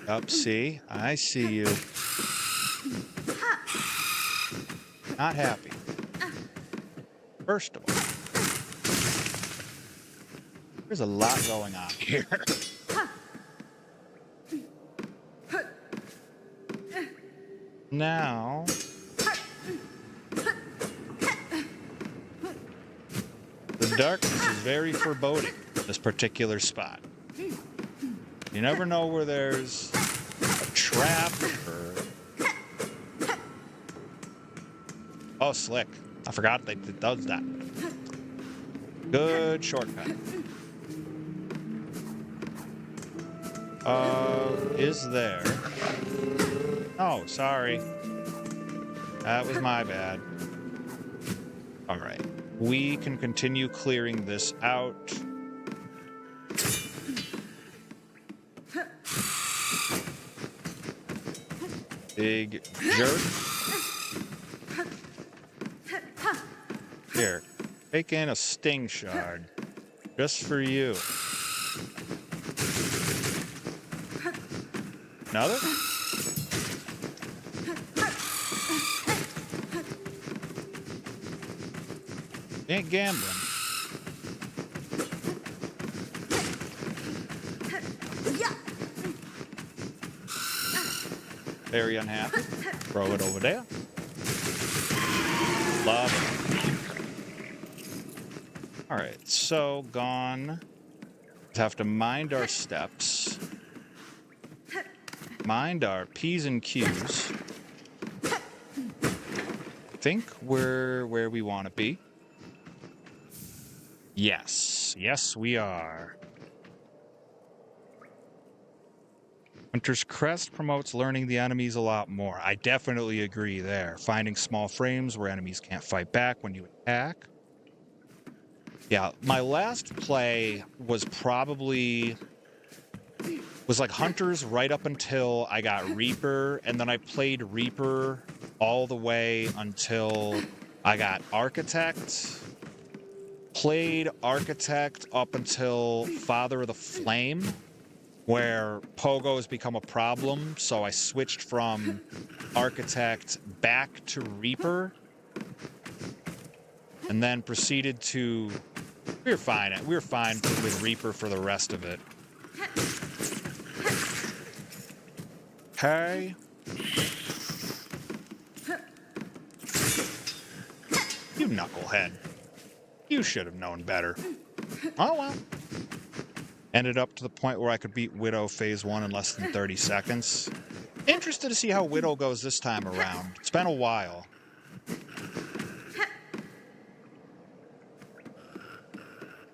Up, see? I see you. Not happy. First of all, there's a lot going on here. Now... the darkness is very foreboding, this particular spot. You never know where there's a trap or... Oh, slick. I forgot that it does that. Good shortcut. Is there... Oh, sorry. That was my bad. Alright. We can continue clearing this out. Big jerk. Here. Take in a sting shard. Just for you. Another? Ain't gambling. Very unhappy. Throw it over there. Love it. Alright, so gone. Have to mind our steps. Mind our P's and Q's. Think we're where we want to be. Yes. Yes, we are. Hunter's Crest promotes learning the enemies a lot more. I definitely agree there. Finding small frames where enemies can't fight back when you attack. Yeah, my last play was probably... was like Hunters right up until I got Reaper, and then I played Reaper all the way until I got Architect. Played Architect up until Father of the Flame, where Pogo's become a problem, so I switched from Architect back to Reaper, and then proceeded to... We were fine with Reaper for the rest of it. Okay. You knucklehead. You should have known better. Oh well. Ended up to the point where I could beat Widow Phase 1 in less than 30 seconds. Interested to see how Widow goes this time around. It's been a while.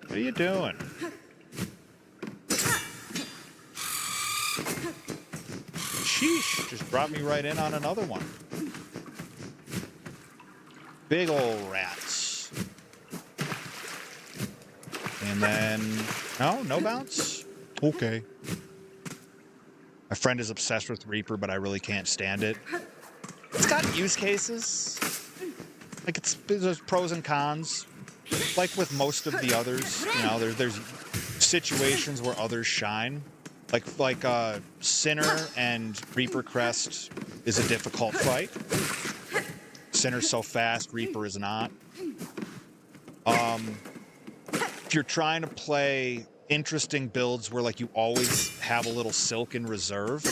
What are you doing? Sheesh, just brought me right in on another one. Big old rats. And then... No bounce? Okay. My friend is obsessed with Reaper, but I really can't stand it. It's got use cases. Like, there's pros and cons. Like with most of the others, you know, there's situations where others shine. Like Sinner and Reaper Crest is a difficult fight. Sinner's so fast, Reaper is not. If you're trying to play interesting builds where like you always have a little silk in reserve,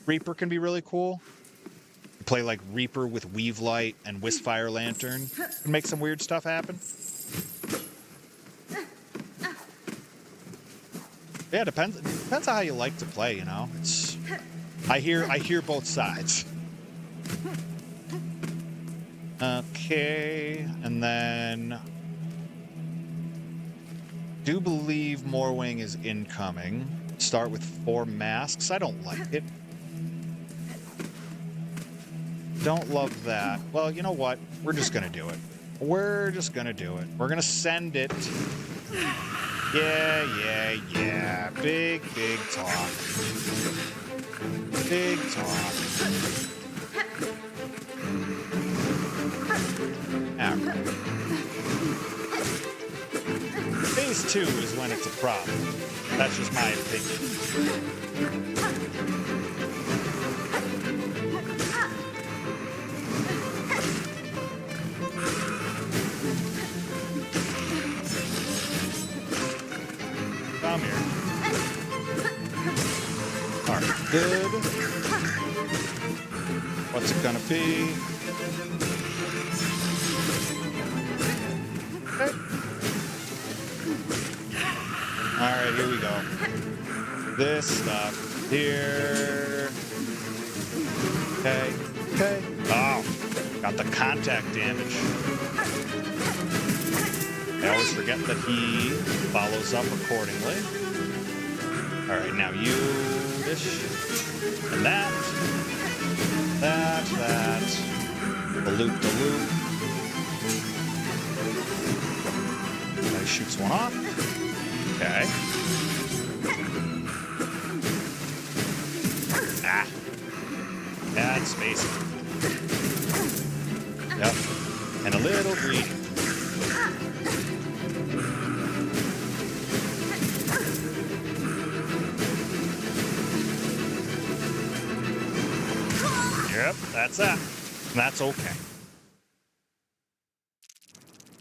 Reaper can be really cool. You play like Reaper with Weave Light and Wisfire Lantern and make some weird stuff happen. Yeah, depends on how you like to play, you know. I hear both sides. Okay, and then do believe Morwing is incoming. Start with 4 masks. I don't like it. Don't love that. Well, you know what? We're just gonna do it. We're just gonna do it. We're gonna send it. Yeah. Big talk. Big talk. Alright. Phase 2 is when it's a problem. That's just my opinion. Come here. Alright, good. What's it gonna be? Okay. Alright, here we go. This stuff here. Okay. Okay. Oh, got the contact damage. I always forget that he follows up accordingly. Alright, now you this and that. That. The loop. That shoots one off. Okay. Ah. Bad space. Yep. And a little greedy. Yep, that's that. That's okay.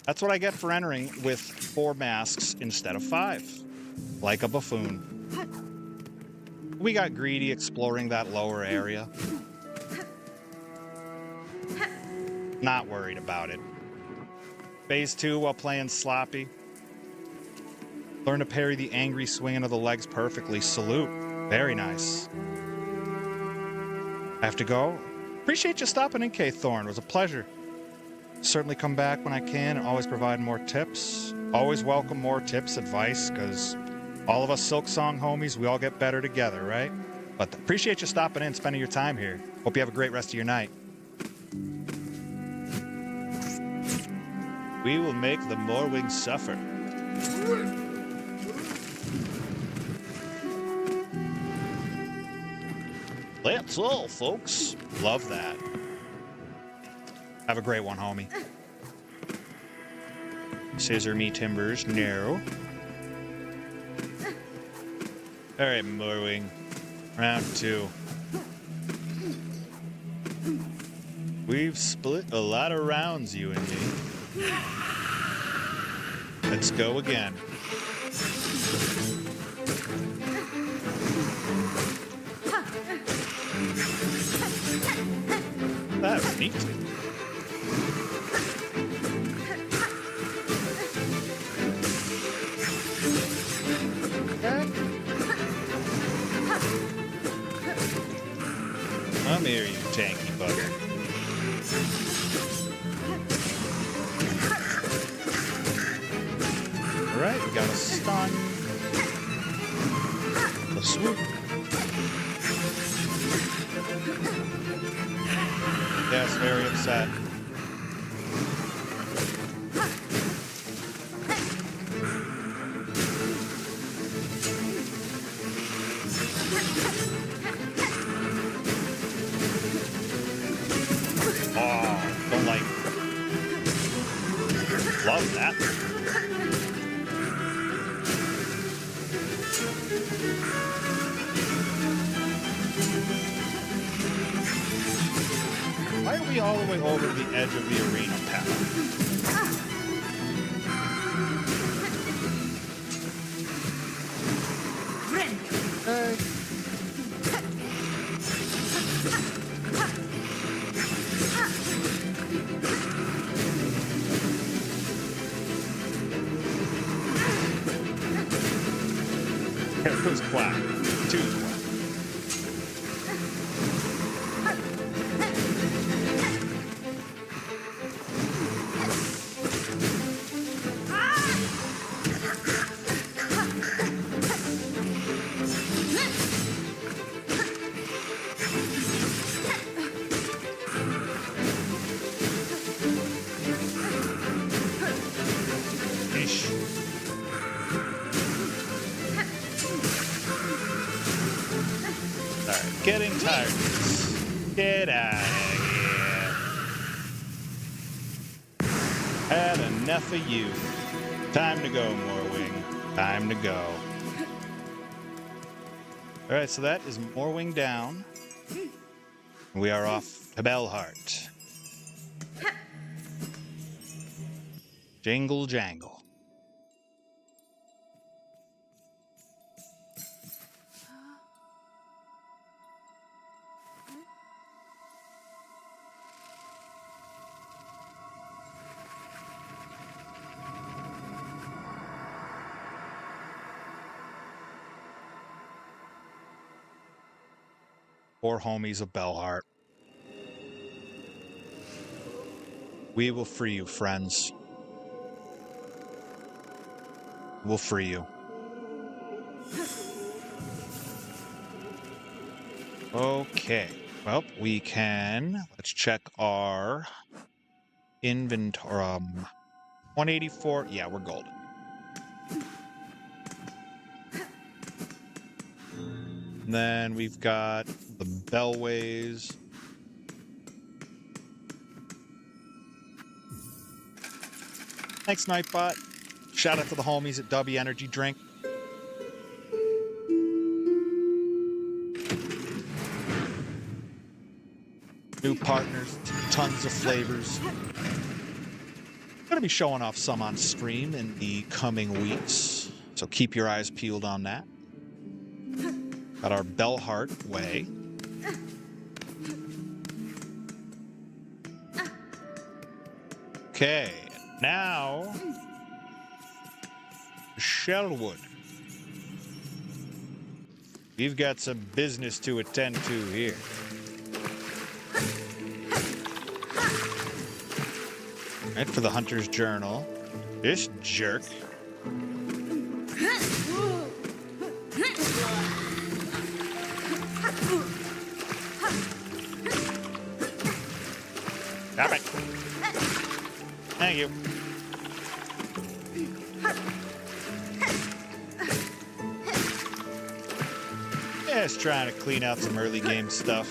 That's what I get for entering with 4 masks instead of 5. Like a buffoon. We got greedy exploring that lower area. Not worried about it. Phase 2 while playing sloppy. Learn to parry the angry swinging of the legs perfectly. Salute. Very nice. I have to go. Appreciate you stopping in, K. Thorne. It was a pleasure. Certainly come back when I can and always provide more tips. Always welcome more tips, advice, because all of us Silksong homies, we all get better together, right? But appreciate you stopping in, spending your time here. Hope you have a great rest of your night. We will make the Morwing suffer. That's all, folks. Love that. Have a great one, homie. Scissor me timbers. No. All right, Morwing. Round 2. We've split a lot of rounds, you and me. Let's go again. That was neat. Come here, you tanky bugger. Alright, we got a stun. A swoop. Yes, very upset. Oh, don't like. Love that. Why are we all the way over the edge of the arena path? It was quack. 2 quack. Ish. Alright, getting tired of this. Get out of here. Had enough of you. Time to go, Morwing. Time to go. Alright, so that is Morwing down. We are off to Belhart. Jingle jangle. Poor homies of Bellheart. We will free you, friends. We'll free you. Okay. Well, we can. Let's check our inventory. 184. Yeah, we're golden. And then we've got the Bellways. Thanks, Nightbot. Shout out to the homies at W Energy Drink. New partners, tons of flavors. Gonna be showing off some on stream in the coming weeks, so keep your eyes peeled on that. Got our Bellheart Way. Okay, now Shellwood. We've got some business to attend to here. Right, for the Hunter's Journal. This jerk. Stop it. Thank you. Just trying to clean out some early game stuff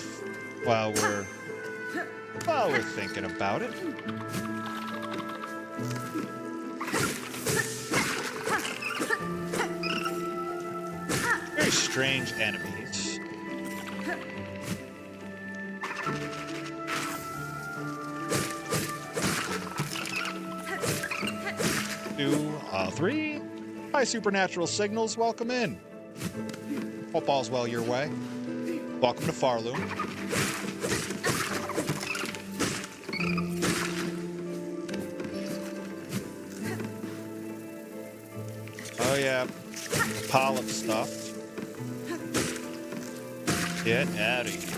while we're thinking about it. Very strange enemies. Two, three. Hi, supernatural signals. Welcome in. Hope all's well your way. Welcome to Pharloom. Oh yeah, polyp stuff. Get out of here.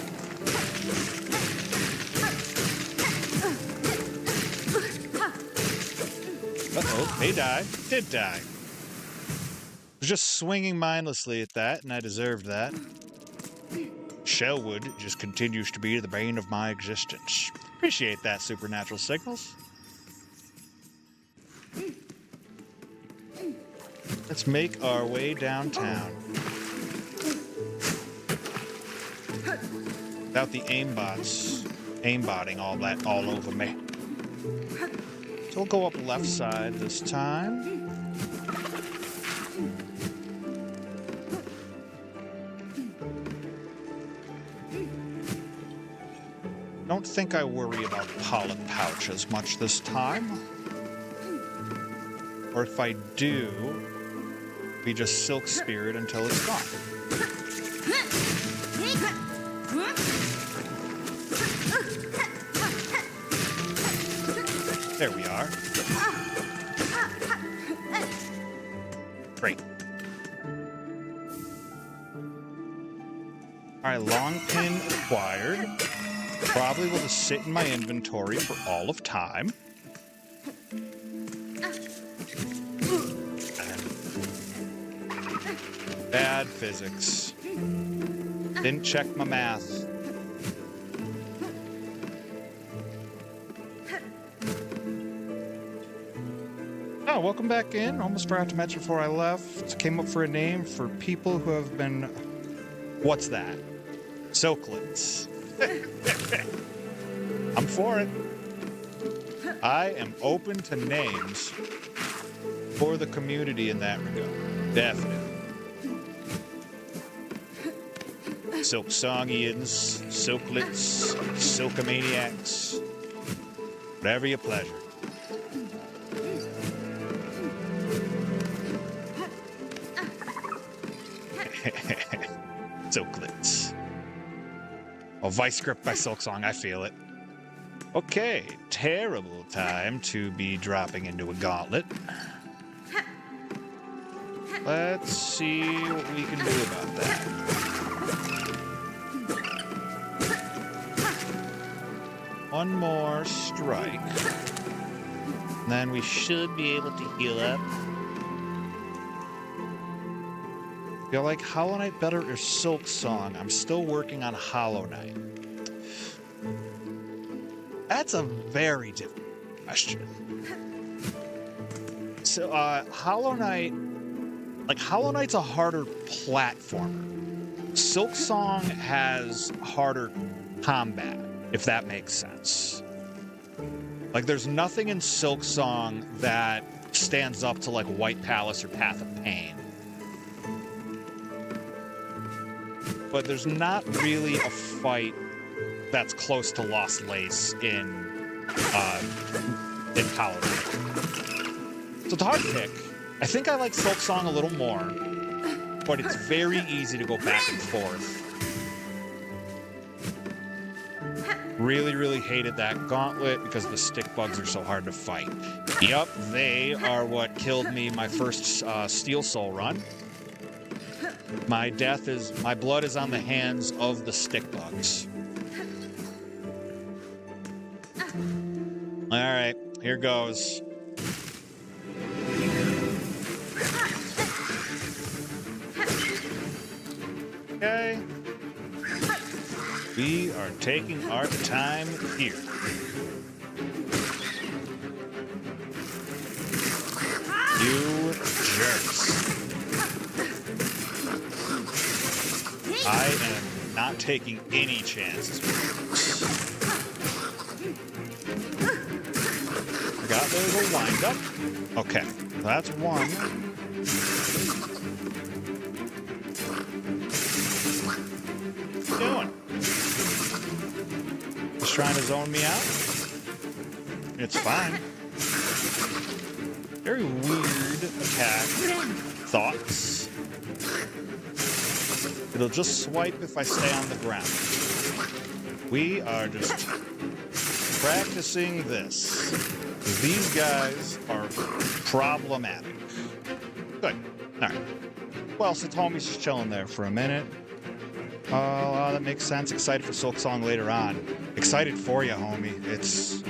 Uh-oh, they died. Did die. Was just swinging mindlessly at that, and I deserved that. Shellwood just continues to be the bane of my existence. Appreciate that, supernatural signals. Let's make our way downtown. Without the aimbotting all over me. So we'll go up left side this time. Don't think I worry about polyp pouch as much this time. Or if I do, we just silk spear it until it's gone. There we are. Great. Alright, long pin acquired. Probably will just sit in my inventory for all of time. Bad physics. Didn't check my math. Oh, welcome back in. Almost forgot to mention before I left. Came up for a name for people who have been... What's that? Silklets. I'm for it. I am open to names for the community in that regard. Definitely. Silksongians, Silklets, Silkomaniacs. Whatever your pleasure. Silklets. Oh, Vice script by Silksong, I feel it. Okay, terrible time to be dropping into a gauntlet. Let's see what we can do about that. one more strike. And then we should be able to heal up. Feel like Hollow Knight better or Silksong? I'm still working on Hollow Knight. That's a very difficult question. So, Hollow Knight... Like, Hollow Knight's a harder platformer. Silksong has harder combat, if that makes sense. Like, there's nothing in Silksong that stands up to, like, White Palace or Path of Pain. But there's not really a fight that's close to Lost Lace in Hollow Knight. So it's a hard pick. I think I like Silksong a little more, but it's very easy to go back and forth. Really, really hated that gauntlet because the stick bugs are so hard to fight. Yep, they are what killed me my first Steel Soul run. My blood is on the hands of the stick bugs. All right, here goes. Okay. We are taking our time here. You jerks. I am not taking any chances. Forgot there was a wind-up. Okay, that's one. Doing? Just trying to zone me out? It's fine. Very weird attack. Thoughts. It'll just swipe if I stay on the ground. We are just practicing this. These guys are problematic. Good. All right. Well, since homie's just chilling there for a minute. Oh, that makes sense. Excited for Silksong later on. Excited for you, homie. It's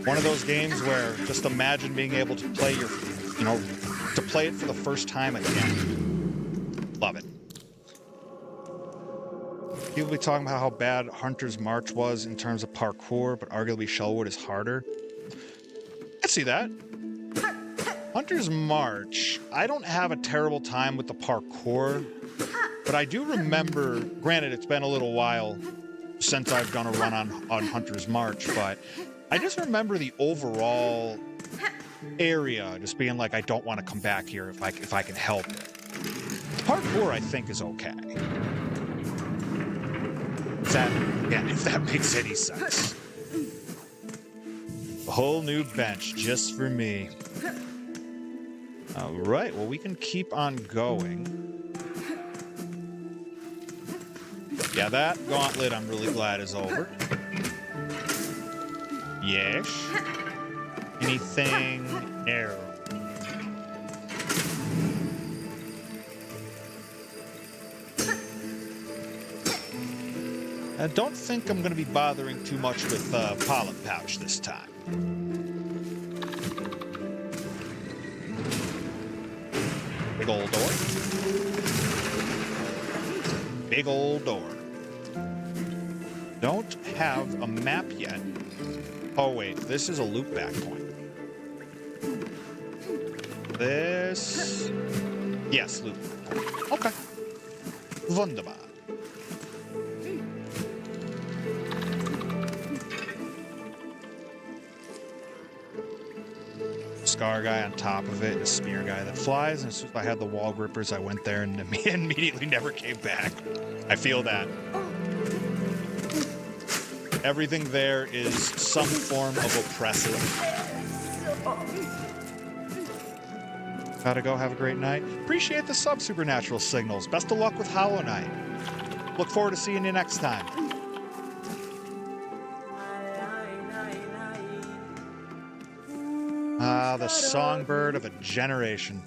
one of those games where just imagine being able to play to play it for the first time again. Love it. People be talking about how bad Hunter's March was in terms of parkour, but arguably Shellwood is harder. I see that. Hunter's March, I don't have a terrible time with the parkour, but I do remember, granted it's been a little while since I've done a run on Hunter's March, but I just remember the overall area just being like, I don't want to come back here if I can help it. Parkour, I think, is okay. Again, if that makes any sense. A whole new bench just for me. All right, well, we can keep on going. Yeah, that gauntlet I'm really glad is over. Yes. Anything? No. I don't think I'm going to be bothering too much with Polyp Pouch this time. Big old door. Big old door. Don't have a map yet. Oh, wait. This is a loop back point. This... Yes, loop back point. Okay. Wunderbar. Scar guy on top of it, a spear guy that flies, and as soon as I had the wall grippers, I went there and immediately never came back. I feel that. Everything there is some form of oppressive. Gotta go, have a great night. Appreciate the sub-supernatural signals. Best of luck with Hollow Knight. Look forward to seeing you next time. Ah, the songbird of a generation.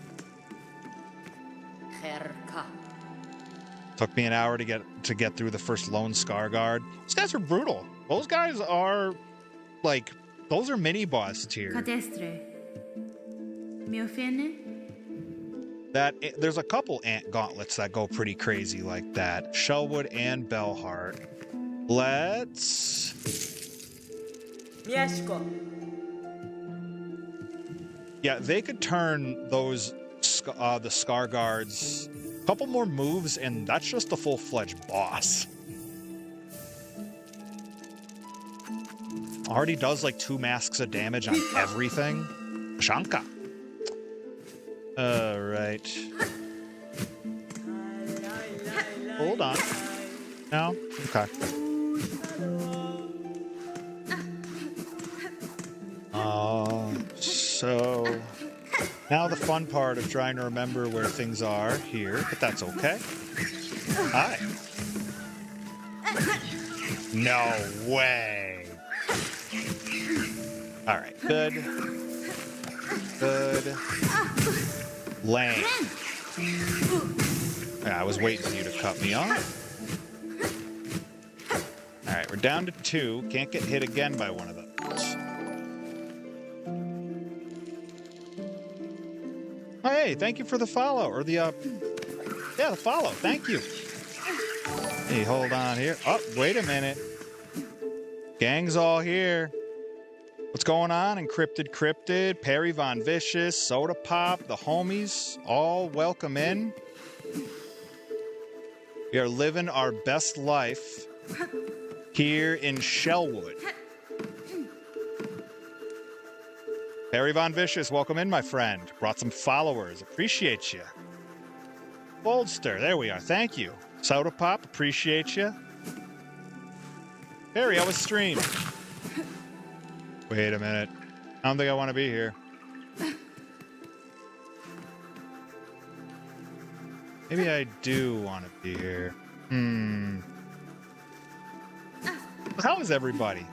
Took me an hour to get through the first Lone Scar Guard. These guys are brutal. Those guys are, like, those are mini-boss tier. Cadestre. Miofene. There's a couple ant gauntlets that go pretty crazy like that. Shellwood and Bellheart. Let's... Mieszko. Yeah, they could turn those, the Scar Guards, a couple more moves, and that's just a full-fledged boss. Already does like 2 masks of damage on everything. Shanka. Alright. Hold on. No? Okay. So now the fun part of trying to remember where things are here, but that's okay. Hi. No way. All right, good. Good. Lame. Yeah, I was waiting for you to cut me off. All right, we're down to 2. Can't get hit again by one of those. Oh, hey, thank you for the follow, or the, yeah, the follow. Thank you. Hey, hold on here. Oh, wait a minute. Gang's all here. What's going on? Encrypted Cryptid, Perry Von Vicious, Soda Pop, the homies, all welcome in. We are living our best life here in Shellwood. Perry Von Vicious, welcome in, my friend. Brought some followers. Appreciate you. Boldster, there we are. Thank you. Soda Pop, appreciate you. Perry, how was stream? Wait a minute. I don't think I want to be here. Maybe I do want to be here. How is everybody?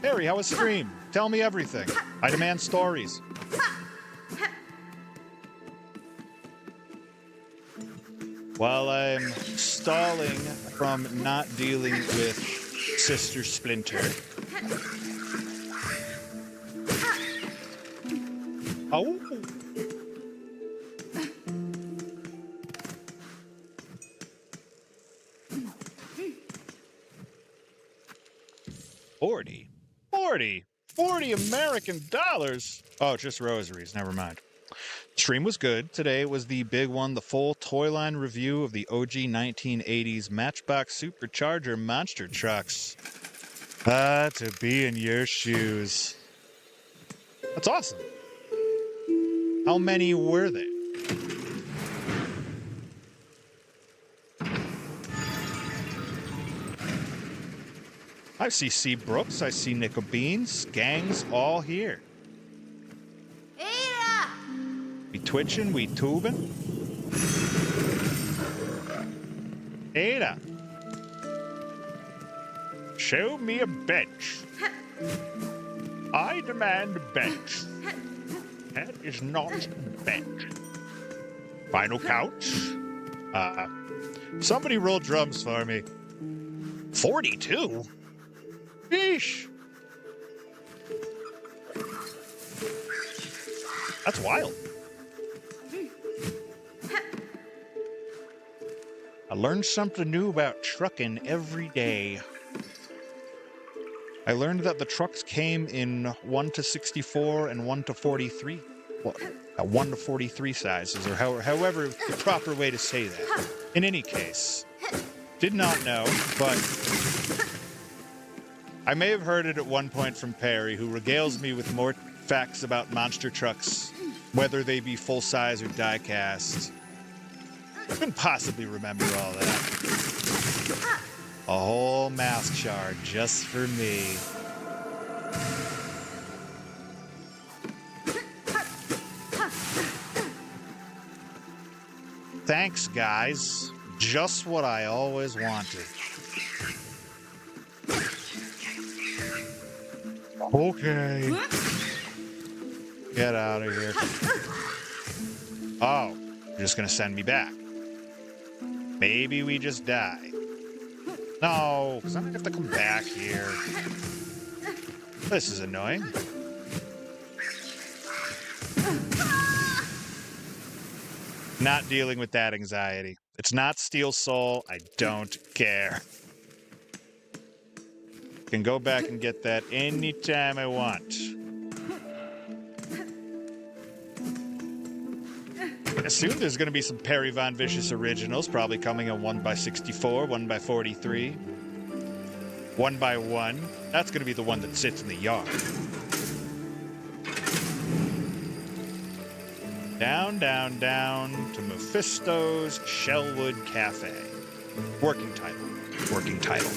Perry, how was stream? Tell me everything. I demand stories. While I'm stalling from not dealing with Sister Splinter. Oh. $40 American dollars. Oh, just rosaries. Never mind. Stream was good. Today was the big one, the full toy line review of the OG 1980s Matchbox Supercharger monster trucks. To be in your shoes. That's awesome. How many were there? I see C. Brooks, I see Nickel Beans, gangs all here. We twitching, we tubing. Ada. Show me a bench. I demand a bench. That is not a bench. Final count. Somebody roll drums for me. 42? Sheesh. That's wild. I learned something new about trucking every day. I learned that the trucks came in 1 to 64 and 1 to 43. Well, 1 to 43 sizes, or however the proper way to say that. In any case, did not know, but I may have heard it at one point from Perry, who regales me with more facts about monster trucks, whether they be full-size or die-cast. I couldn't possibly remember all that. A whole mask shard just for me. Thanks, guys. Just what I always wanted. Okay. Get out of here. Oh, you're just gonna send me back. Maybe we just die. No, because I'm gonna have to come back here. This is annoying. Not dealing with that anxiety. It's not Steel Soul. I don't care. Can go back and get that anytime I want. I assume there's going to be some Perry Von Vicious originals, probably coming in 1x64, 1x43, 1x1. That's going to be the one that sits in the yard. Down, down, down to Mephisto's Shellwood Cafe. Working title. Working title.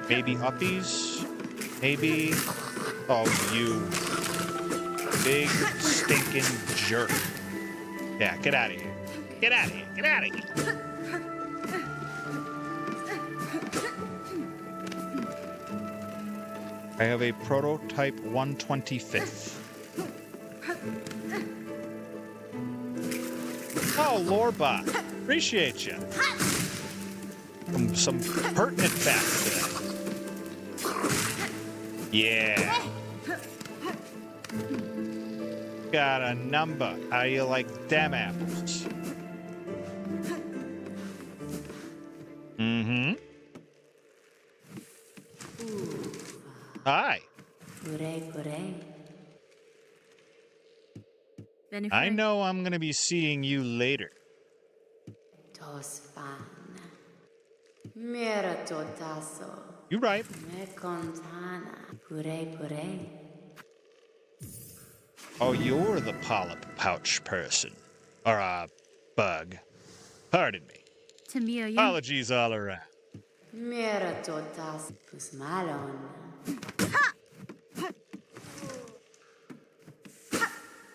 Maybe Uppies? Maybe? Oh, you big stinking jerk. Yeah, get out of here. Get out of here. Get out of here. I have a prototype 125th. Oh, Lorebot. Appreciate you. Some pertinent facts today. Yeah. Got a number. How you like them apples? Mm-hmm. Hi. I know I'm going to be seeing you later. You right. Oh, you're the polyp pouch person. Or a bug. Pardon me. Apologies all around.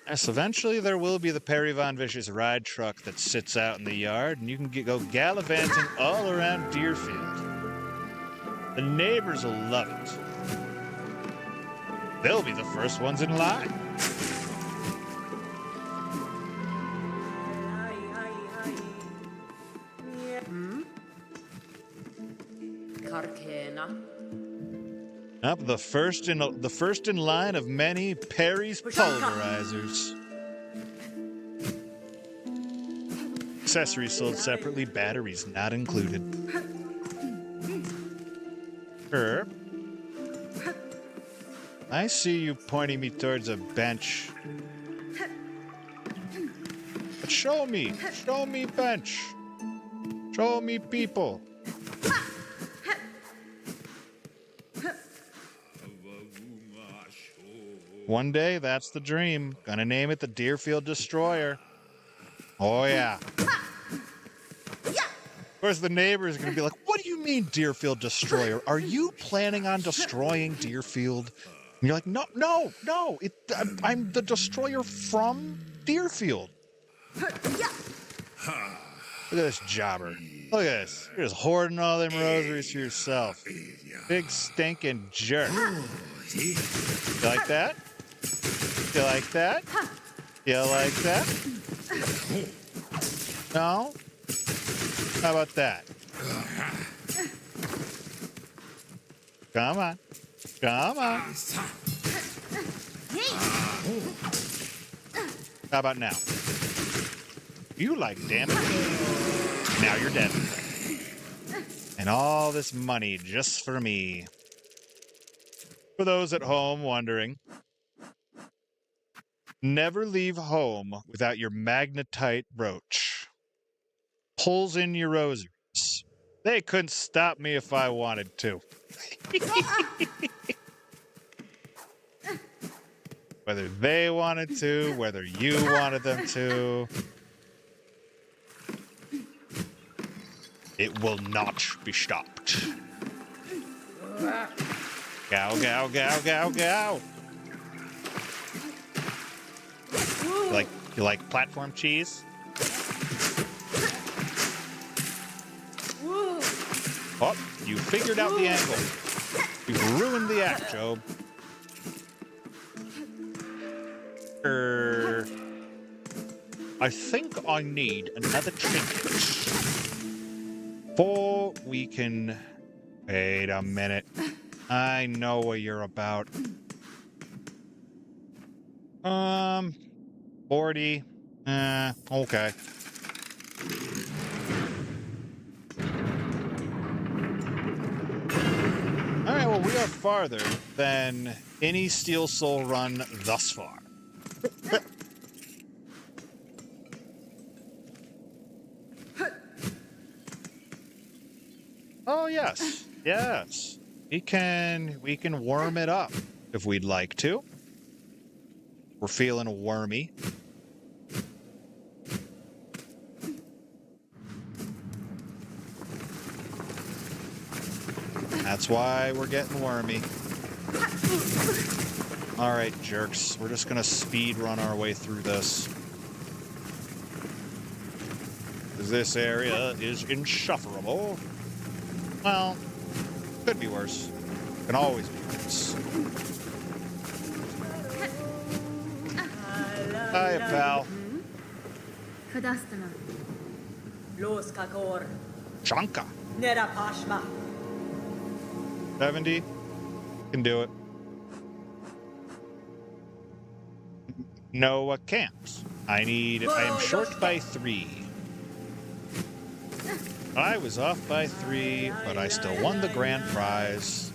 Yes, eventually there will be the Perry Von Vicious ride truck that sits out in the yard, and you can go gallivanting all around Deerfield. The neighbors will love it. They'll be the first ones in line. Up the first in line of many Perry's pulverizers. Accessories sold separately, batteries not included. Herb. I see you pointing me towards a bench. But show me bench. Show me people. One day, that's the dream. Gonna name it the Deerfield Destroyer. Oh, yeah. Of course, the neighbors are gonna be like, what do you mean, Deerfield Destroyer? Are you planning on destroying Deerfield? And you're like, no. I'm the destroyer from Deerfield. Look at this jobber. Look at this. You're just hoarding all them rosaries for yourself. Big stinking jerk. You like that? You like that? You like that? No? How about that? Come on. Come on. How about now? You like damage? Now you're dead. And all this money just for me. For those at home wondering, never leave home without your magnetite brooch. Pulls in your rosaries. They couldn't stop me if I wanted to. Whether they wanted to, whether you wanted them to. It will not be stopped. Gow, gow, gow, gow, gow. You like platform cheese? Oh, you figured out the angle. You've ruined the act, Job. I think I need another trinket. Before we can... Wait a minute. I know what you're about. 40. Okay. Alright, well, we are farther than any Steel Soul run thus far. Oh, yes. Yes. We can worm it up if we'd like to. We're feeling wormy. That's why we're getting wormy. All right, jerks. We're just gonna speed run our way through this. 'Cause this area is insufferable. Well, could be worse. Can always be worse. Hiya, pal. Kadastana. Los kakor. Chanka. Nera pashma. 70. Can do it. No, I can't. I am short by 3. I was off by 3, but I still won the grand prize.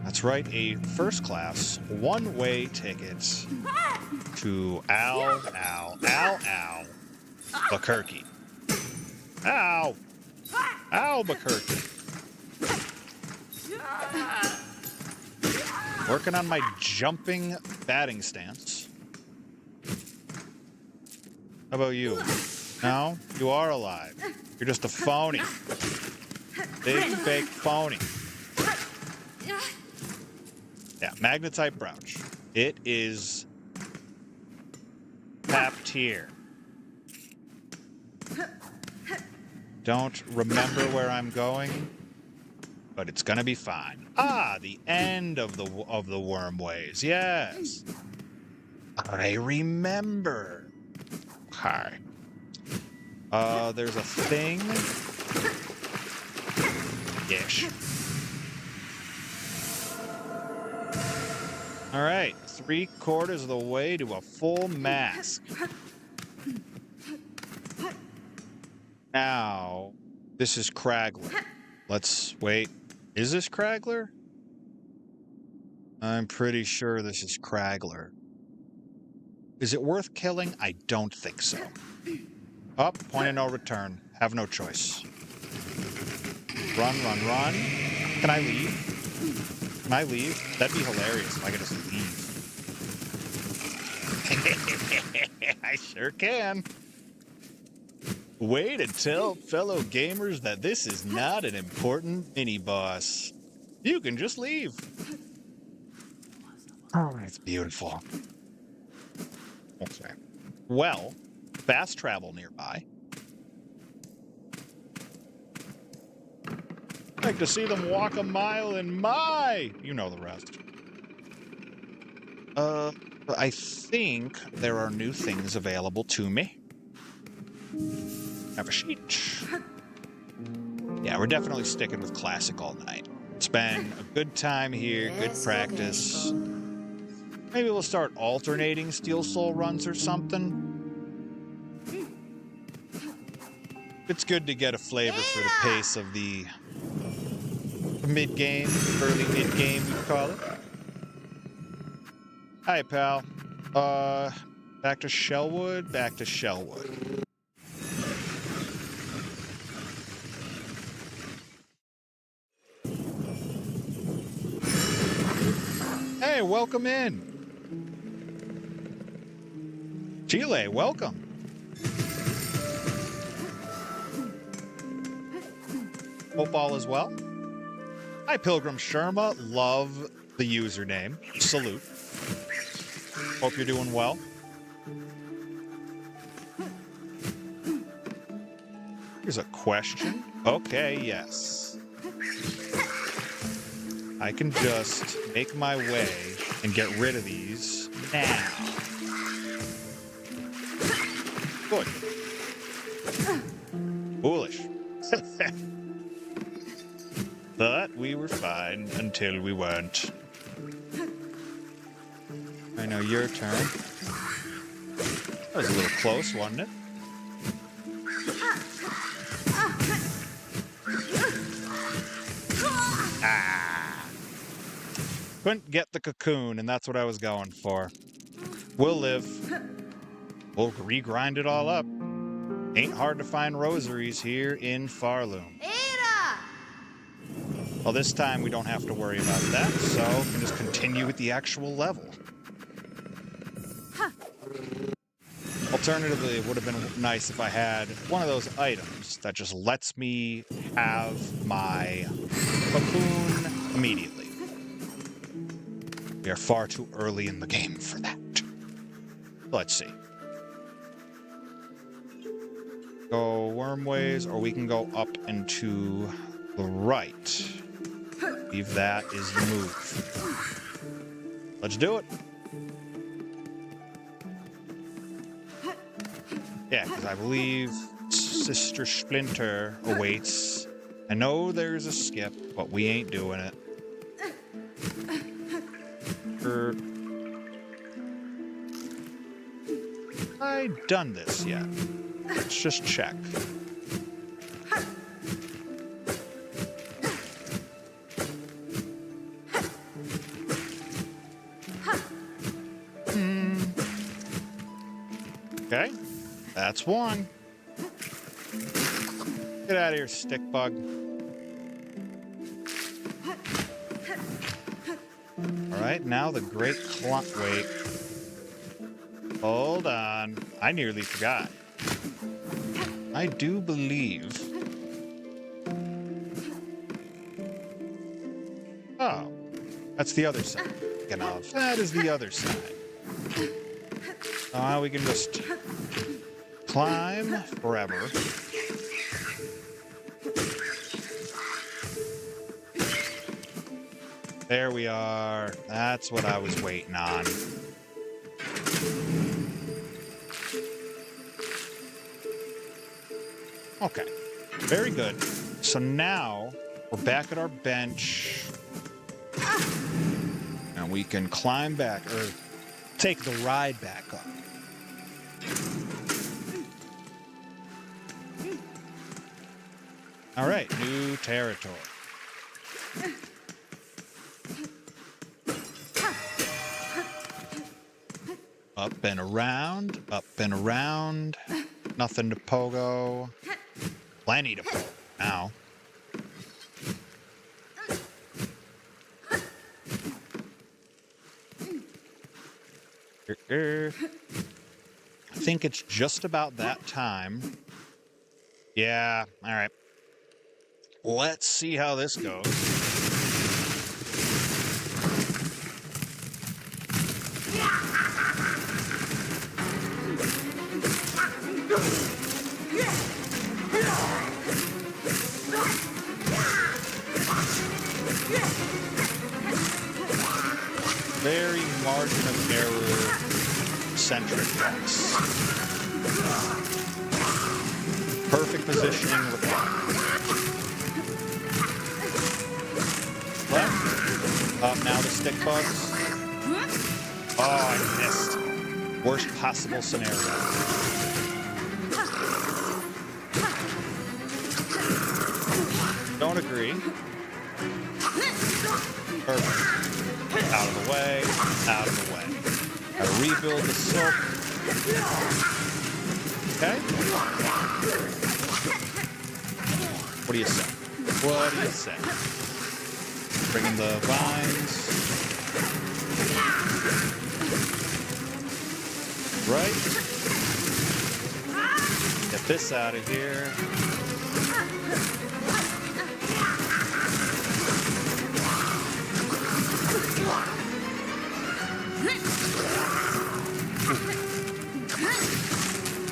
That's right, a first class, one-way ticket to Albuquerque. Albuquerque. Working on my jumping batting stance. How about you? No? You are alive. You're just a phony. Big fake phony. Yeah, magnetite brooch. It is top tier. Don't remember where I'm going, but it's gonna be fine. Ah, the end of the wormways. Yes, I remember. Hi. There's a thing. Ish. All right, 3/4 of the way to a full mask. Now, this is Cragler. Let's wait. Is this Cragler? I'm pretty sure this is Cragler. Is it worth killing? I don't think so. Up, point of no return. Have no choice. Run, run, run. Can I leave? Can I leave? That'd be hilarious if I could just leave. I sure can. Way to tell fellow gamers that this is not an important mini-boss. You can just leave. Oh, it's beautiful. Okay. Well, fast travel nearby. Like to see them walk a mile in my... You know the rest. I think there are new things available to me. Have a sheet. Yeah, we're definitely sticking with classic all night. It's been a good time here, good practice. Maybe we'll start alternating Steel Soul runs or something. It's good to get a flavor for the pace of the mid-game, early mid-game, we call it. Hi, pal. Back to Shellwood, back to Shellwood. Hey, welcome in. Chile, welcome. Hope all is well. Hi, Pilgrim Sherma. Love the username. Salute. Hope you're doing well. Here's a question. Okay, yes. I can just make my way and get rid of these now. Foolish. But we were fine until we weren't. I know your turn. That was a little close, wasn't it? Ah! Couldn't get the cocoon, and that's what I was going for. We'll live. We'll re-grind it all up. Ain't hard to find rosaries here in Pharloom. Well, this time we don't have to worry about that, so we can just continue with the actual level. Alternatively, it would have been nice if I had one of those items that just lets me have my cocoon immediately. We are far too early in the game for that. Let's see. Go wormways, or we can go up and to the right. I believe that is the move. Let's do it. Yeah, because I believe Sister Splinter awaits. I know there's a skip, but we ain't doing it. I done this yet? Let's just check. Okay, that's one. Get out of here, stick bug. All right, now the great clock. Wait. Hold on. I nearly forgot. I do believe. Oh, that's the other side. That is the other side. We can just climb forever. There we are. That's what I was waiting on. Okay, very good. So now we're back at our bench. And we can climb back, or take the ride back up. All right, new territory. Up and around, up and around. Nothing to pogo. Plenty to pogo now. I think it's just about that time. Yeah, all right. Let's see how this goes. Very margin of error centric boss. Perfect positioning required. Left. Up now the stick bugs. Oh, I missed. Worst possible scenario. Don't agree. Perfect. Out of the way, out of the way. Gotta rebuild the silk. Okay? What do you say? What do you say? Bring in the vines. Right? Get this out of here.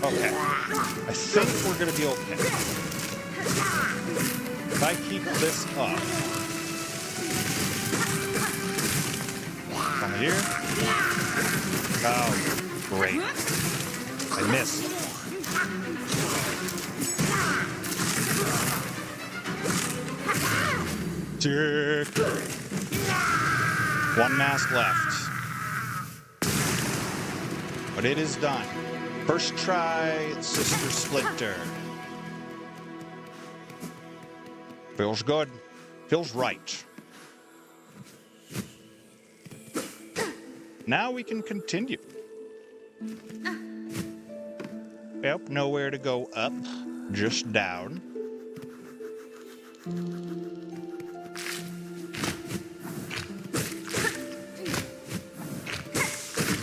Okay. I think we're going to be okay. If I keep this up. Come here. Oh, great. I missed. Dick. One mask left. But it is done. First try, Sister Splinter. Feels good. Feels right. Now we can continue. Yep, nowhere to go up, just down.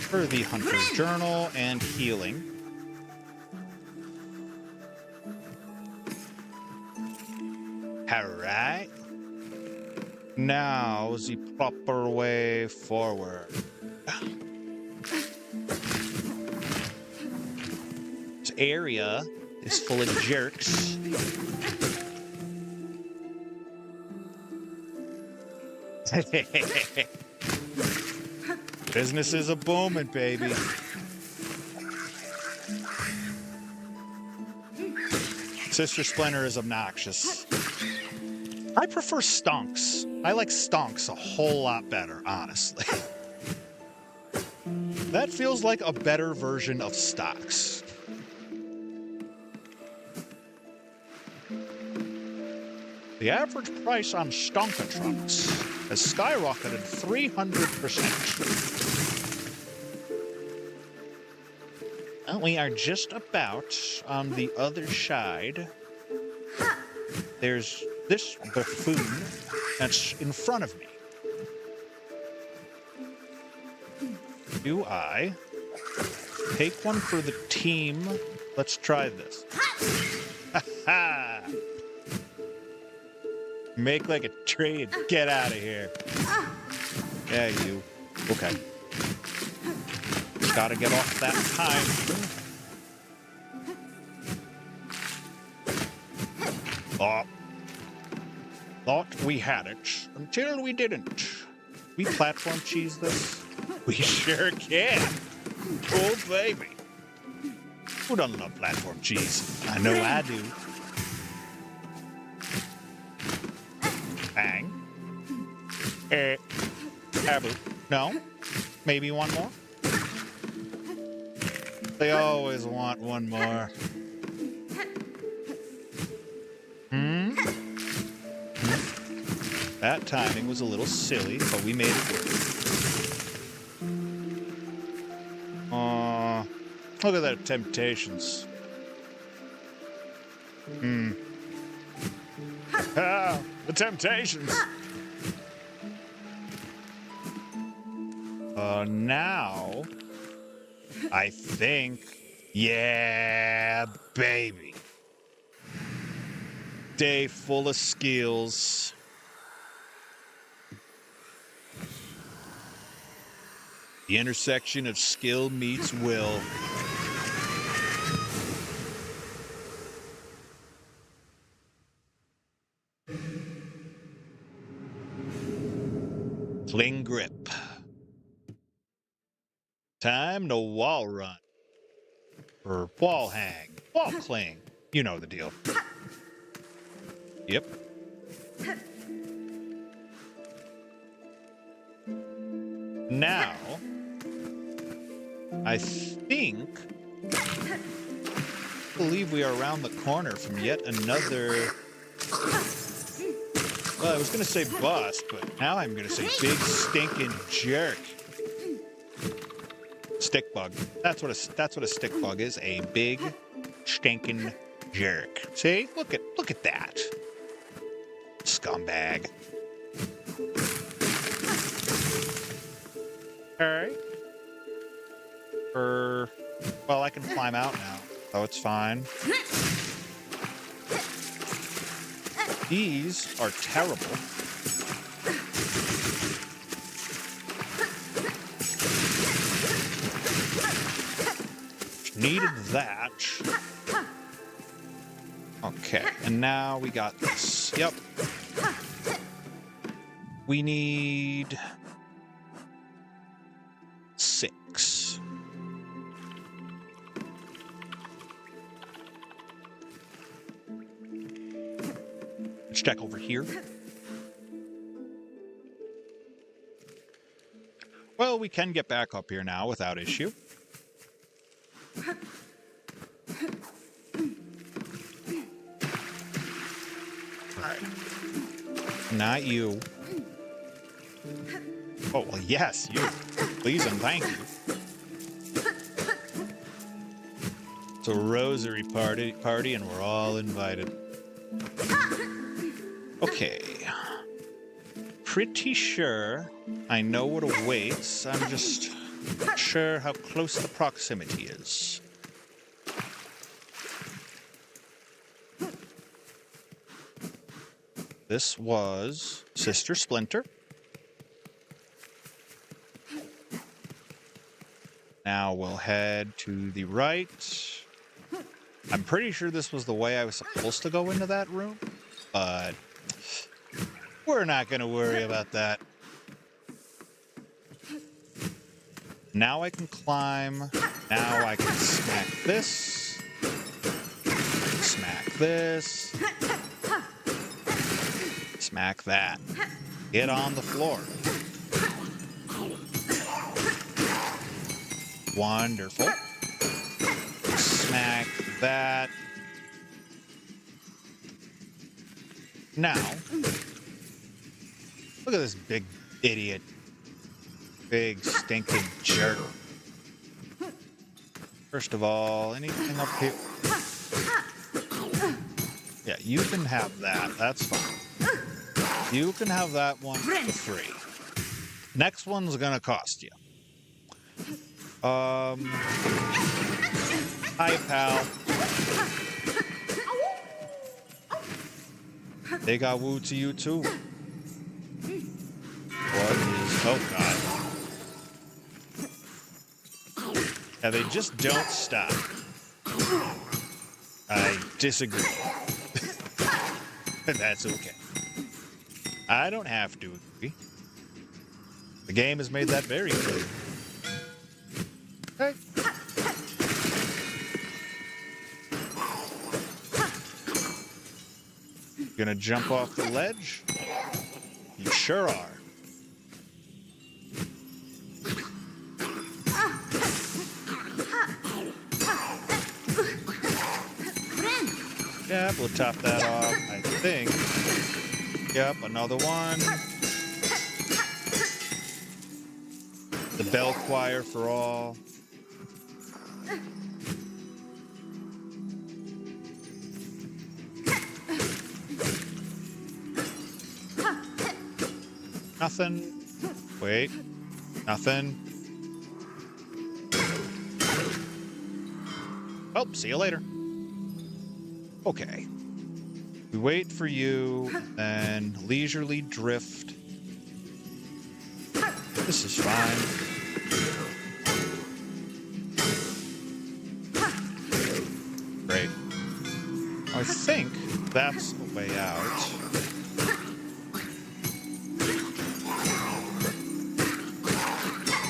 For the Hunter's Journal and healing. Alright. Now the proper way forward. This area is full of jerks. Business is a booming, baby. Sister Splinter is obnoxious. I prefer stonks. I like stonks a whole lot better, honestly. That feels like a better version of stocks. The average price on Stonkatrunks has skyrocketed 300%. Well, we are just about on the other side. There's this buffoon that's in front of me. Do I take one for the team? Let's try this. Ha-ha! Make like a tree and get out of here. Yeah, you. Okay. Gotta get off that time. Thought we had it until we didn't. We platform cheese this? We sure can. Oh, baby. Who doesn't love platform cheese? I know I do. Bang. Abu. No? Maybe one more? They always want one more. That timing was a little silly, but we made it work. Look at that Temptations. Ah, the Temptations. Now, I think, yeah, baby. Day full of skills. The intersection of skill meets will. Cling grip. Time to wall run. Or wall hang. Wall cling. You know the deal. Yep. Now, I believe we are around the corner from yet another... Well, I was going to say bust, but now I'm going to say big stinking jerk. Stick bug. That's what a stick bug is. A big stinking jerk. See? Look at that. Scumbag. Alright. Well, I can climb out now, so it's fine. These are terrible. Needed that. Okay, and now we got this. Yep. We need 6. Let's check over here. Well, we can get back up here now without issue. Alright. Not you. Oh, well, yes, you. Please and thank you. It's a rosary party, and we're all invited. Okay. Pretty sure I know what awaits. I'm just not sure how close the proximity is. This was Sister Splinter. Now we'll head to the right. I'm pretty sure this was the way I was supposed to go into that room, but we're not going to worry about that. Now I can climb. Now I can smack this. Smack this. Smack that. Get on the floor. Wonderful. Smack that. Now, look at this big idiot. Big stinking jerk. First of all, anything up here? Yeah, you can have that. That's fine. You can have that one for free. Next one's gonna cost you. Hi, pal. They got woo to you too. What is... Oh, God. Yeah, they just don't stop. I disagree. That's okay. I don't have to agree. The game has made that very clear. Hey. Gonna jump off the ledge? You sure are. Yep, we'll top that off, I think. Yep, another one. The bell choir for all. Nothing. Wait. Nothing. Oh, see you later. Okay. We wait for you, and leisurely drift. This is fine. Great. I think that's the way out.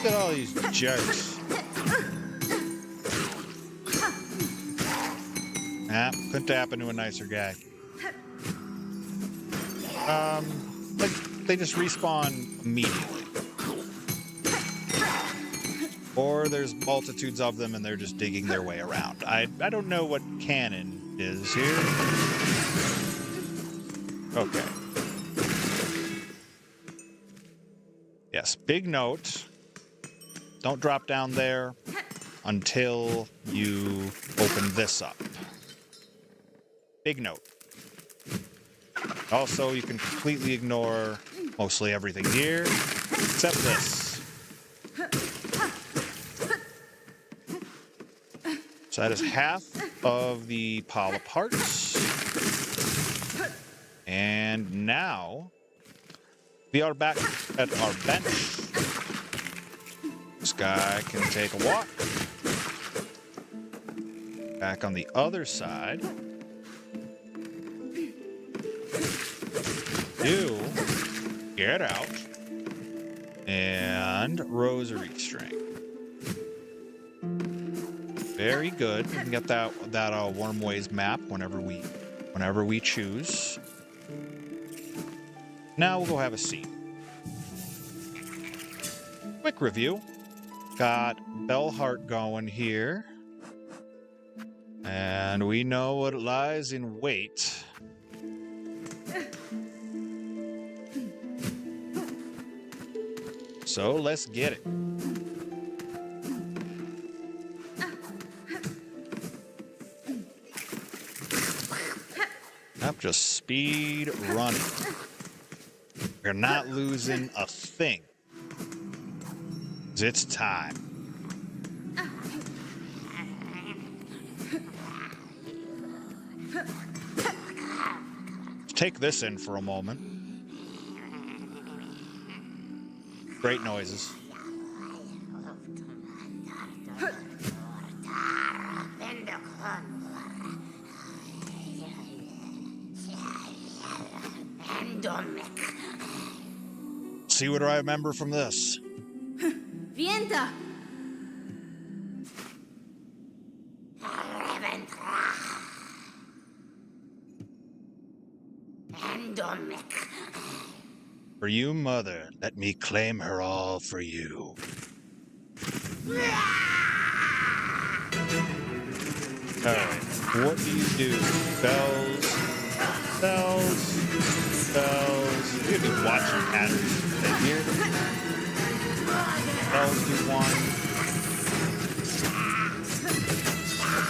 Look at all these jerks. Nah, couldn't happen to a nicer guy. Like, they just respawn immediately. Or there's multitudes of them and they're just digging their way around. I don't know what canon is here. Okay. Yes, big note. Don't drop down there until you open this up. Big note. Also, you can completely ignore mostly everything here, except this. So that is half of the pile of parts. And now, we are back at our bench. This guy can take a walk. Back on the other side. You get out. And rosary string. Very good. We can get that Wormways map whenever we choose. Now we'll go have a seat. Quick review. Got Bellheart going here. And we know what lies in wait. So let's get it. Yep, just speed running. We're not losing a thing. It's time. Take this in for a moment. Great noises. See what I remember from this. Vienta! For you, mother, let me claim her all for you. Alright, what do you do? Bells, bells, bells. You're gonna be watching patterns right here. Bells do one.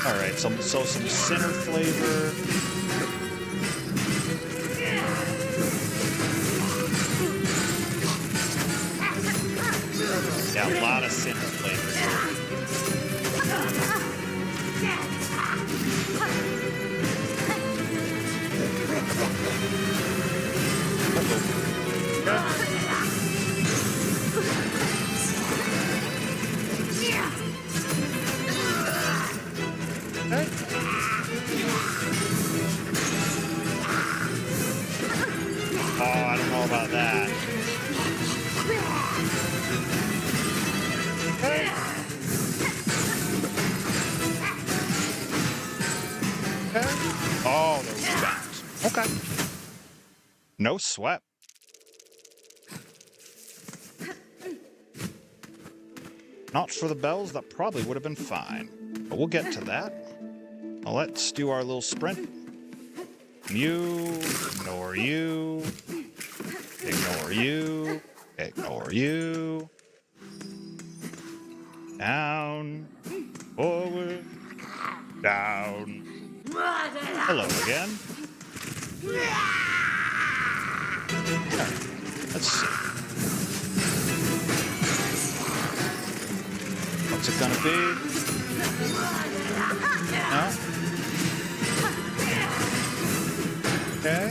Alright, so some center flavor. Yeah, a lot of center flavor. Oh, I don't know about that. Okay. Oh, those rebounds. Okay. No sweat. Not for the bells, that probably would have been fine. But we'll get to that. Now let's do our little sprint. You, ignore you, ignore you, ignore you. Down, forward, down. Hello again. Alright, let's see. What's it gonna be? No? Okay.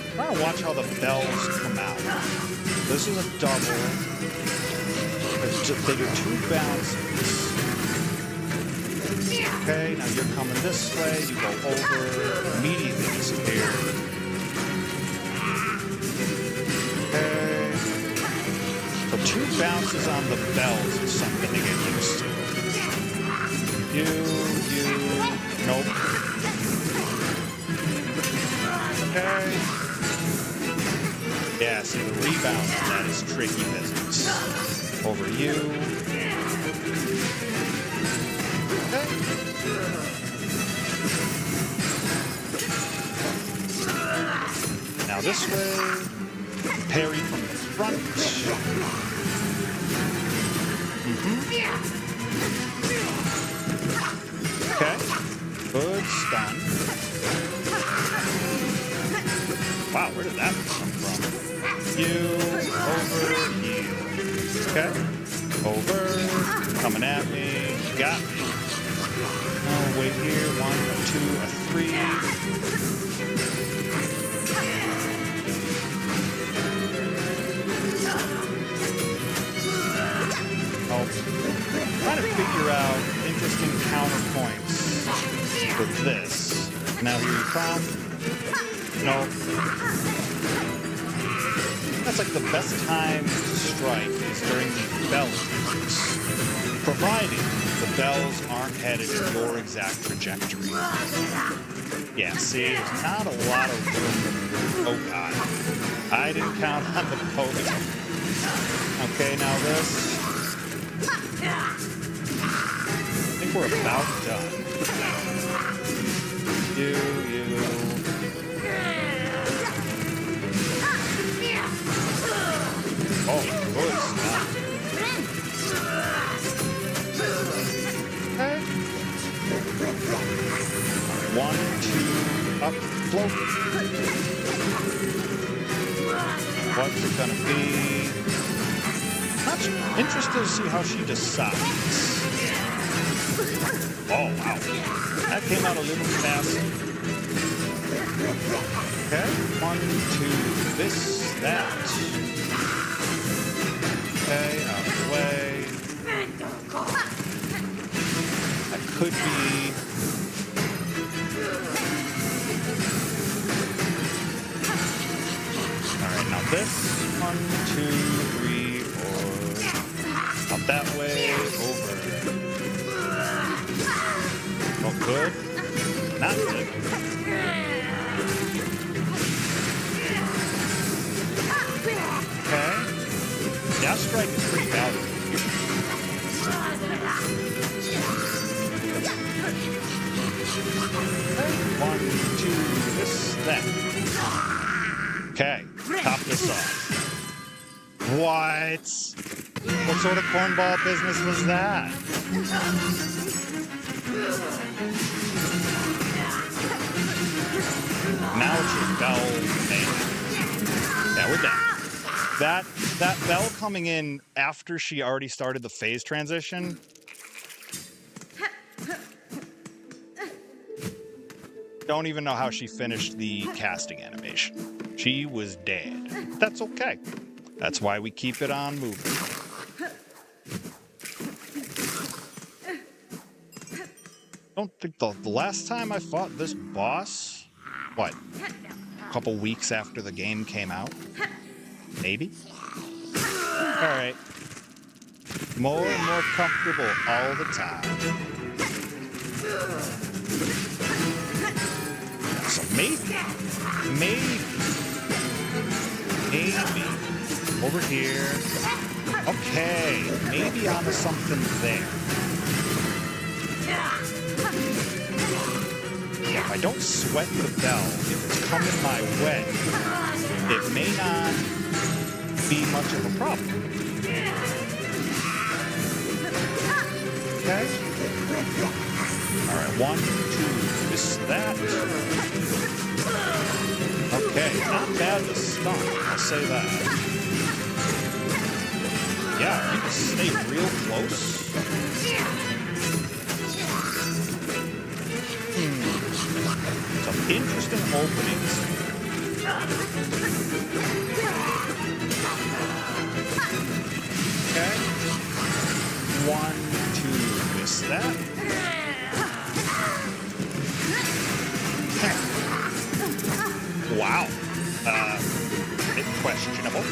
I'm trying to watch how the bells come out. This is a double. They do two bounces. Okay, now you're coming this way. You go over. Immediately disappear. Okay. So two bounces on the bells is something to get used to. You, nope. Okay. Yeah, see, the rebound on that is tricky business. Over you. Okay. Now this way. Parry from the front. Okay. Good stun. Wow, where did that come from? You, over, you. Okay. Over. Coming at me. Got me. Oh, wait here. 1, 2, 3. Oh, trying to figure out interesting counterpoints for this. Now here you come. No. That's like the best time to strike is during the bell attacks, providing the bells aren't headed in your exact trajectory. Yeah, see, there's not a lot of room. Oh, God. I didn't count on the podium. Okay, now this. I think we're about done. You. Oh, good stuff. Okay. 1, 2, up, float. What's it gonna be? Not interested to see how she decides. Oh, wow. That came out a little fast. Okay, 1, 2, this, that. Okay, out of the way. That could be... Alright, now this. 1, 2, 3, 4. Up that way, over. Oh, good. Not good. Okay. Now strike is pretty valuable. Okay. 1, 2, this, that. Okay. Top this off. What? What sort of cornball business was that? Now it's your bell man. Yeah, we're done. That bell coming in after she already started the phase transition. Don't even know how she finished the casting animation. She was dead. That's okay. That's why we keep it on moving. Don't think the last time I fought this boss, what, a couple weeks after the game came out? Maybe? Alright. More and more comfortable all the time. So maybe, over here. Okay, maybe onto something there. If I don't sweat the bell, if it's coming my way, it may not be much of a problem. Okay? Alright, 1, 2, this, that. Okay, not bad to stun, I'll say that. Yeah, you can stay real close. Some interesting openings. Okay. 1, 2, this, that. Wow. Bit questionable.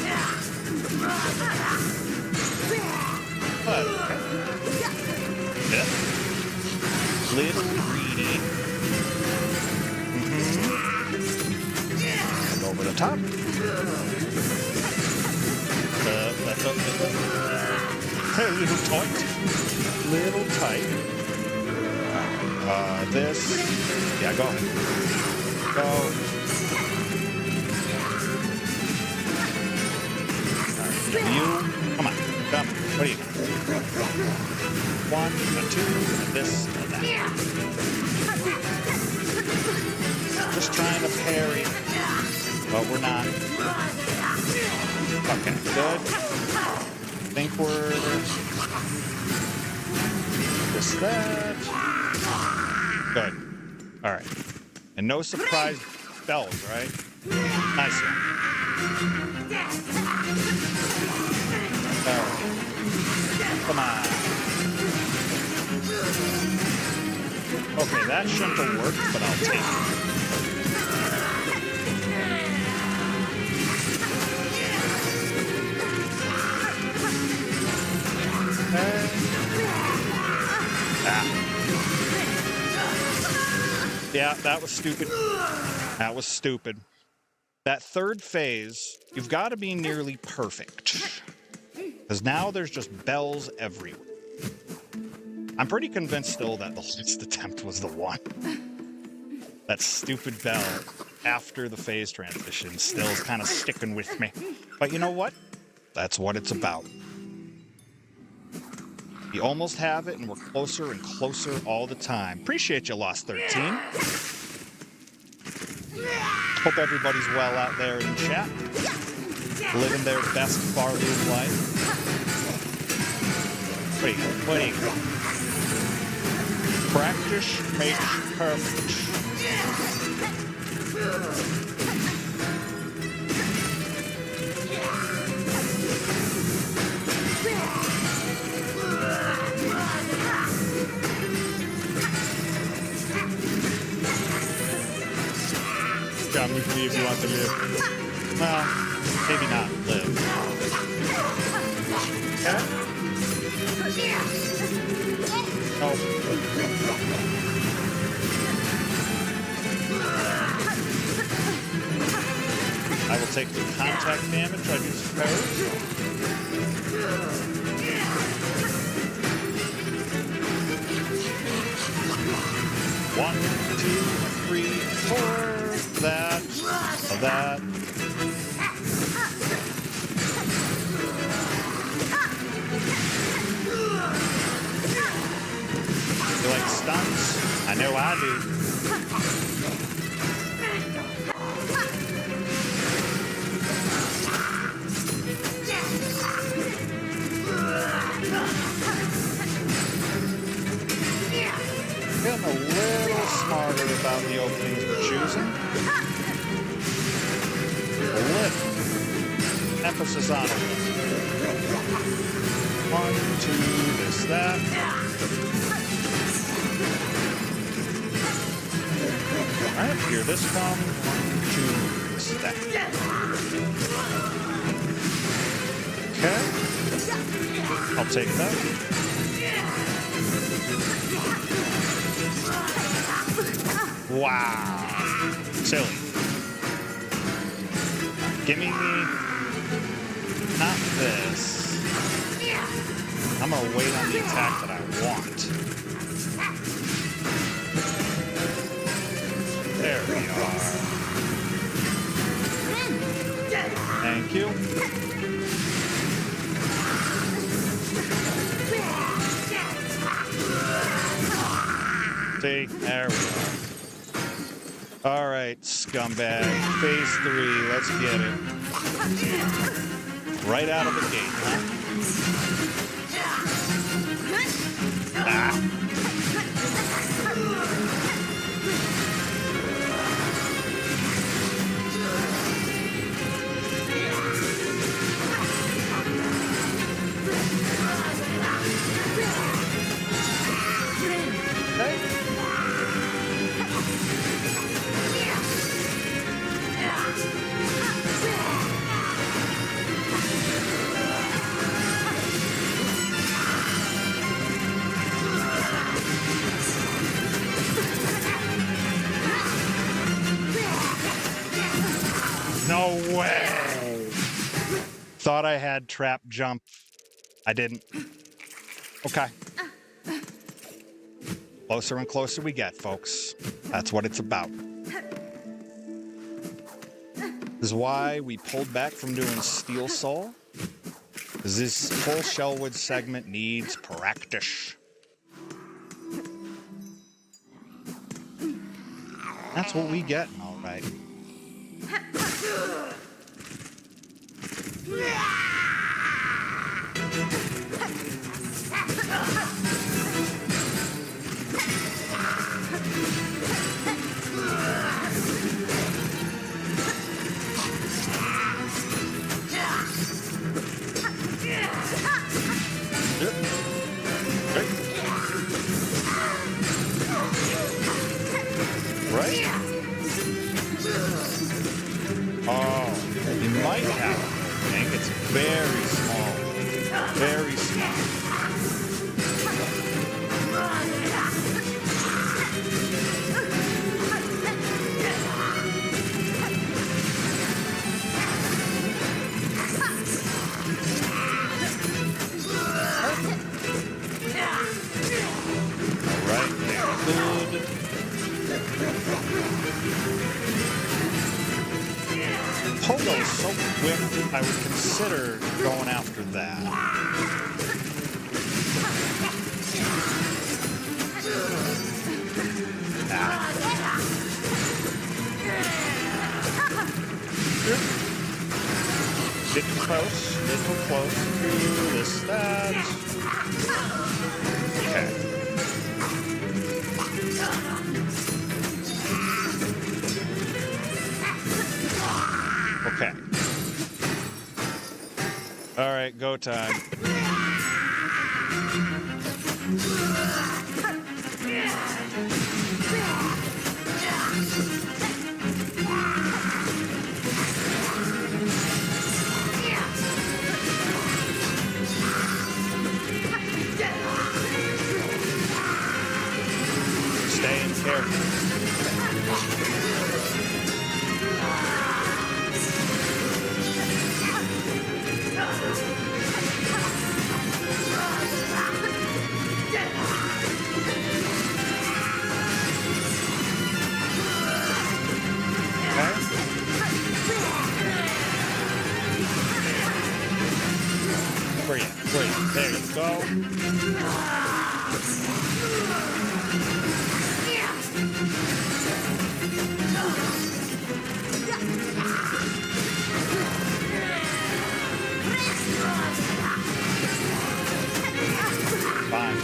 But, okay. Yeah. Little greedy. And over the top. Little tight. Little tight. This. Yeah, go ahead. Go. You, come on, come. What do you got? 1, 2, and this, and that. Just trying to parry, but we're not. Okay, good. I think we're this, that. Good. All right, and no surprise bells, right? Nice one. Come on. Okay, that shouldn't have worked, but I'll take it. Yeah, that was stupid. That was stupid. That third phase, you've got to be nearly perfect. Because now there's just bells everywhere. I'm pretty convinced still that the last attempt was the one. That stupid bell after the phase transition still is kind of sticking with me. But you know what? That's what it's about. You almost have it, and we're closer and closer all the time. Appreciate you, Lost 13. Hope everybody's well out there in chat. Living their best Pharloom life. What do you got? Practice makes perfect. Come with me if you want to live. Well, maybe not live. Okay? Oh. I will take the contact damage, I do suppose. One, two, three, four. That. You like stunts? I know I do. Getting a little smarter about the openings we're choosing. A little. Emphasis on a little. 1, 2, this, that. Alright, here this come. 1, 2, this, that. Okay. I'll take that. Wow. Silly. Give me not this. I'm gonna wait on the attack that I want. There we are. Thank you. See, there we go. All right, scumbag. Phase 3, let's get it. Right out of the gate, huh? Ah. No way! Thought I had trap jump. I didn't. Okay. Closer and closer we get, folks. That's what it's about. This is why we pulled back from doing Steel Soul. Because this whole Shellwood segment needs practice. That's what we get, all right. Right? Oh, you might have it. I think it's very small. Very small. Pogo's so quick, I would consider going after that. Ah. Little close to this, that. Okay. Okay. All right, go time. Staying careful. Brilliant. There you go. Fine.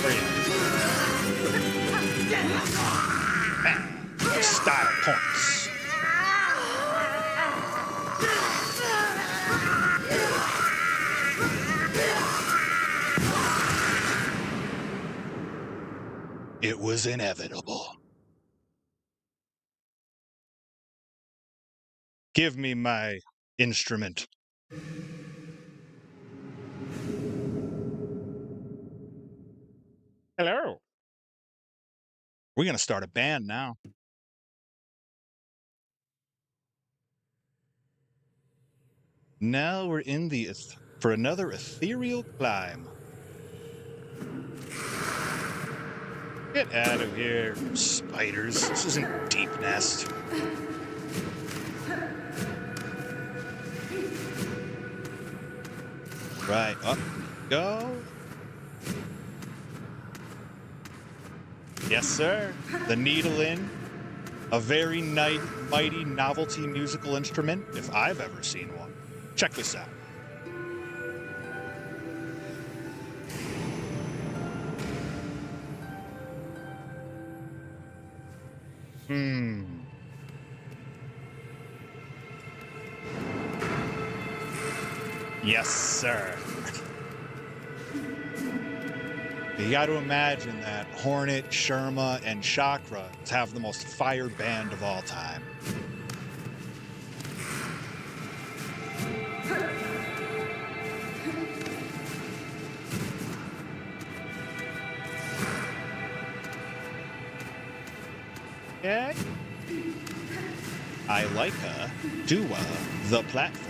Brilliant. Style points. It was inevitable. Give me my instrument. Hello. We're going to start a band now. Now we're in for another ethereal climb. Get out of here, spiders. This isn't Deep Nest. Right, up go. Yes, sir. The needle-in. A very mighty novelty musical instrument, if I've ever seen one. Check this out. Yes, sir. You got to imagine that Hornet, Sherma, and Chakra have the most fire band of all time. Yeah. I like Dua, the platform.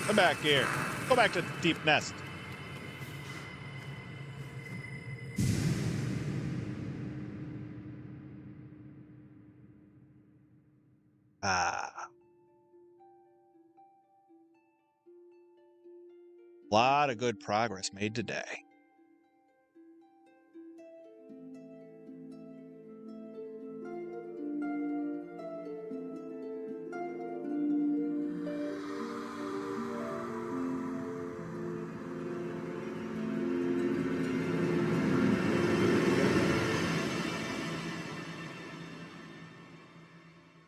Come back here. Go back to Deep Nest. Lot of good progress made today.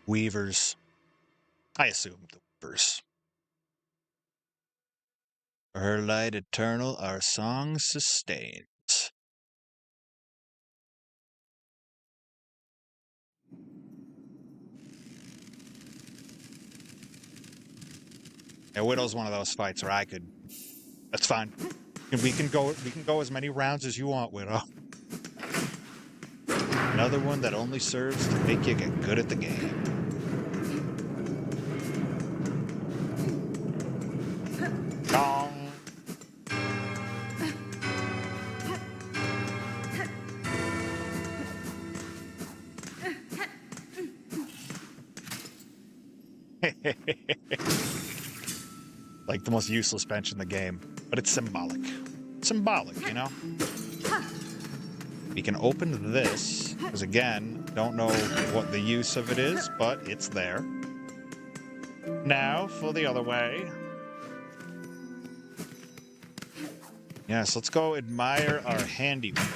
Weavers. I assumed the Weavers. For her light eternal, our song sustains. Yeah, Widow's one of those fights where I could. That's fine. We can go as many rounds as you want, Widow. Another one that only serves to make you get good at the game. Dong. Like the most useless bench in the game, but it's symbolic. Symbolic, you know? We can open this, because again, don't know what the use of it is, but it's there. Now, for the other way. Yes, let's go admire our handiwork.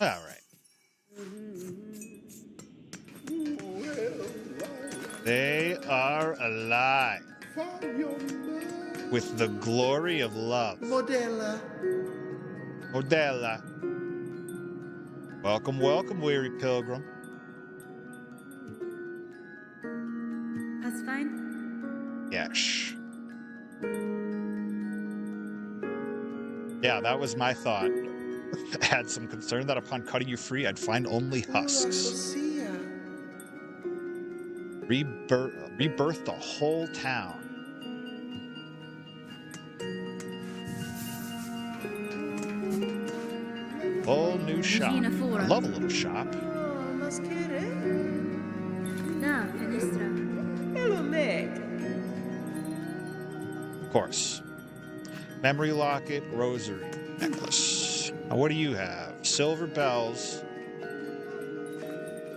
All right. They are alive with the glory of love. Modella. Modella. Welcome, welcome, weary pilgrim. That's fine. Yes. Yeah, that was my thought. I had some concern that upon cutting you free, I'd find only husks. Rebirth the whole town. Whole new shop. I love a little shop. Na, Finistra. Of course. Memory locket, rosary, necklace. Now, what do you have? Silver bells.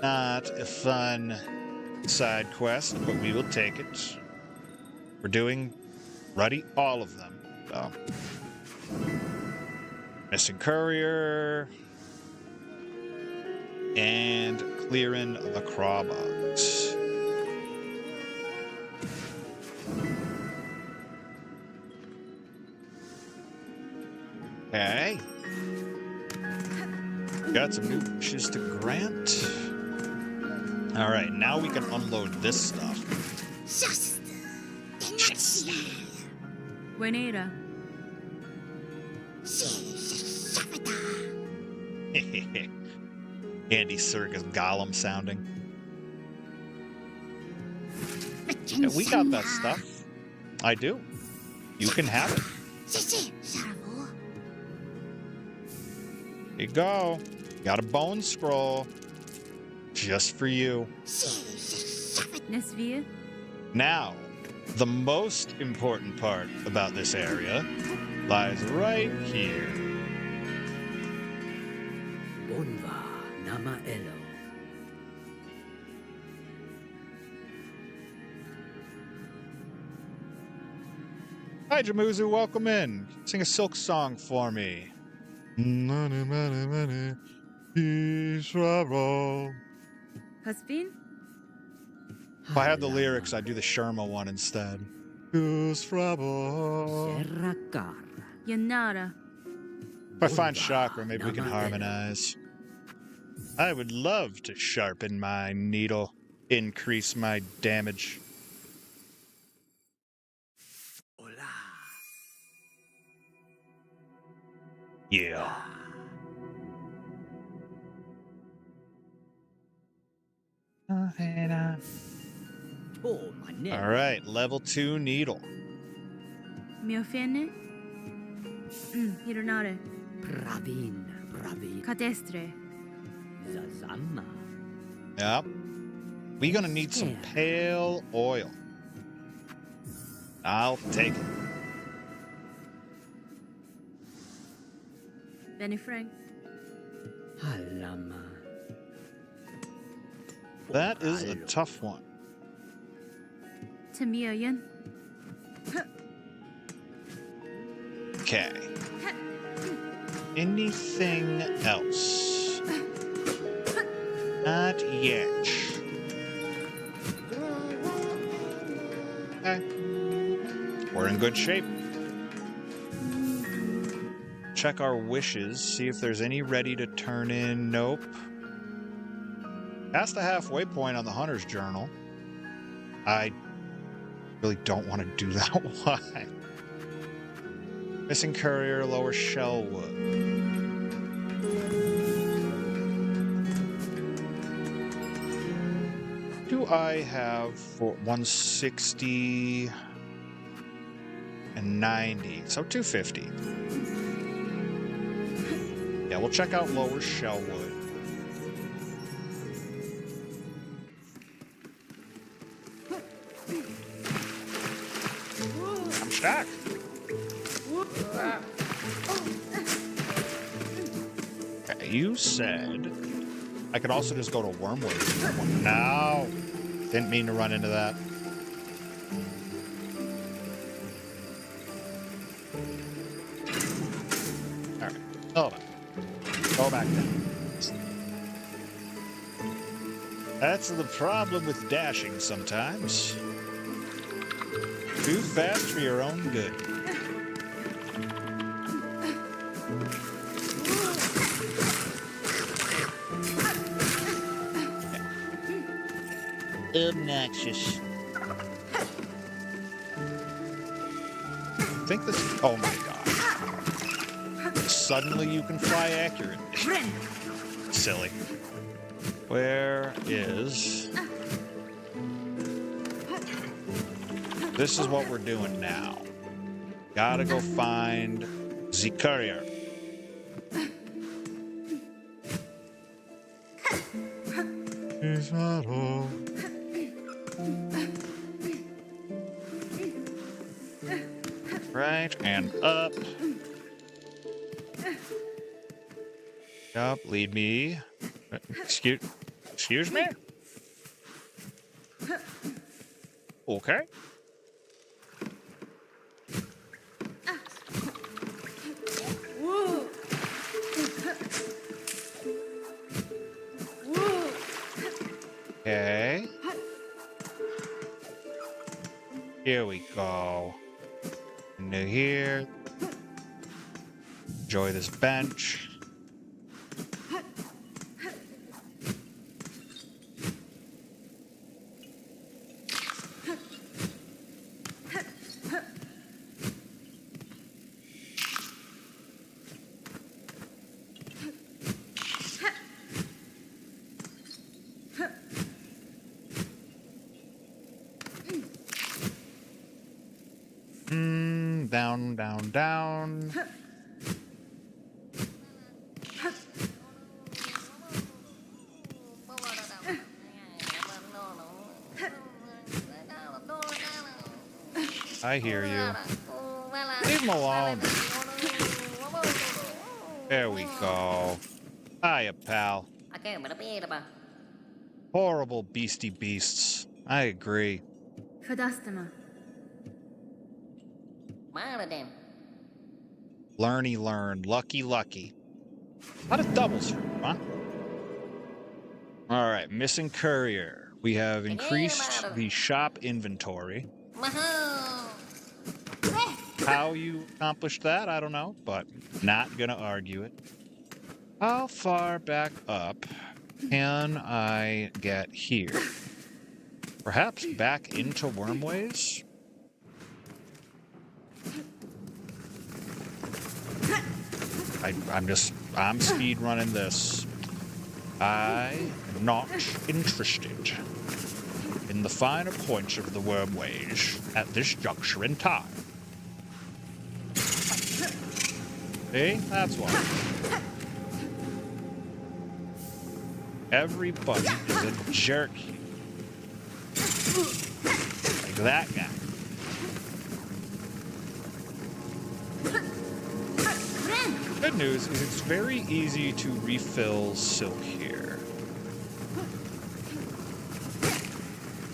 Not a fun side quest, but we will take it. We're doing ready all of them. So. Missing courier. And clearing the craw bugs. Okay. Got some new wishes to grant. All right, now we can unload this stuff. Buenera. Andy Serkis Gollum sounding. Yeah, we got that stuff. I do. You can have it. Here you go. Got a bone scroll. Just for you. Nesvia. Now, the most important part about this area lies right here. Bonva Nama Elo. Hi, Jamuzu. Welcome in. Sing a silk song for me. Haspin. If I had the lyrics, I'd do the Sherma one instead. Serrakar. Yanara. If I find chakra, maybe we can harmonize. I would love to sharpen my needle, increase my damage. Hola. Yeah. Oh, my neck. All right, level 2 needle. Miofene. Hironare. Bravin. Catestre. Zazama. Yep. We're gonna need some pale oil. I'll take it. Benny Frank. Halama. That is a tough one. Tamiayan. Okay. Anything else? Not yet. Okay. We're in good shape. Check our wishes, see if there's any ready to turn in. Nope. Past the halfway point on the Hunter's Journal. I really don't want to do that. Why? Missing courier, lower Shellwood. Do do I have for 160 and 90? So 250. Yeah, we'll check out Lower Shellwood. I'm stuck. Okay, you said I could also just go to Wormwood. No, didn't mean to run into that. All right, hold on. Go back down. That's the problem with dashing sometimes. Too fast for your own good. Obnoxious. I think this. Oh my god. Suddenly you can fly accurately. Silly. Where is. This is what we're doing now. Gotta go find the courier. Is that all? Right, and up. Up, lead me. Excuse me? Okay. Okay. Here we go. Into here. Enjoy this bench. Down, down, down. I hear you. Leave him alone. There we go. Hiya, pal. Horrible beastie beasts. I agree. Fadastama. Learny learn. Lucky lucky. A lot of doubles here, huh? Alright, missing courier. We have increased the shop inventory. How you accomplished that, I don't know, but not gonna argue it. How far back up can I get here? Perhaps back into Wormways? I'm speed running this. I'm not interested in the finer points of the Wormways at this juncture in time. See? That's why. Everybody is a jerk here. Like that guy. Good news is it's very easy to refill silk here.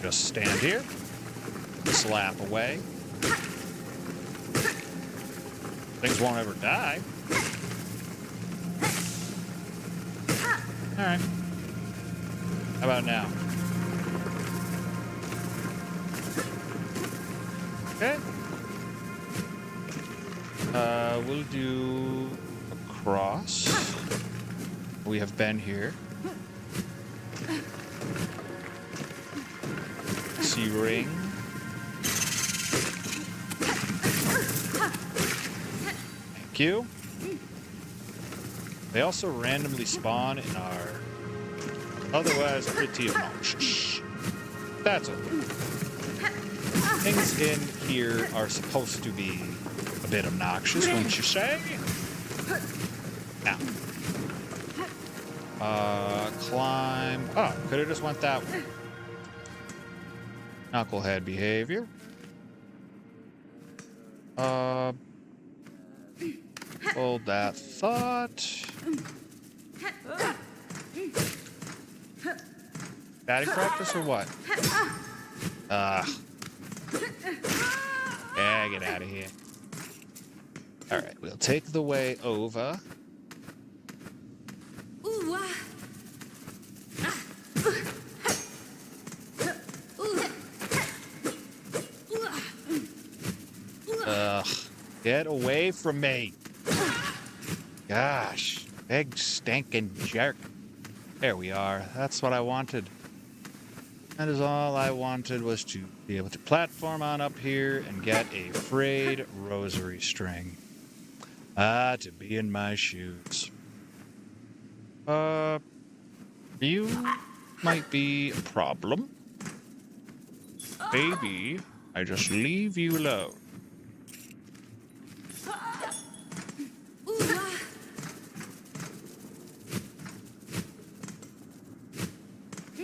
Just stand here, slap away. Things won't ever die. All right. How about now? Okay. We'll do across. We have been here. Sea ring. Thank you. They also randomly spawn in our otherwise pretty obnoxious That's okay. Things in here are supposed to be a bit obnoxious, wouldn't you say? Now. Climb. Oh, could have just went that way. Knucklehead behavior. Hold that thought. Batting practice or what? Yeah, get out of here. Alright, we'll take the way over. Ugh. Get away from me. Gosh. Big stinking jerk. There we are. That's what I wanted. That is all I wanted, was to be able to platform on up here and get a frayed rosary string. Ah, to be in my shoes. You might be a problem. Maybe I just leave you alone.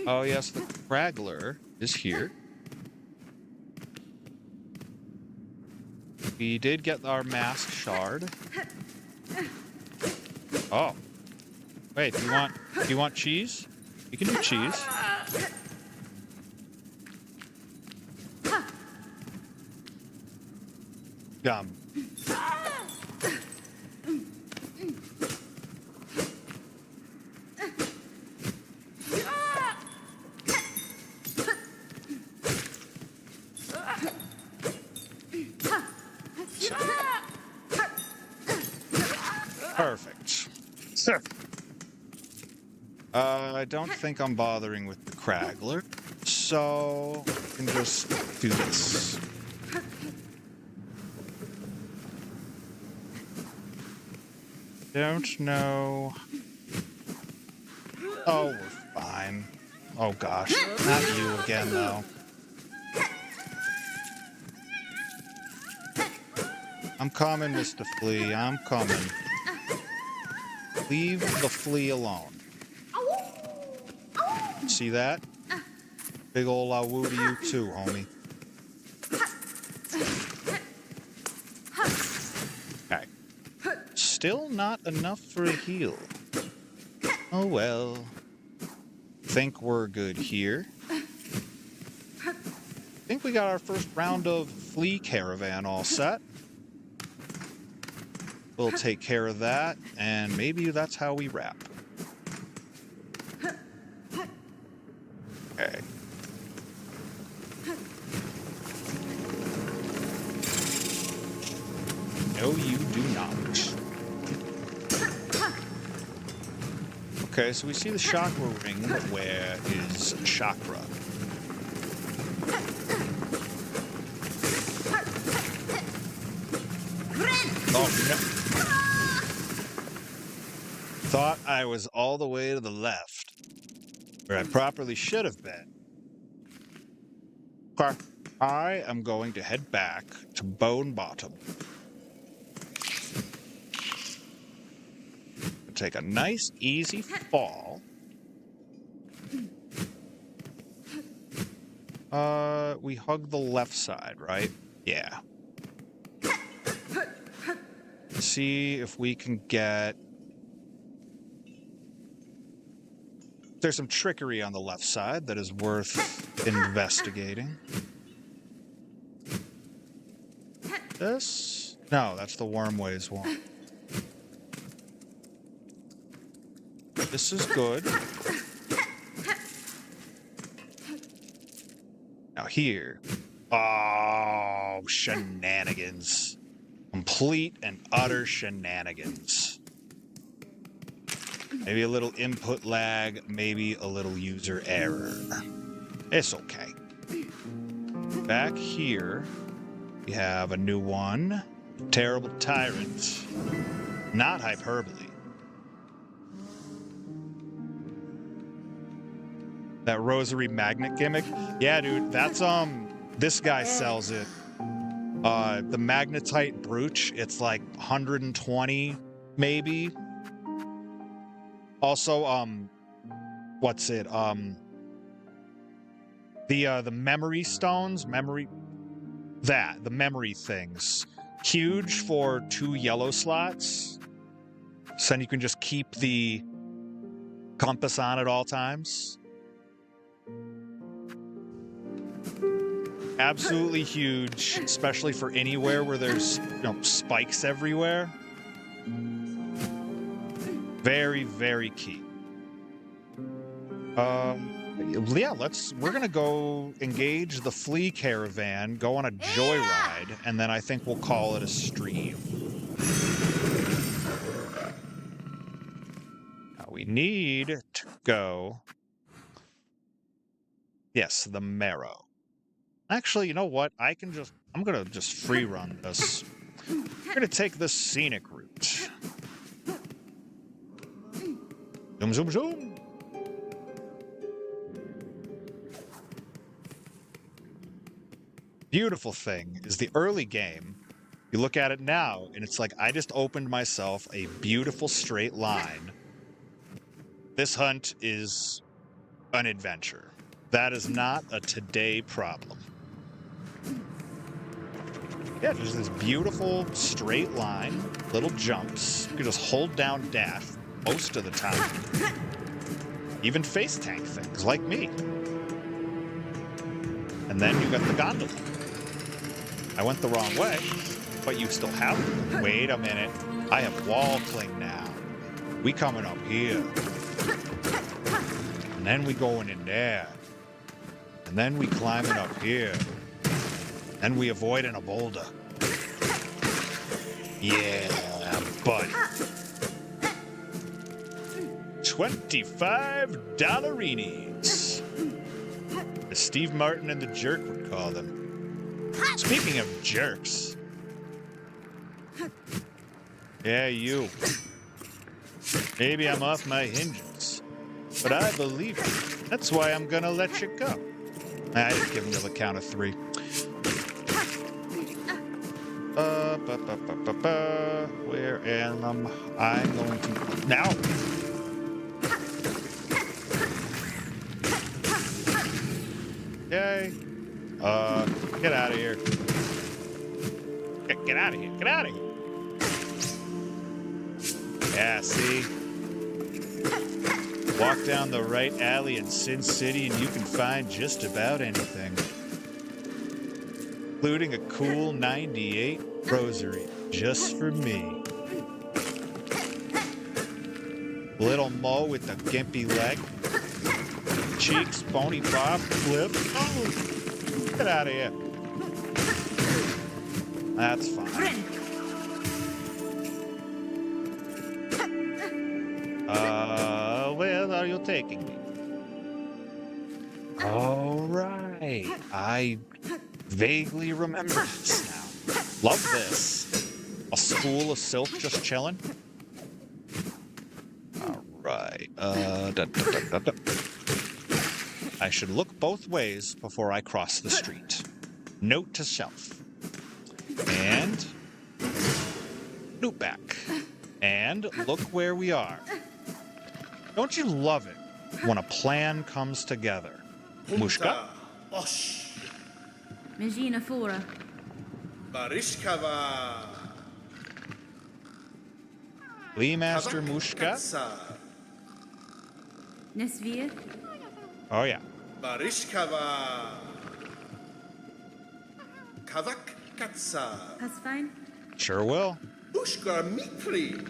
Oh yes, the Craggler is here. We did get our mask shard. Oh. Wait, do you want cheese? You can do cheese. Gum. Perfect. I don't think I'm bothering with the Craggler, so I can just do this. Don't know. Oh, we're fine. Oh gosh, not you again though. I'm coming, Mr. Flea, I'm coming. Leave the flea alone. See that? Big ol' woo to you too, homie. Okay. Still not enough for a heal. Oh well. Think we're good here. Think we got our first round of flea caravan all set. We'll take care of that, and maybe that's how we wrap. Okay. No, you do not. Okay, so we see the chakra ring. Where is chakra? Oh, no. Thought I was all the way to the left, where I properly should have been. I am going to head back to Bone Bottom. Take a nice, easy fall. We hug the left side, right? Yeah. See if we can get... There's some trickery on the left side that is worth investigating. This? No, that's the Wormways one. This is good. Now here. Oh, shenanigans. Complete and utter shenanigans. Maybe a little input lag, maybe a little user error. It's okay. Back here, we have a new one. Terrible Tyrant. Not hyperbole. That rosary magnet gimmick. Yeah, dude, that's this guy sells it. The magnetite brooch, it's like 120 maybe. Also, what's it? The memory stones, the memory things. Huge for 2 yellow slots. So then you can just keep the compass on at all times. Absolutely huge, especially for anywhere where there's, spikes everywhere. Very, very key. Yeah, we're gonna go engage the flea caravan, go on a joyride, and then I think we'll call it a stream. Now we need to go. Yes, the marrow. Actually, you know what? I'm gonna just free run this. We're gonna take the scenic route. Zoom, zoom, zoom. Beautiful thing is the early game. You look at it now, and it's like I just opened myself a beautiful straight line. This hunt is an adventure. That is not a today problem. Yeah, there's this beautiful straight line, little jumps. You can just hold down dash most of the time. Even face tank things like me. And then you got the gondola. I went the wrong way, but you still have it. Wait a minute. I have wall cling now. We coming up here. And then we going in there. And then we climbing up here. And we avoiding a boulder. Yeah, buddy. $25. As Steve Martin and the Jerk would call them. Speaking of jerks. Yeah, you. Maybe I'm off my hinges. But I believe you. That's why I'm gonna let you go. I just give him the count of 3. Where am I going to... Now! Okay. Get out of here. Get out of here. Get out of here. Yeah, see? Walk down the right alley in Sin City and you can find just about anything. Including a cool 98 rosary just for me. Little Mo with the gimpy leg. Cheeks, bony bob, flip. Oh, get out of here. That's fine. Where are you taking me? All right. I vaguely remember this now. Love this. A spool of silk just chilling. All right. I should look both ways before I cross the street. Note to self. And loop back. And look where we are. Don't you love it when a plan comes together? Mushka? Megina Fora. Barishkava. Lee Master Mushka? Nesvir. Oh, yeah. Barishkava. Kavak Katsa. Hasfine. Sure will. Bushka Mitri.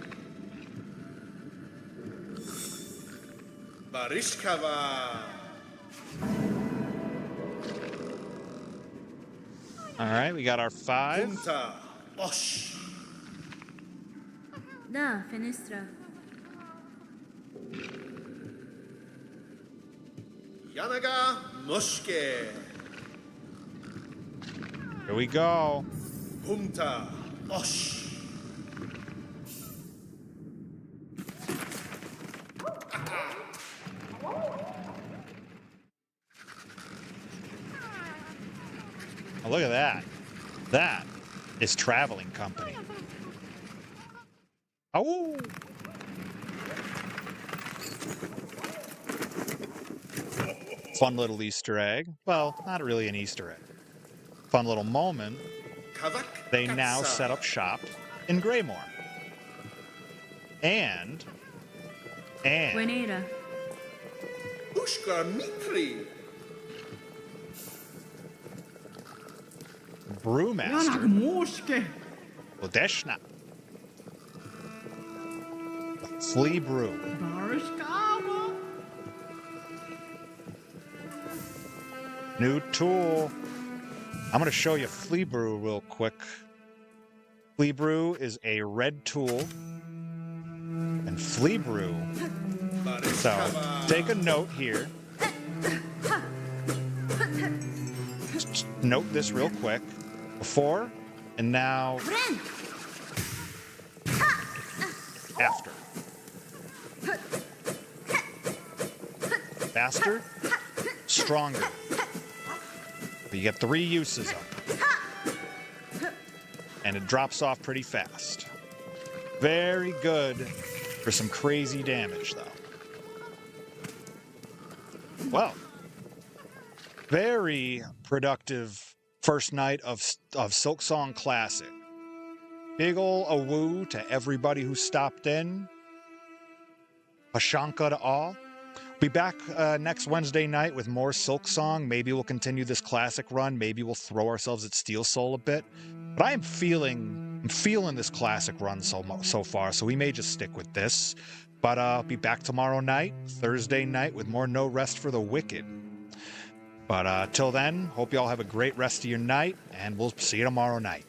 Barishkava. All right, we got our 5. Punta. Osh. Da, Fenestra. Yanaga Mushke. Here we go. Punta. Osh. Oh, look at that. That is traveling company. Oh! Fun little Easter egg. Well, not really an Easter egg. Fun little moment. Kavak They now Katsa. set up shop in Greymore. And Buenera. Ushka Mitri. Brewmaster Moske. Ladeshna. Flea Brew. Barskava. New tool. I'm going to show you Flea Brew real quick. Flea Brew is a red tool. And Flea Brew. So, take a note here. Just note this real quick. Before and now. After. Faster, stronger. You get 3 uses of it. And it drops off pretty fast. Very good for some crazy damage, though. Well, very productive first night of Silksong Classic. Big ol' a-woo to everybody who stopped in. Pashanka to all. Be back next Wednesday night with more Silksong. Maybe we'll continue this classic run. Maybe we'll throw ourselves at Steel Soul a bit. But I'm feeling this classic run so far, so we may just stick with this. But I'll be back tomorrow night, Thursday night, with more No Rest for the Wicked. But till then, hope you all have a great rest of your night, and we'll see you tomorrow night.